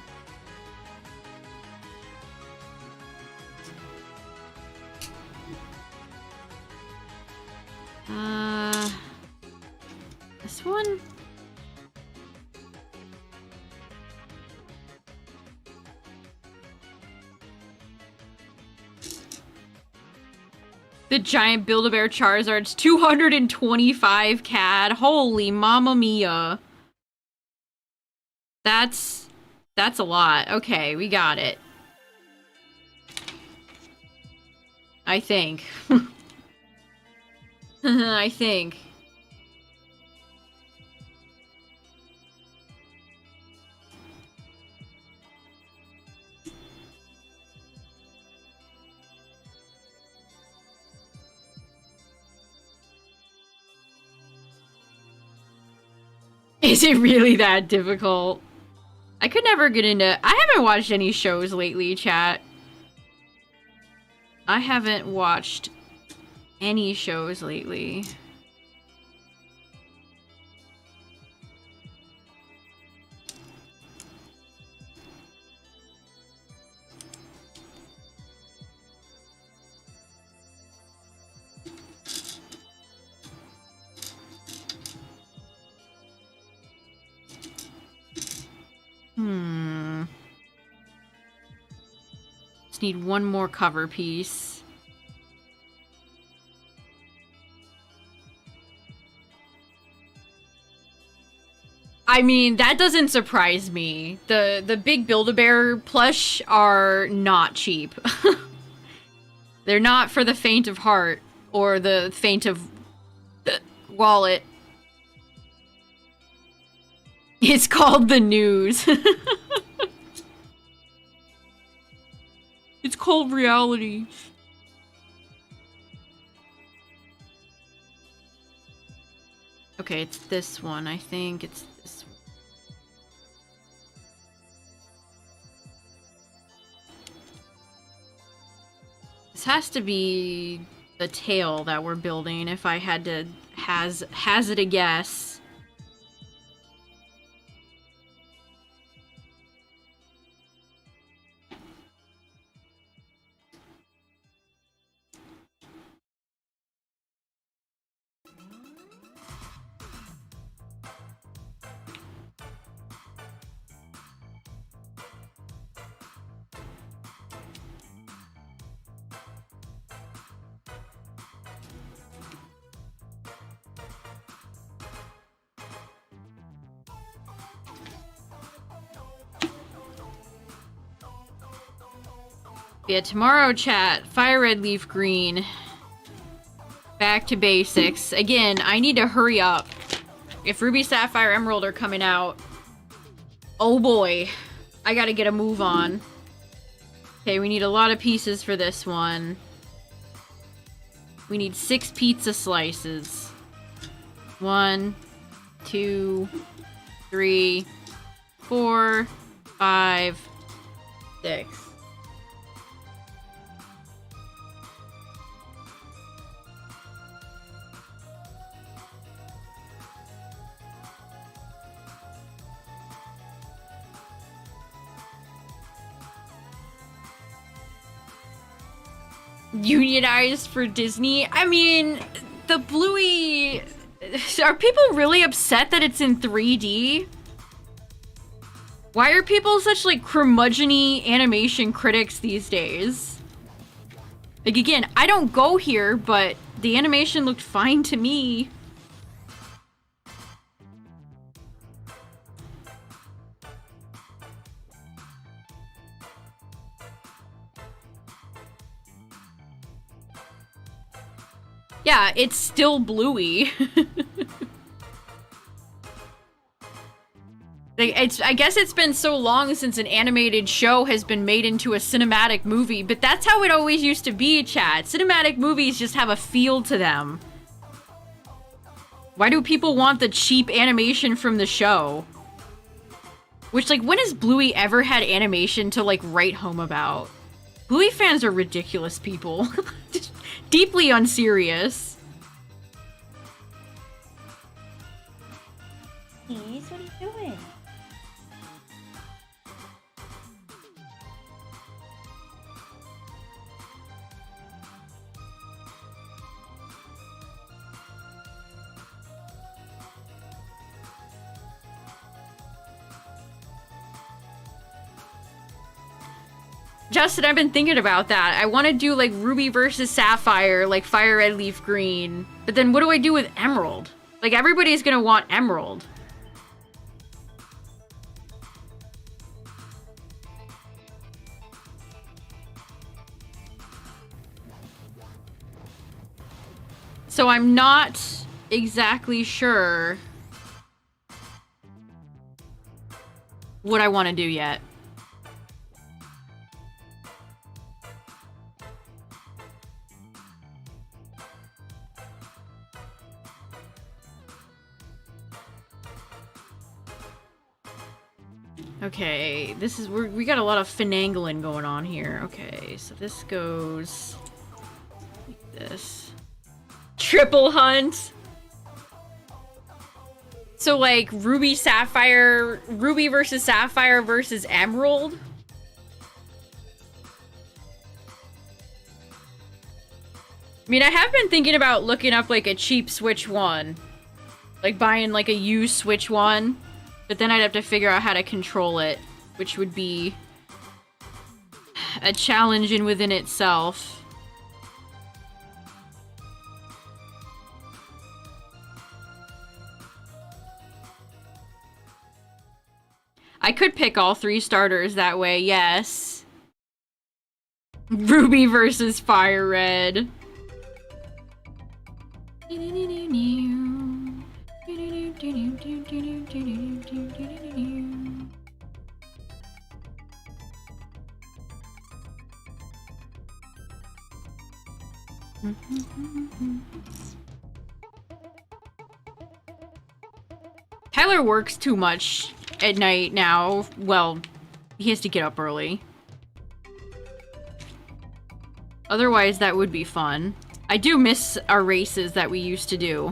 This one? The giant Build-A-Bear Charizard's 225 CAD. Holy mamma mia. That's a lot. Okay, we got it. I think. I think. Is it really that difficult? I could never get into... I haven't watched any shows lately, chat. I haven't watched any shows lately. Just need one more cover piece. I mean, that doesn't surprise me. The big Build-A-Bear plush are not cheap. They're not for the faint of heart or the faint of wallet. It's called the news. It's called reality. Okay, it's this one. I think it's this one. This has to be the tail that we're building if I had to hazard a guess. Yeah, tomorrow, chat. Fire red, leaf green. Back to basics. Again, I need to hurry up. If Ruby, Sapphire, Emerald are coming out... Oh boy. I gotta get a move on. Okay, we need a lot of pieces for this one. We need 6 pizza slices. 1, 2, 3, 4, 5, 6. Unionized for Disney? I mean, the Bluey... Are people really upset that it's in 3D? Why are people such, like, curmudgeon-y animation critics these days? Like, again, I don't go here, but the animation looked fine to me. Yeah, it's still Bluey. I guess it's been so long since an animated show has been made into a cinematic movie, but that's how it always used to be, chat. Cinematic movies just have a feel to them. Why do people want the cheap animation from the show? Which, like, when has Bluey ever had animation to, like, write home about? Bluey fans are ridiculous people. Just deeply unserious. Please, what are you doing? Justin, I've been thinking about that. I want to do, like, Ruby versus Sapphire, like, Fire Red, Leaf Green. But then what do I do with Emerald? Like, everybody's gonna want Emerald. So I'm not exactly sure what I want to do yet. Okay, this is we got a lot of finagling going on here. Okay, so this goes like this. Triple hunt. So like Ruby versus Sapphire versus Emerald. I mean, I have been thinking about looking up like a cheap Switch 1. Like buying like a used Switch 1. But then I'd have to figure out how to control it, which would be a challenge in within itself. I could pick all 3 starters that way, yes. Ruby versus Fire Red. Tyler works too much at night now. Well, he has to get up early. Otherwise, that would be fun. I do miss our races that we used to do.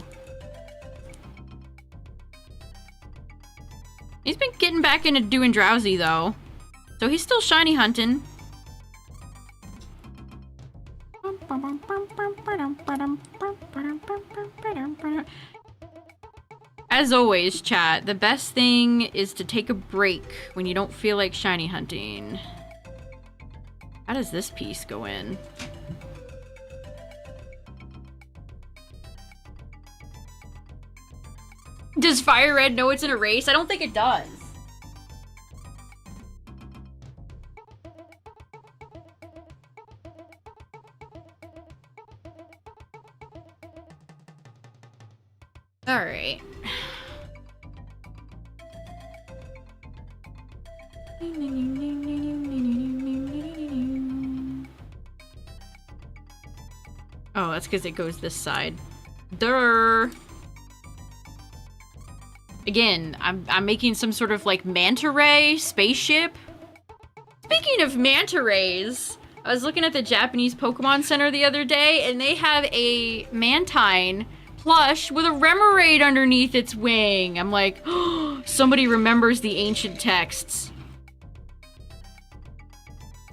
He's been getting back into doing Drowsy, though. So he's still shiny hunting. As always, chat, the best thing is to take a break when you don't feel like shiny hunting. How does this piece go in? Does Fire Red know it's in a race? I don't think it does. Alright. Oh, that's because it goes this side. Durr. Again, I'm making some sort of like manta ray spaceship. Speaking of manta rays, I was looking at the Japanese Pokemon Center the other day, and they have a Mantine plush with a Remoraid underneath its wing. I'm like, oh, somebody remembers the ancient texts.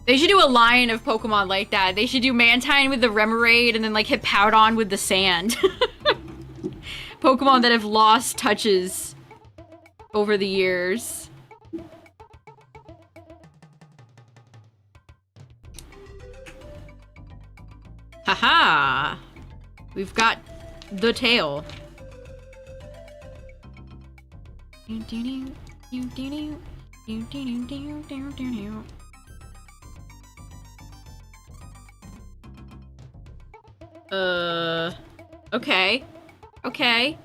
They should do a line of Pokemon like that. They should do Mantine with the Remoraid and then like Hippowdon with the sand. Pokemon that have lost touches over the years. Haha! We've got the tail. Okay. Okay.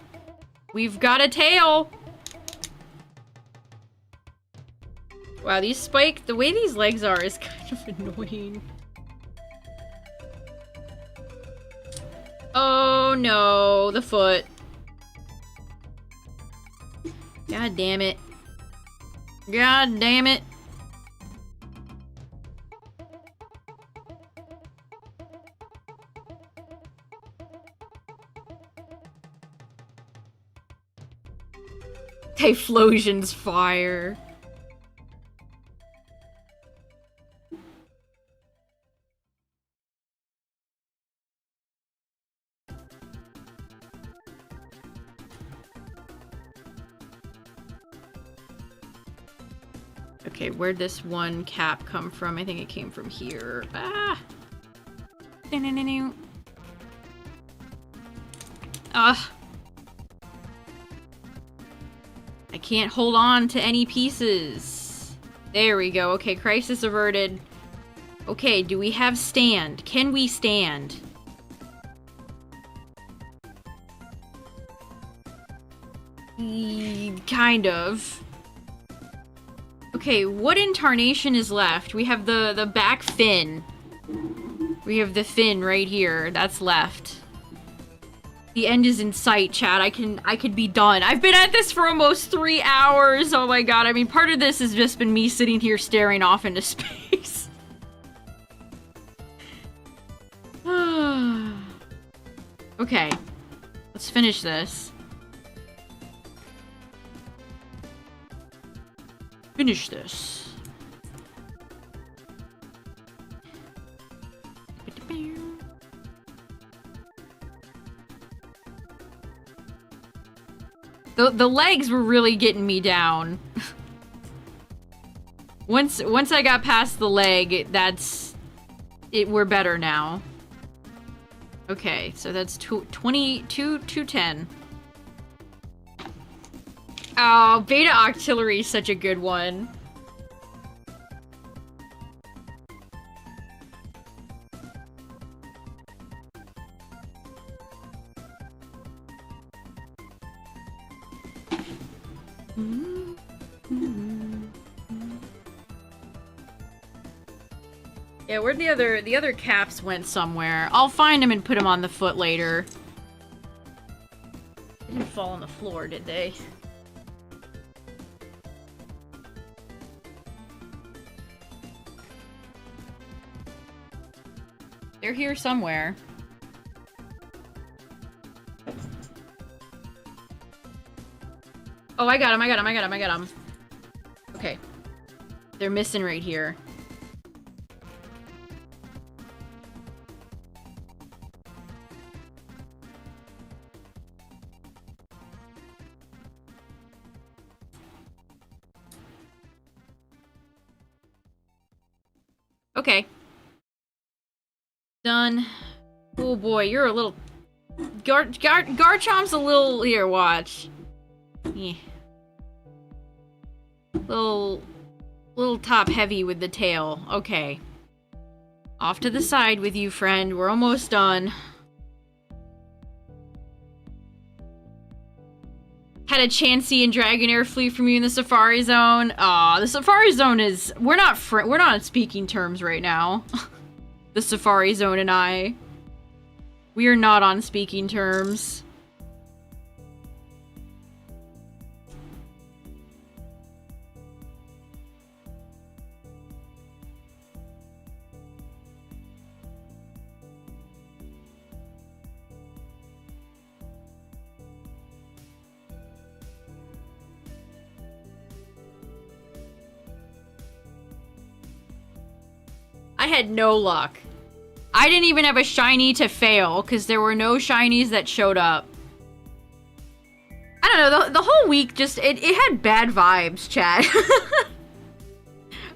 We've got a tail. Wow, these spike, the way these legs are is kind of annoying. Oh no, the foot. God damn it. God damn it. Typhlosion's fire. Okay, where'd this one cap come from? I think it came from here. Ah! Ugh. I can't hold on to any pieces. There we go. Okay, crisis averted. Okay, do we have stand? Can we stand? Kind of. Okay, what incarnation is left? We have the back fin. We have the fin right here. That's left. The end is in sight, chat. I could be done. I've been at this for almost 3 hours. Oh my god. I mean, part of this has just been me sitting here staring off into space. Okay. Let's finish this. Finish this. The legs were really getting me down. Once I got past the leg, we're better now. Okay, so that's 210. Oh, Beta Octillery is such a good one. Yeah, where'd the other caps went somewhere. I'll find them and put them on the foot later. They didn't fall on the floor, did they? They're here somewhere. Oh, I got him. Okay. They're missing right here. Okay. Done. Oh boy, you're a little... Garchomp's a little... Here, watch. Yeah. Little top heavy with the tail. Okay. Off to the side with you, friend. We're almost done. Had a Chansey and Dragonair flee from you in the Safari Zone. Aw, the Safari Zone is... We're not on speaking terms right now. The Safari Zone and I. We are not on speaking terms. I had no luck. I didn't even have a shiny to fail because there were no shinies that showed up. I don't know, the whole week just, it had bad vibes, chat.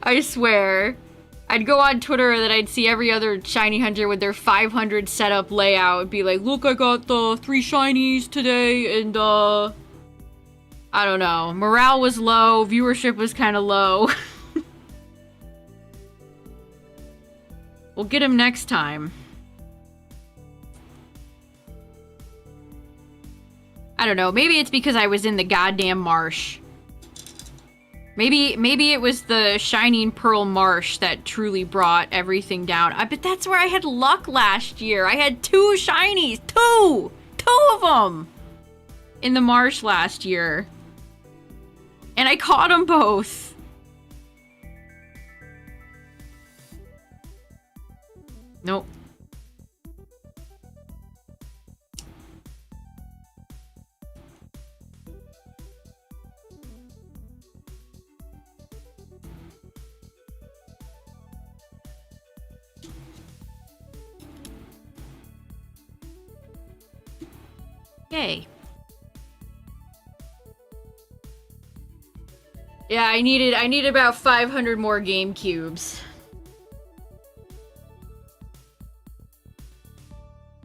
I swear. I'd go on Twitter and then I'd see every other shiny hunter with their 500 setup layout and be like, look, I got the 3 shinies today, and I don't know. Morale was low, viewership was kind of low. We'll get him next time. I don't know. Maybe it's because I was in the goddamn marsh. Maybe it was the Shining Pearl Marsh that truly brought everything down. I bet that's where I had luck last year. I had 2 shinies. 2! 2 of them! In the marsh last year. And I caught them both. Nope. Yay. Yeah, I needed about 500 more game cubes.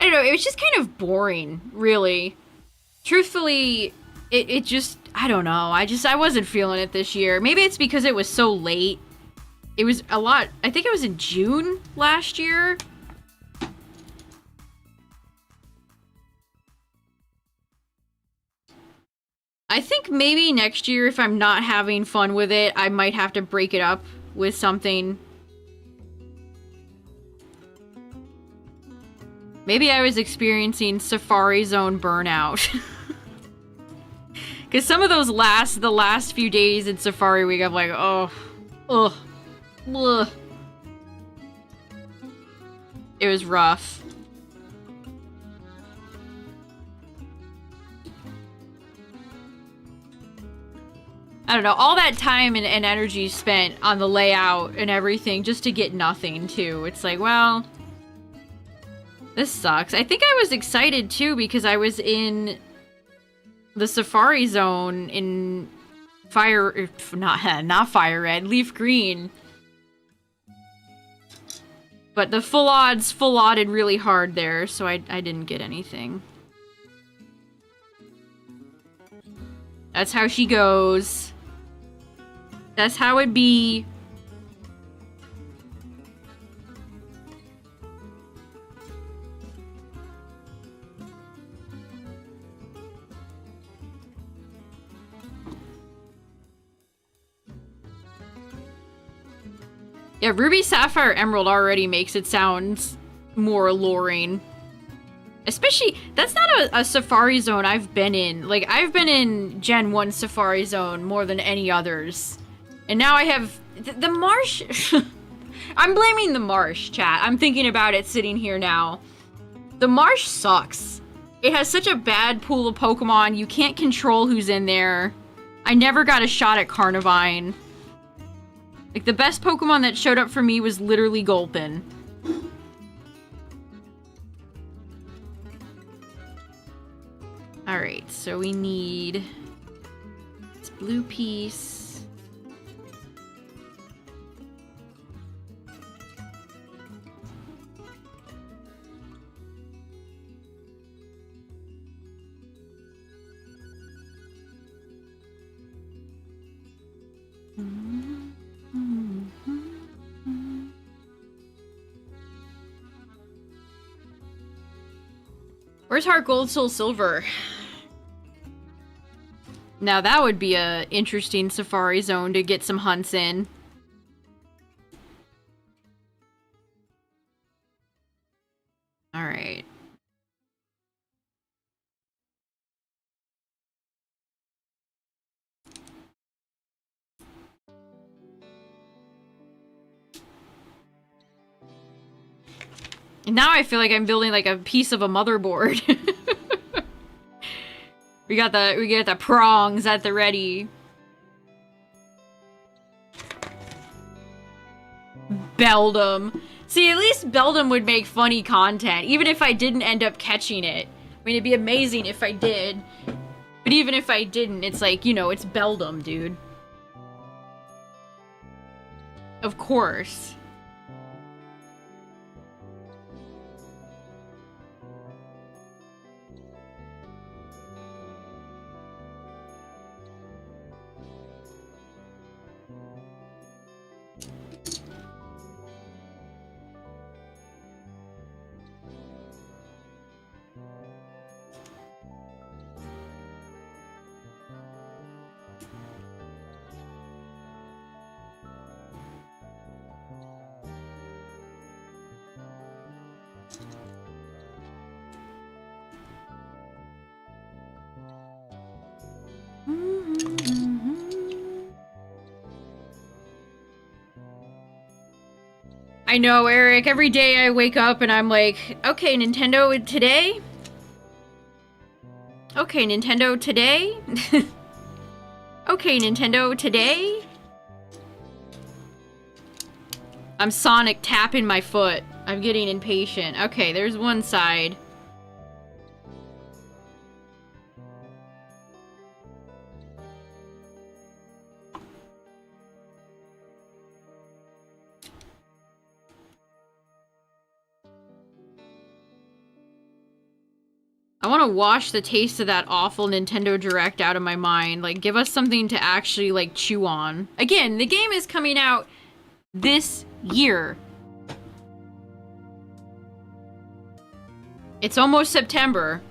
I don't know, it was just kind of boring, really. Truthfully, it just, I don't know, I wasn't feeling it this year. Maybe it's because it was so late. It was a lot, I think it was in June last year. I think maybe next year, if I'm not having fun with it, I might have to break it up with something. Maybe I was experiencing Safari Zone burnout. Because some of those the last few days in Safari Week, I'm like, oh, ugh, ugh. It was rough. I don't know, all that time and energy spent on the layout and everything just to get nothing, too. It's like, well, this sucks. I think I was excited, too, because I was in the Safari Zone in not Fire Red, Leaf Green. But the full odded really hard there, so I didn't get anything. That's how she goes. That's how it be. Yeah, Ruby, Sapphire, Emerald already makes it sound more alluring. Especially, that's not a Safari Zone I've been in. Like, I've been in Gen 1 Safari Zone more than any others. And now I have... The marsh... I'm blaming the marsh, chat. I'm thinking about it sitting here now. The marsh sucks. It has such a bad pool of Pokemon. You can't control who's in there. I never got a shot at Carnivine. Like, the best Pokemon that showed up for me was literally Gulpin. Alright, so we need this blue piece. Where's Heart Gold, Soul Silver? Now that would be a interesting safari zone to get some hunts in. All right. And now I feel like I'm building like a piece of a motherboard. we got the prongs at the ready. Beldum. See, at least Beldum would make funny content, even if I didn't end up catching it. I mean, it'd be amazing if I did. But even if I didn't, it's like, you know, it's Beldum, dude. Of course. I know, Eric. Every day I wake up and I'm like, okay, Nintendo today? Okay, Nintendo today? Okay, Nintendo today? I'm Sonic tapping my foot. I'm getting impatient. Okay, there's one side. I want to wash the taste of that awful Nintendo Direct out of my mind. Like, give us something to actually, like, chew on. Again, the game is coming out this year. It's almost September.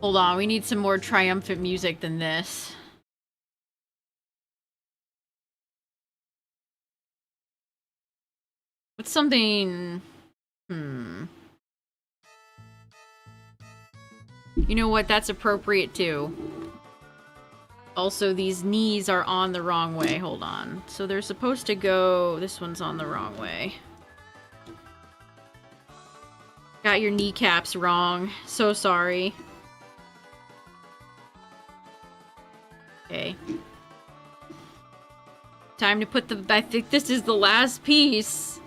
Hold on, we need some more triumphant music than this. What's something... You know what? That's appropriate too. Also, these knees are on the wrong way. Hold on. So they're supposed to go... This one's on the wrong way. Got your kneecaps wrong. So sorry. Okay. Time to put the... I think this is the last piece.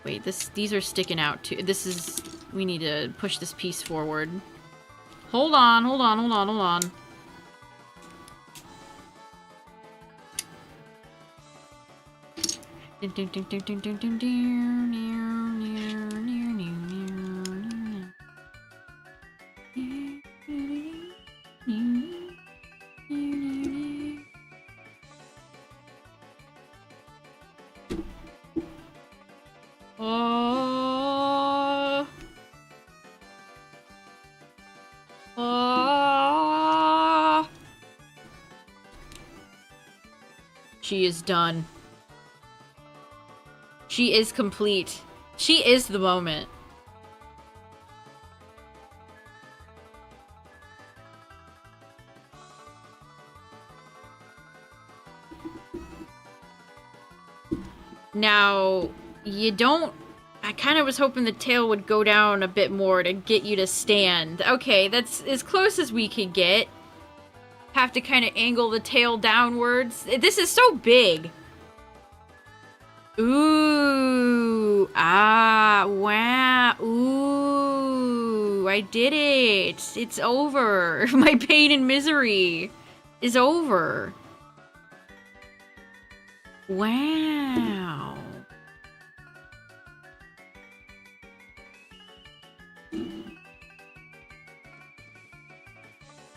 Wait, these are sticking out too. This is... We need to push this piece forward. Hold on, hold on, hold on, hold on. Oh. Oh. She is done. She is complete. She is the moment. Now, you don't... I kind of was hoping the tail would go down a bit more to get you to stand. Okay, that's as close as we could get. Have to kind of angle the tail downwards. This is so big. Ooh. Ah. Wow. Ooh. I did it. It's over. My pain and misery is over. Wow.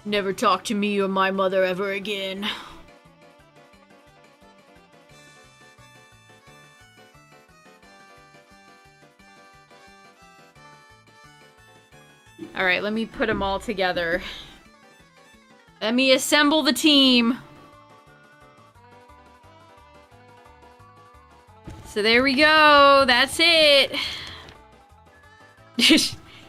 Never talk to me or my mother ever again. Alright, let me put them all together. Let me assemble the team. So there we go. That's it.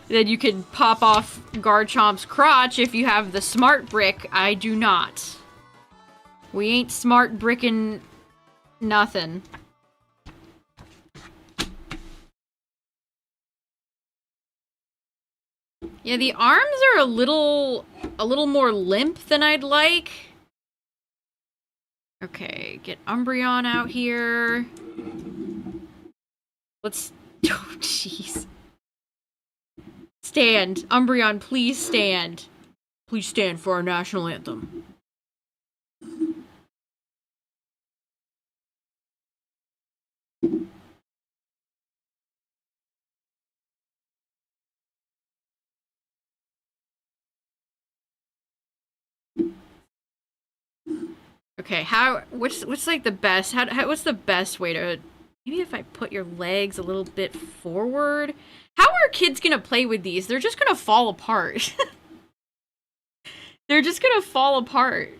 Then you can pop off Garchomp's crotch if you have the smart brick. I do not. We ain't smart brickin' nothing. Yeah, the arms are a little more limp than I'd like. Okay, get Umbreon out here. Let's... Oh, jeez. Stand. Umbreon, please stand. Please stand for our national anthem. Okay, what's like the best, what's the best way to, maybe if I put your legs a little bit forward? How are kids gonna play with these? They're just gonna fall apart. They're just gonna fall apart.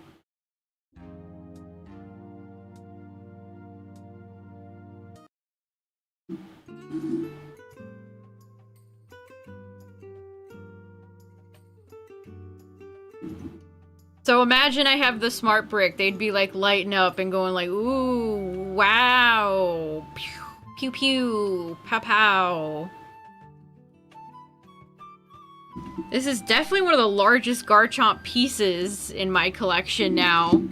So imagine I have the smart brick. They'd be like lighting up and going like, ooh, wow. Pew, pew, pew, pow, pow. This is definitely one of the largest Garchomp pieces in my collection now.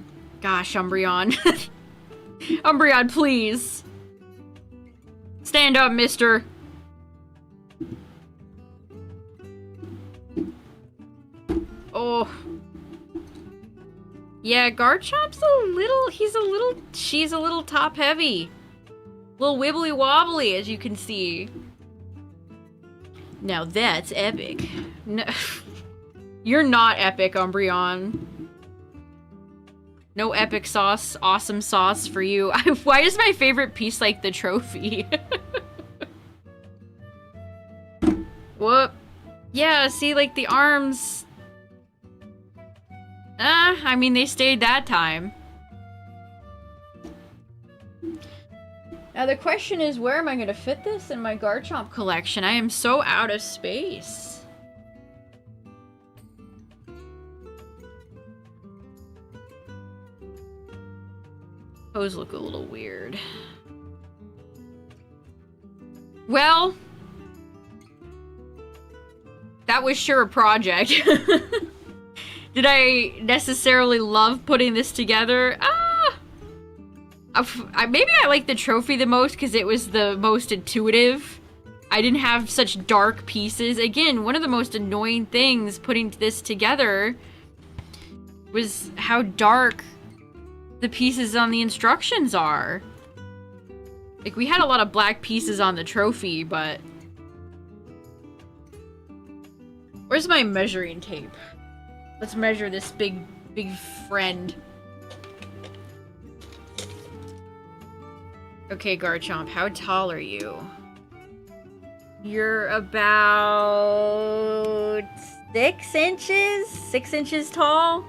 Gosh, Umbreon. Umbreon, please. Stand up, mister. Oh. Yeah, Garchomp's she's a little top heavy. A little wibbly wobbly, as you can see. Now that's epic. No, you're not epic, Umbreon. No epic sauce, awesome sauce for you. Why is my favorite piece like the trophy? Whoop. Yeah, see, like the arms... I mean, they stayed that time. Now the question is, where am I gonna fit this in my Garchomp collection? I am so out of space. Those look a little weird. Well, that was sure a project. Did I necessarily love putting this together? Maybe I like the trophy the most because it was the most intuitive. I didn't have such dark pieces. Again, one of the most annoying things putting this together was how dark the pieces on the instructions are. Like, we had a lot of black pieces on the trophy, but... Where's my measuring tape? Let's measure this big friend. Okay, Garchomp, how tall are you? You're about 6 inches? 6 inches tall?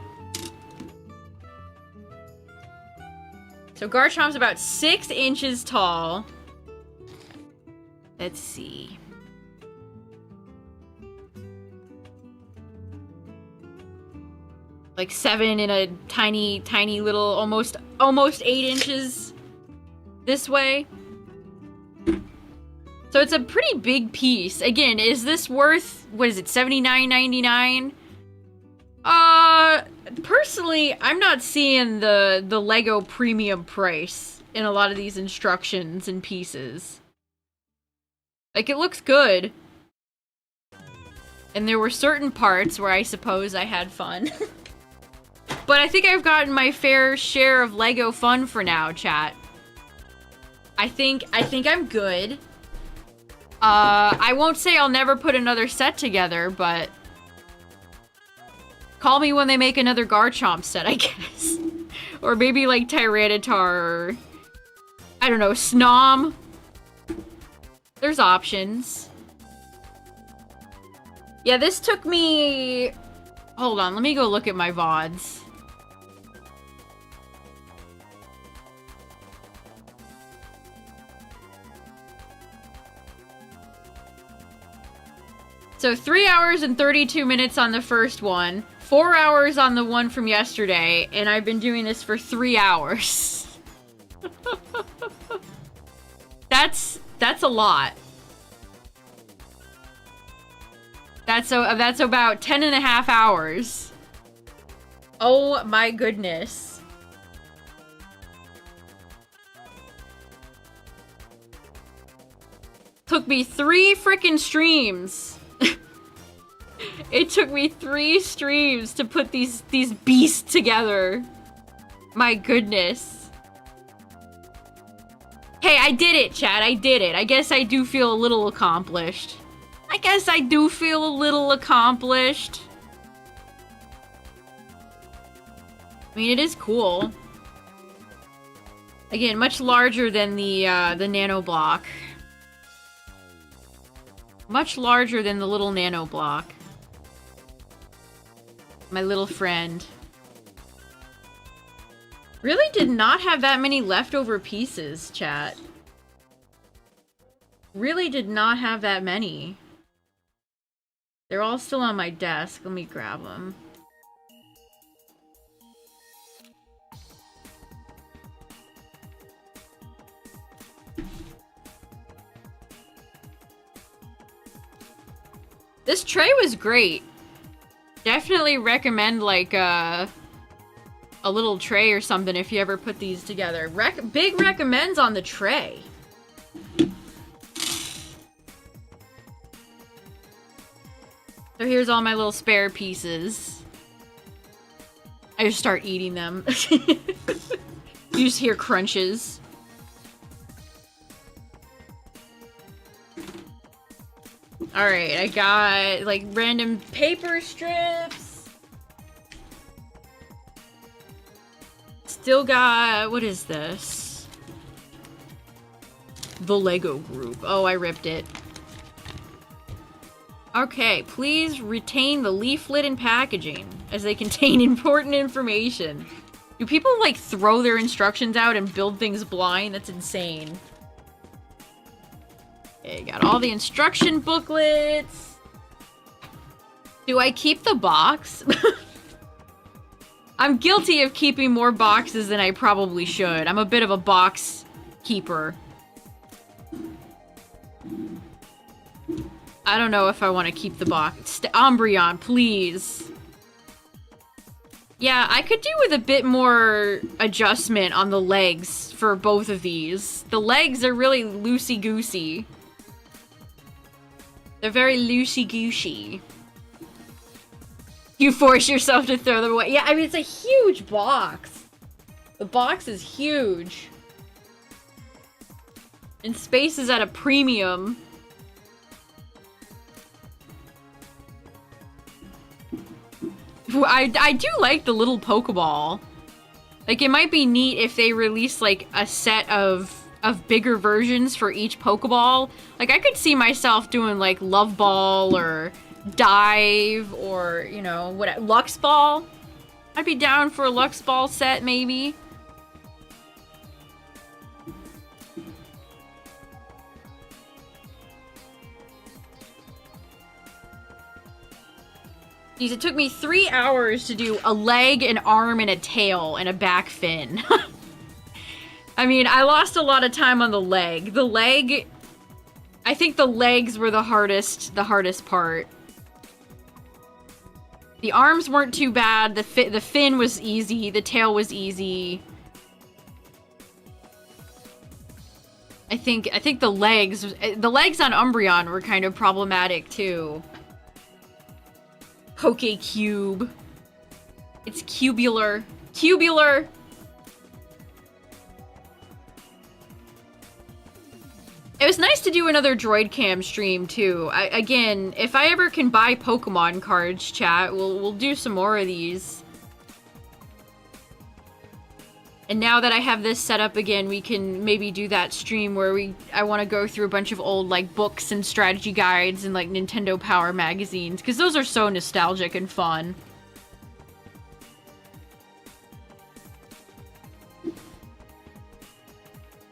So Garchomp's about 6 inches tall. Let's see. Like 7 in a tiny, tiny little, almost 8 inches this way. So it's a pretty big piece. Again, is this worth, what is it, $79.99? Personally, I'm not seeing the Lego premium price in a lot of these instructions and pieces. Like, it looks good. And there were certain parts where I suppose I had fun. But I think I've gotten my fair share of Lego fun for now, chat. I think I'm good. I won't say I'll never put another set together, but call me when they make another Garchomp set, I guess. Or maybe like Tyranitar or I don't know, Snom. There's options. Yeah, this took me... Hold on, let me go look at my VODs. So 3 hours and 32 minutes on the first one, 4 hours on the one from yesterday, and I've been doing this for 3 hours. That's a lot. That's about 10.5 hours. Oh my goodness. Took me 3 freaking streams. It took me 3 streams to put these beasts together. My goodness. Hey, I did it, chat. I did it. I guess I do feel a little accomplished. I mean, it is cool. Again, much larger than the nano block. Much larger than the little nano block. My little friend. Really did not have that many leftover pieces, chat. Really did not have that many. They're all still on my desk. Let me grab them. This tray was great. Definitely recommend like a little tray or something if you ever put these together. Big recommends on the tray. So here's all my little spare pieces. I just start eating them. You just hear crunches. Alright, I got like random paper strips. Still got, what is this? The Lego group. Oh, I ripped it. Okay, please retain the leaflet and packaging as they contain important information. Do people like throw their instructions out and build things blind? That's insane. Okay, got all the instruction booklets. Do I keep the box? I'm guilty of keeping more boxes than I probably should. I'm a bit of a box keeper. I don't know if I want to keep the box. Umbreon, please. Yeah, I could do with a bit more adjustment on the legs for both of these. The legs are really loosey-goosey. They're very loosey-goosey. You force yourself to throw them away. Yeah, I mean, it's a huge box. The box is huge. And space is at a premium. I do like the little Pokeball. Like, it might be neat if they release, like, a set of bigger versions for each Pokeball. Like, I could see myself doing, like, Love Ball or Dive or, you know, what, Lux Ball? I'd be down for a Lux Ball set, maybe. Geez, it took me 3 hours to do a leg, an arm, and a tail, and a back fin. I mean, I lost a lot of time on the leg. The leg... I think the legs were the hardest part. The arms weren't too bad. The fin was easy. The tail was easy. I think the legs on Umbreon were kind of problematic too. Poke Cube. It's cubular. Cubular! It was nice to do another Droid Cam stream too. Again, if I ever can buy Pokemon cards, chat, we'll do some more of these. And now that I have this set up again, we can maybe do that stream where I want to go through a bunch of old like books and strategy guides and like Nintendo Power magazines, because those are so nostalgic and fun.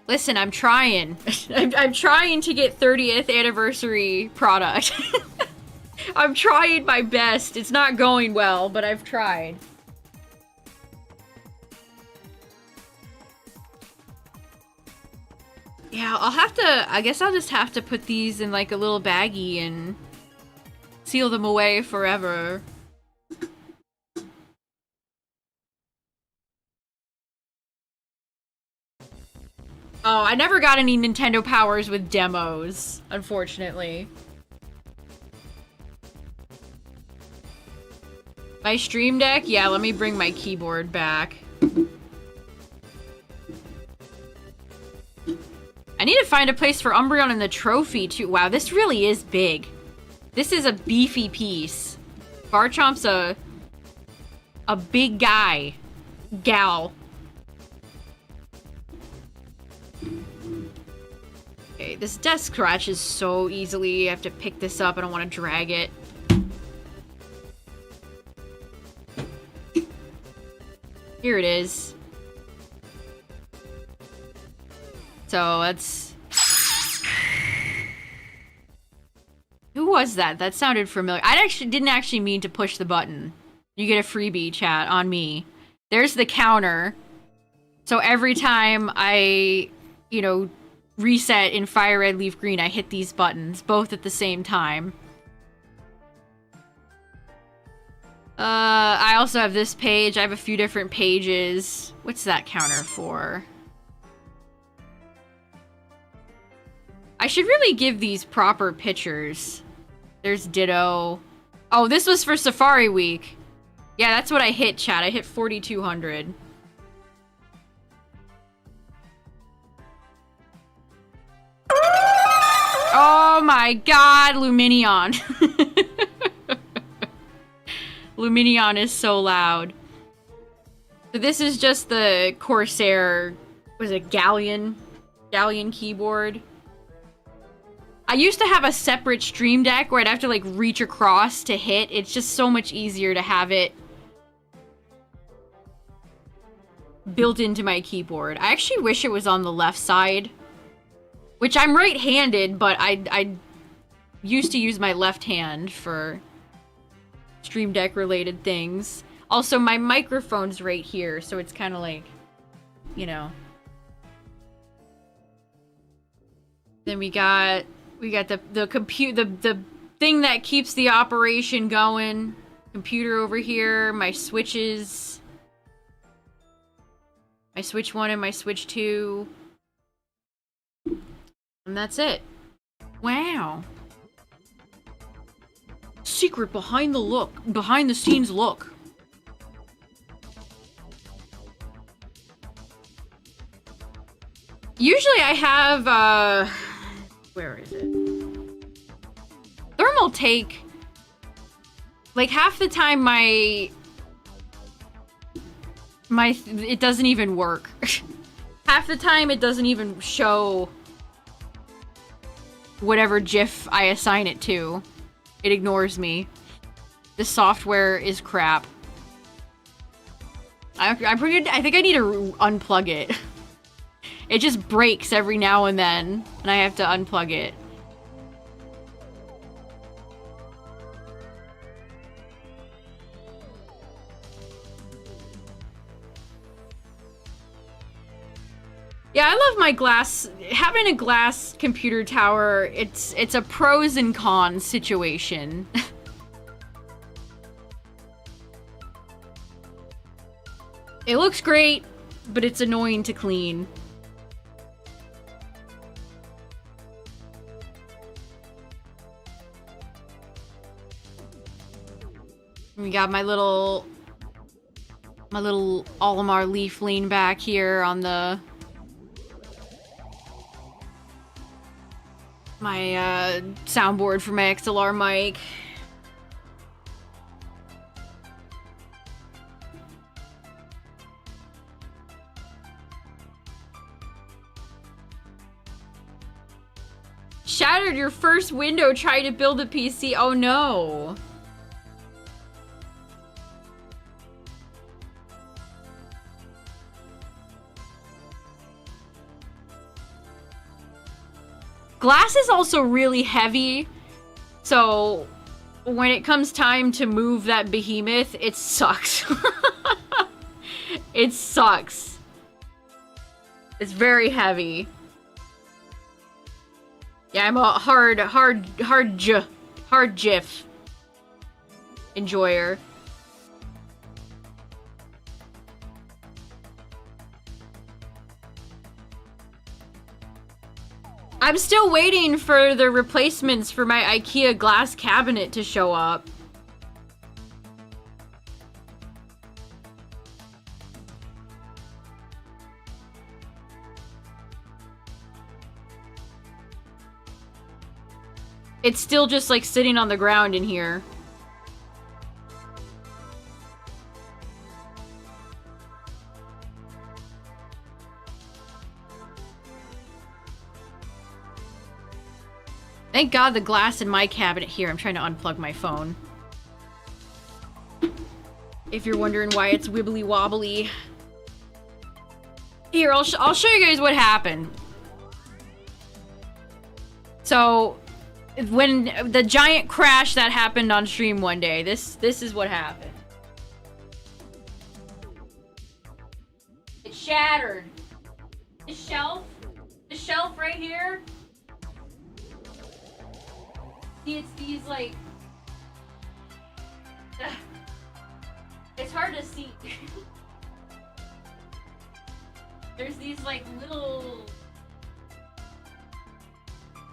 Listen, I'm trying. I'm trying to get 30th anniversary product. I'm trying my best. It's not going well, but I've tried. Yeah, I guess I'll just have to put these in like a little baggie and seal them away forever. Oh, I never got any Nintendo Powers with demos, unfortunately. My Stream Deck? Yeah, let me bring my keyboard back. I need to find a place for Umbreon in the trophy, too. Wow, this really is big. This is a beefy piece. Garchomp's a big guy. Gal. Okay, this desk scratches so easily. I have to pick this up. I don't want to drag it. Here it is. So, that's... Who was that? That sounded familiar. I didn't actually mean to push the button. You get a freebie, chat, on me. There's the counter. So every time I, you know, reset in Fire Red, Leaf Green, I hit these buttons, both at the same time. I also have this page. I have a few different pages. What's that counter for? I should really give these proper pictures. There's Ditto. Oh, this was for Safari Week. Yeah, that's what I hit, chat. I hit 4,200. Oh my god, Luminion. Luminion is so loud. So this is just the Corsair, was it Galleon keyboard. I used to have a separate Stream Deck where I'd have to like reach across to hit. It's just so much easier to have it built into my keyboard. I actually wish it was on the left side, which I'm right-handed, but I used to use my left hand for Stream Deck related things. Also, my microphone's right here, so it's kind of like, you know. Then we got the thing that keeps the operation going. Computer over here, my switches. My Switch 1 and my Switch 2. And that's it. Wow. Secret behind the scenes look. Usually I have, where is it? Thermal take, like half the time it doesn't even work. Half the time it doesn't even show whatever GIF I assign it to. It ignores me. The software is crap. I think I need to unplug it. It just breaks every now and then, and I have to unplug it. Yeah, I love my glass. Having a glass computer tower, it's a pros and cons situation. It looks great, but it's annoying to clean. We got my little Olimar leaf lean back here on the my soundboard for my XLR mic. Shattered your first window trying to build a PC. Oh no. Glass is also really heavy, so when it comes time to move that behemoth, it sucks. It sucks. It's very heavy. Yeah, I'm a hard GIF enjoyer. I'm still waiting for the replacements for my IKEA glass cabinet to show up. It's still just like sitting on the ground in here. Thank God the glass in my cabinet here. I'm trying to unplug my phone. If you're wondering why it's wibbly wobbly. Here, I'll show you guys what happened. So, when the giant crash that happened on stream one day, this is what happened. It shattered. The shelf right here. See, it's these like, it's hard to see. There's these like little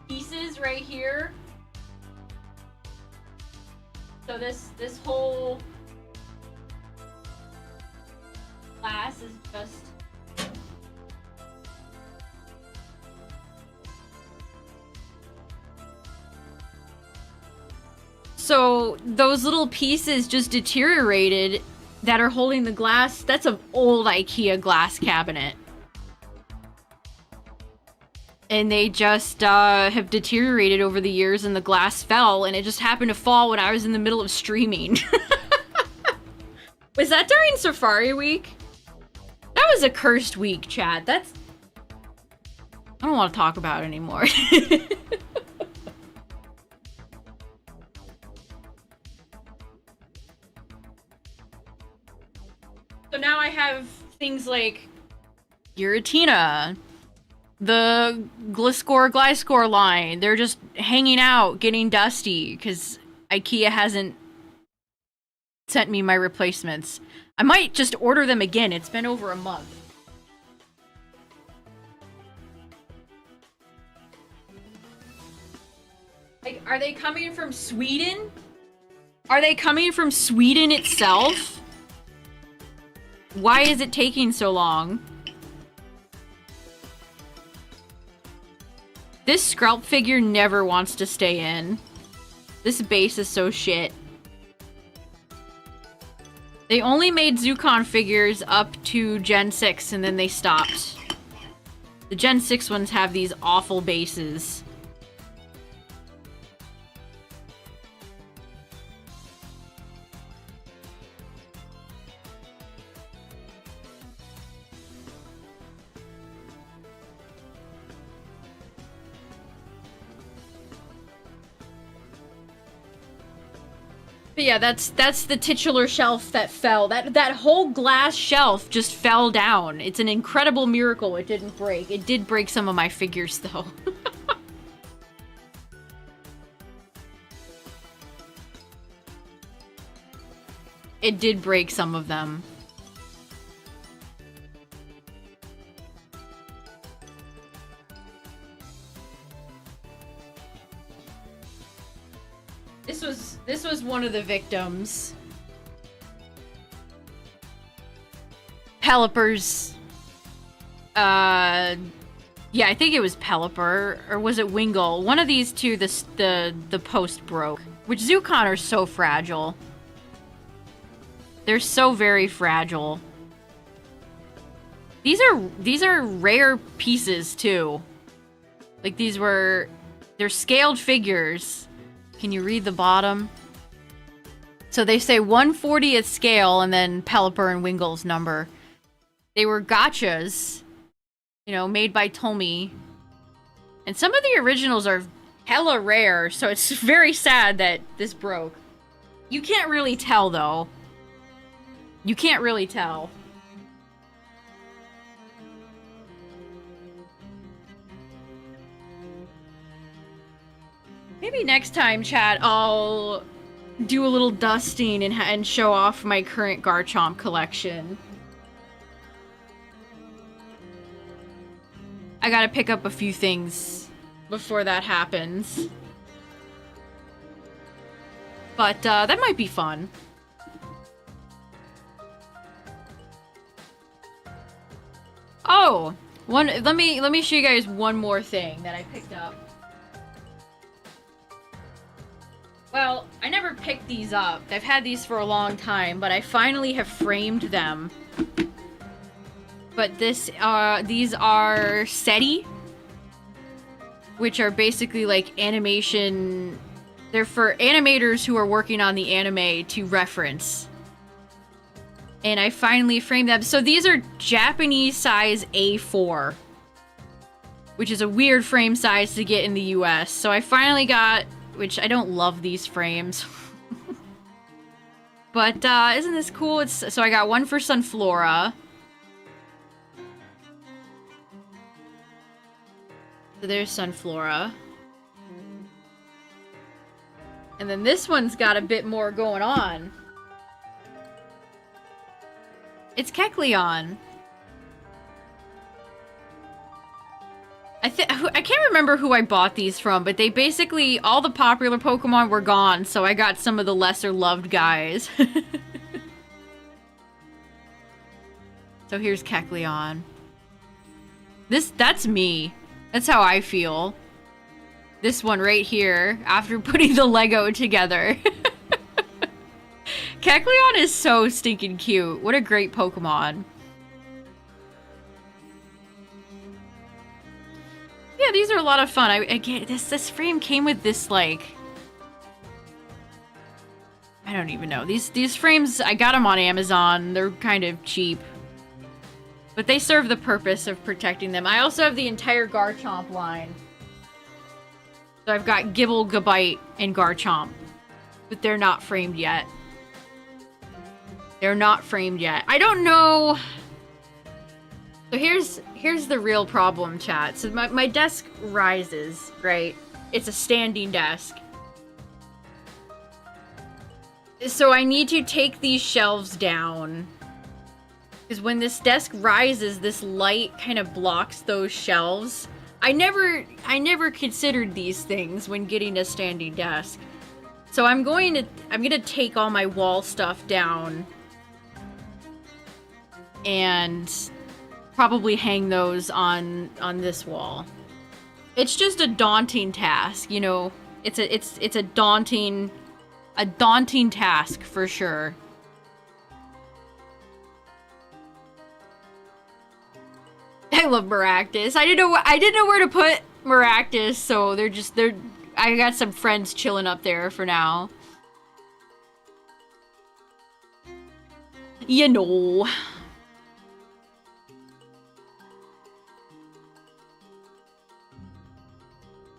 pieces right here. So this whole glass is just so those little pieces just deteriorated that are holding the glass. That's an old IKEA glass cabinet. And they just have deteriorated over the years, and the glass fell, and it just happened to fall when I was in the middle of streaming. Was that during Safari Week? That was a cursed week, chat. I don't want to talk about it anymore. So now I have things like Giratina, the Gliscor line. They're just hanging out, getting dusty, because IKEA hasn't sent me my replacements. I might just order them again. It's been over a month. Like, are they coming from Sweden? Are they coming from Sweden itself? Why is it taking so long? This Skrelp figure never wants to stay in. This base is so shit. They only made Zukon figures up to Gen 6 and then they stopped. The Gen 6 ones have these awful bases. But yeah, that's the titular shelf that fell. That whole glass shelf just fell down. It's an incredible miracle it didn't break. It did break some of my figures though. It did break some of them. This was one of the victims. Pelipper's. Yeah, I think it was Pelipper, or was it Wingull? One of these two. The post broke. Which Zukon are so fragile. They're so very fragile. These are rare pieces too. Like they're scaled figures. Can you read the bottom? So they say 1/40th scale and then Pelipper and Wingull's number. They were gachas, you know, made by Tomy. And some of the originals are hella rare, so it's very sad that this broke. You can't really tell though. You can't really tell. Maybe next time, chat, I'll do a little dusting and show off my current Garchomp collection. I gotta pick up a few things before that happens. But that might be fun. Oh, let me show you guys one more thing that I picked up. Well, I never picked these up. I've had these for a long time, but I finally have framed them. But these are SETI, which are basically like animation. They're for animators who are working on the anime to reference. And I finally framed them. So these are Japanese size A4, which is a weird frame size to get in the US. So I finally got, which I don't love these frames. But isn't this cool? So I got one for Sunflora. So there's Sunflora. And then this one's got a bit more going on. It's Kecleon. I can't remember who I bought these from, but they basically, all the popular Pokemon were gone, so I got some of the lesser loved guys. So here's Kecleon. That's me. That's how I feel. This one right here, after putting the Lego together. Kecleon is so stinking cute. What a great Pokemon. Yeah, these are a lot of fun. I get this frame came with this, like, I don't even know. These frames, I got them on Amazon. They're kind of cheap. But they serve the purpose of protecting them. I also have the entire Garchomp line. So I've got Gibble, Gabite, and Garchomp. But they're not framed yet. They're not framed yet. I don't know. So here's the real problem, chat. So my desk rises, right? It's a standing desk. So I need to take these shelves down. Because when this desk rises, this light kind of blocks those shelves. I never considered these things when getting a standing desk. So I'm gonna take all my wall stuff down and probably hang those on this wall. It's just a daunting task, you know. It's a daunting task for sure. I love Maractus. I didn't know where to put Maractus, so I got some friends chilling up there for now. You know.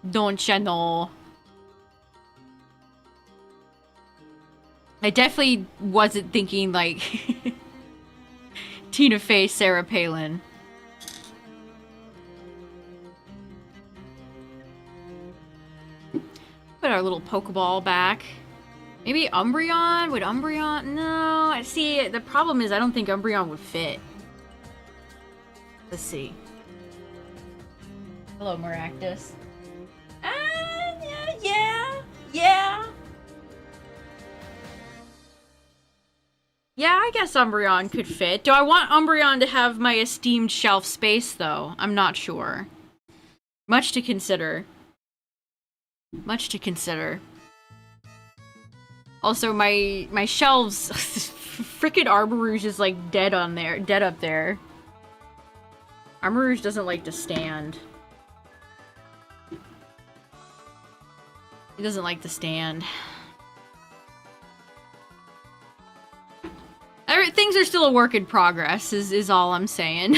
Don't ya know? I definitely wasn't thinking, like, Tina Fey, Sarah Palin. Put our little Pokeball back. Maybe Umbreon? Would Umbreon? No. I see. The problem is I don't think Umbreon would fit. Let's see. Hello, Maractus. Yeah. Yeah, I guess Umbreon could fit. Do I want Umbreon to have my esteemed shelf space, though? I'm not sure. Much to consider. Much to consider. Also, my shelves... Frickin' Armarouge is, like, dead on there. Dead up there. Armarouge doesn't like to stand. He doesn't like to stand. Things are still a work in progress, is all I'm saying.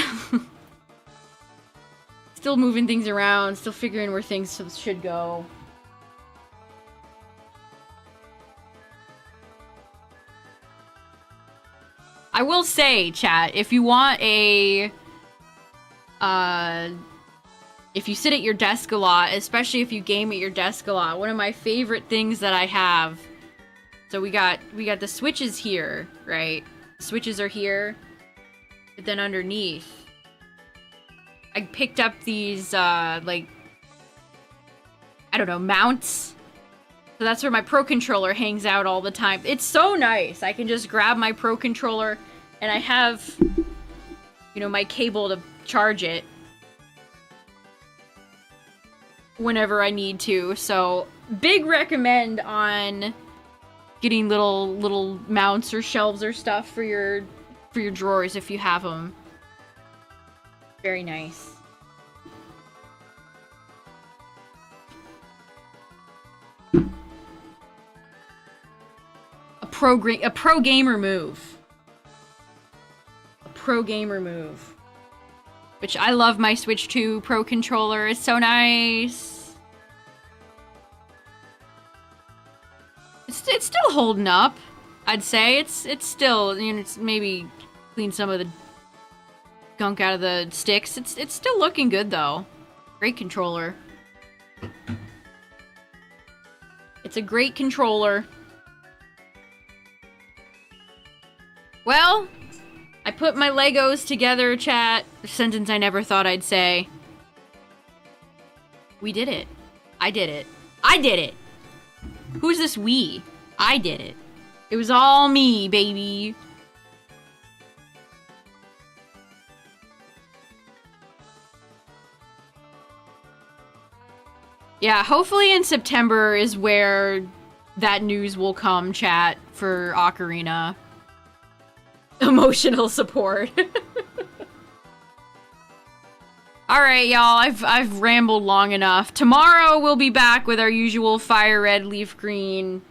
Still moving things around, still figuring where things should go. I will say, chat, if you want a... if you sit at your desk a lot, especially if you game at your desk a lot, one of my favorite things that I have... So we got the switches here, right? The switches are here. But then underneath... I picked up these, like... I don't know, mounts. So that's where my Pro Controller hangs out all the time. It's so nice. I can just grab my Pro Controller and I have, you know, my cable to charge it whenever I need to. So, big recommend on getting little mounts or shelves or stuff for your drawers if you have them. Very nice. A pro gamer move. A pro gamer move. Which I love my Switch 2 Pro controller. It's so nice. It's still holding up, I'd say. It's still, you know, it's maybe clean some of the gunk out of the sticks. It's still looking good though. Great controller. It's a great controller. Well, I put my Legos together, chat. A sentence I never thought I'd say. We did it. I did it. I did it! Who's this we? I did it. It was all me, baby. Yeah, hopefully in September is where that news will come, chat, for Ocarina. Emotional support. Alright, y'all, I've rambled long enough. Tomorrow we'll be back with our usual fire red, leaf green.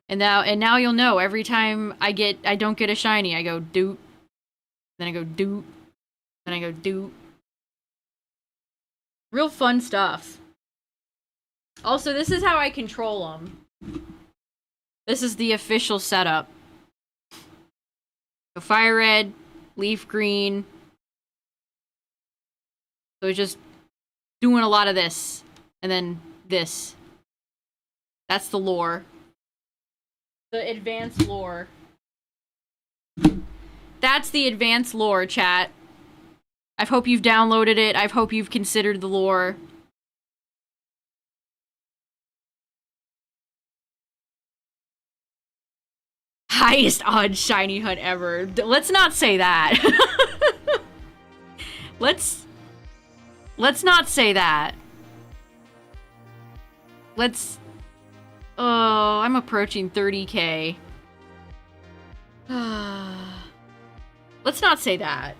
And now you'll know every time I don't get a shiny, I go doot. Then I go doot. Then I go doot. Real fun stuff. Also, this is how I control them. This is the official setup. So fire red, leaf green. So it's just doing a lot of this. And then this. That's the lore. The advanced lore. That's the advanced lore, chat. I hope you've downloaded it. I hope you've considered the lore. Highest odd shiny hunt ever. Let's not say that. Let's not say that. Oh, I'm approaching 30K. Let's not say that.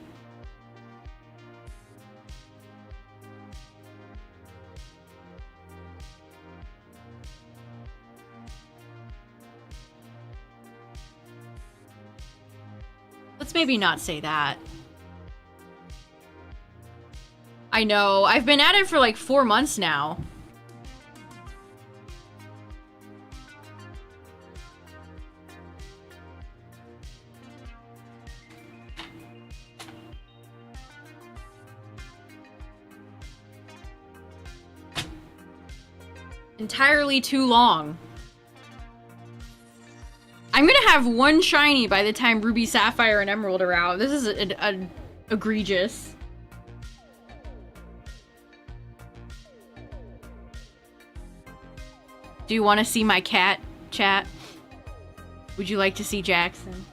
Let's maybe not say that. I know. I've been at it for like 4 months now. entirely too long. I'm gonna have one shiny by the time Ruby, Sapphire, and Emerald are out. This is egregious. Do you want to see my cat, chat? Would you like to see Jackson?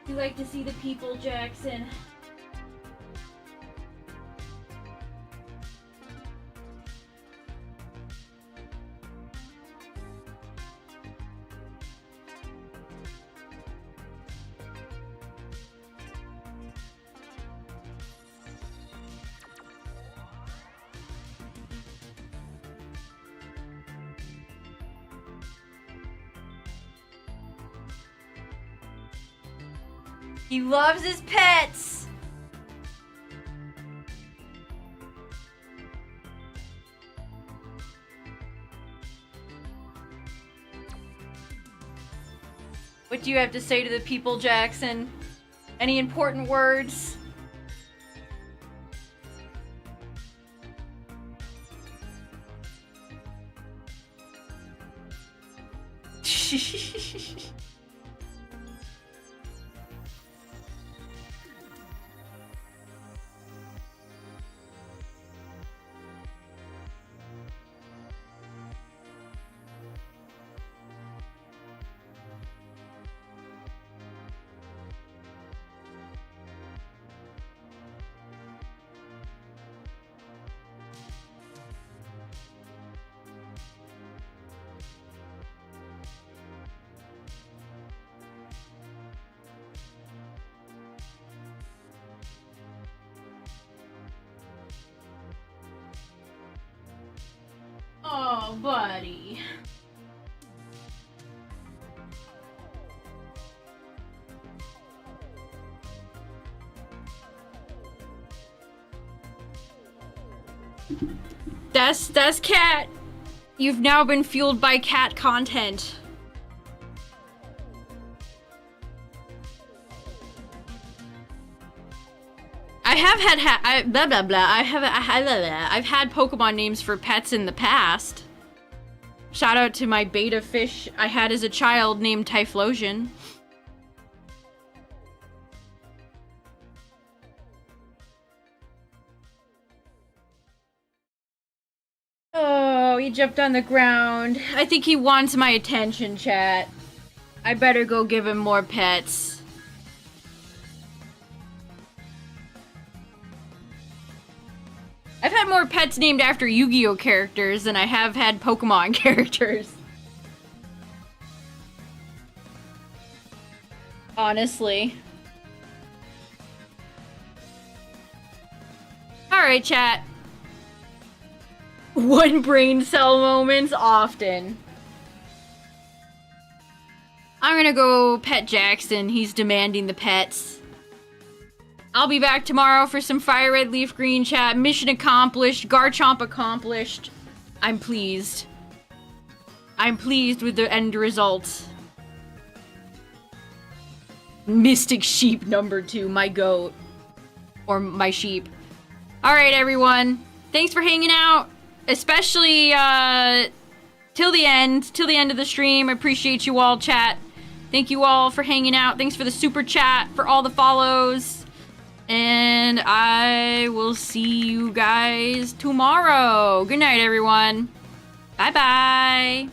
You like to see the people, Jackson? He loves his pets! What do you have to say to the people, Jackson? Any important words? Oh, buddy. That's cat. You've now been fueled by cat content. I have had blah blah blah. I've had Pokemon names for pets in the past. Shout out to my beta fish I had as a child named Typhlosion. Oh, he jumped on the ground. I think he wants my attention, chat. I better go give him more pets. I've had more pets named after Yu-Gi-Oh characters than I have had Pokemon characters. Honestly. Alright, chat. One brain cell moments often. I'm gonna go pet Jackson. He's demanding the pets. I'll be back tomorrow for some Fire Red Leaf Green chat. Mission accomplished. Garchomp accomplished. I'm pleased. I'm pleased with the end result. Mystic Sheep number 2. My goat. Or my sheep. Alright, everyone. Thanks for hanging out. Especially, till the end of the stream. I appreciate you all, chat. Thank you all for hanging out. Thanks for the super chat, for all the follows. And I will see you guys tomorrow. Good night, everyone. Bye-bye.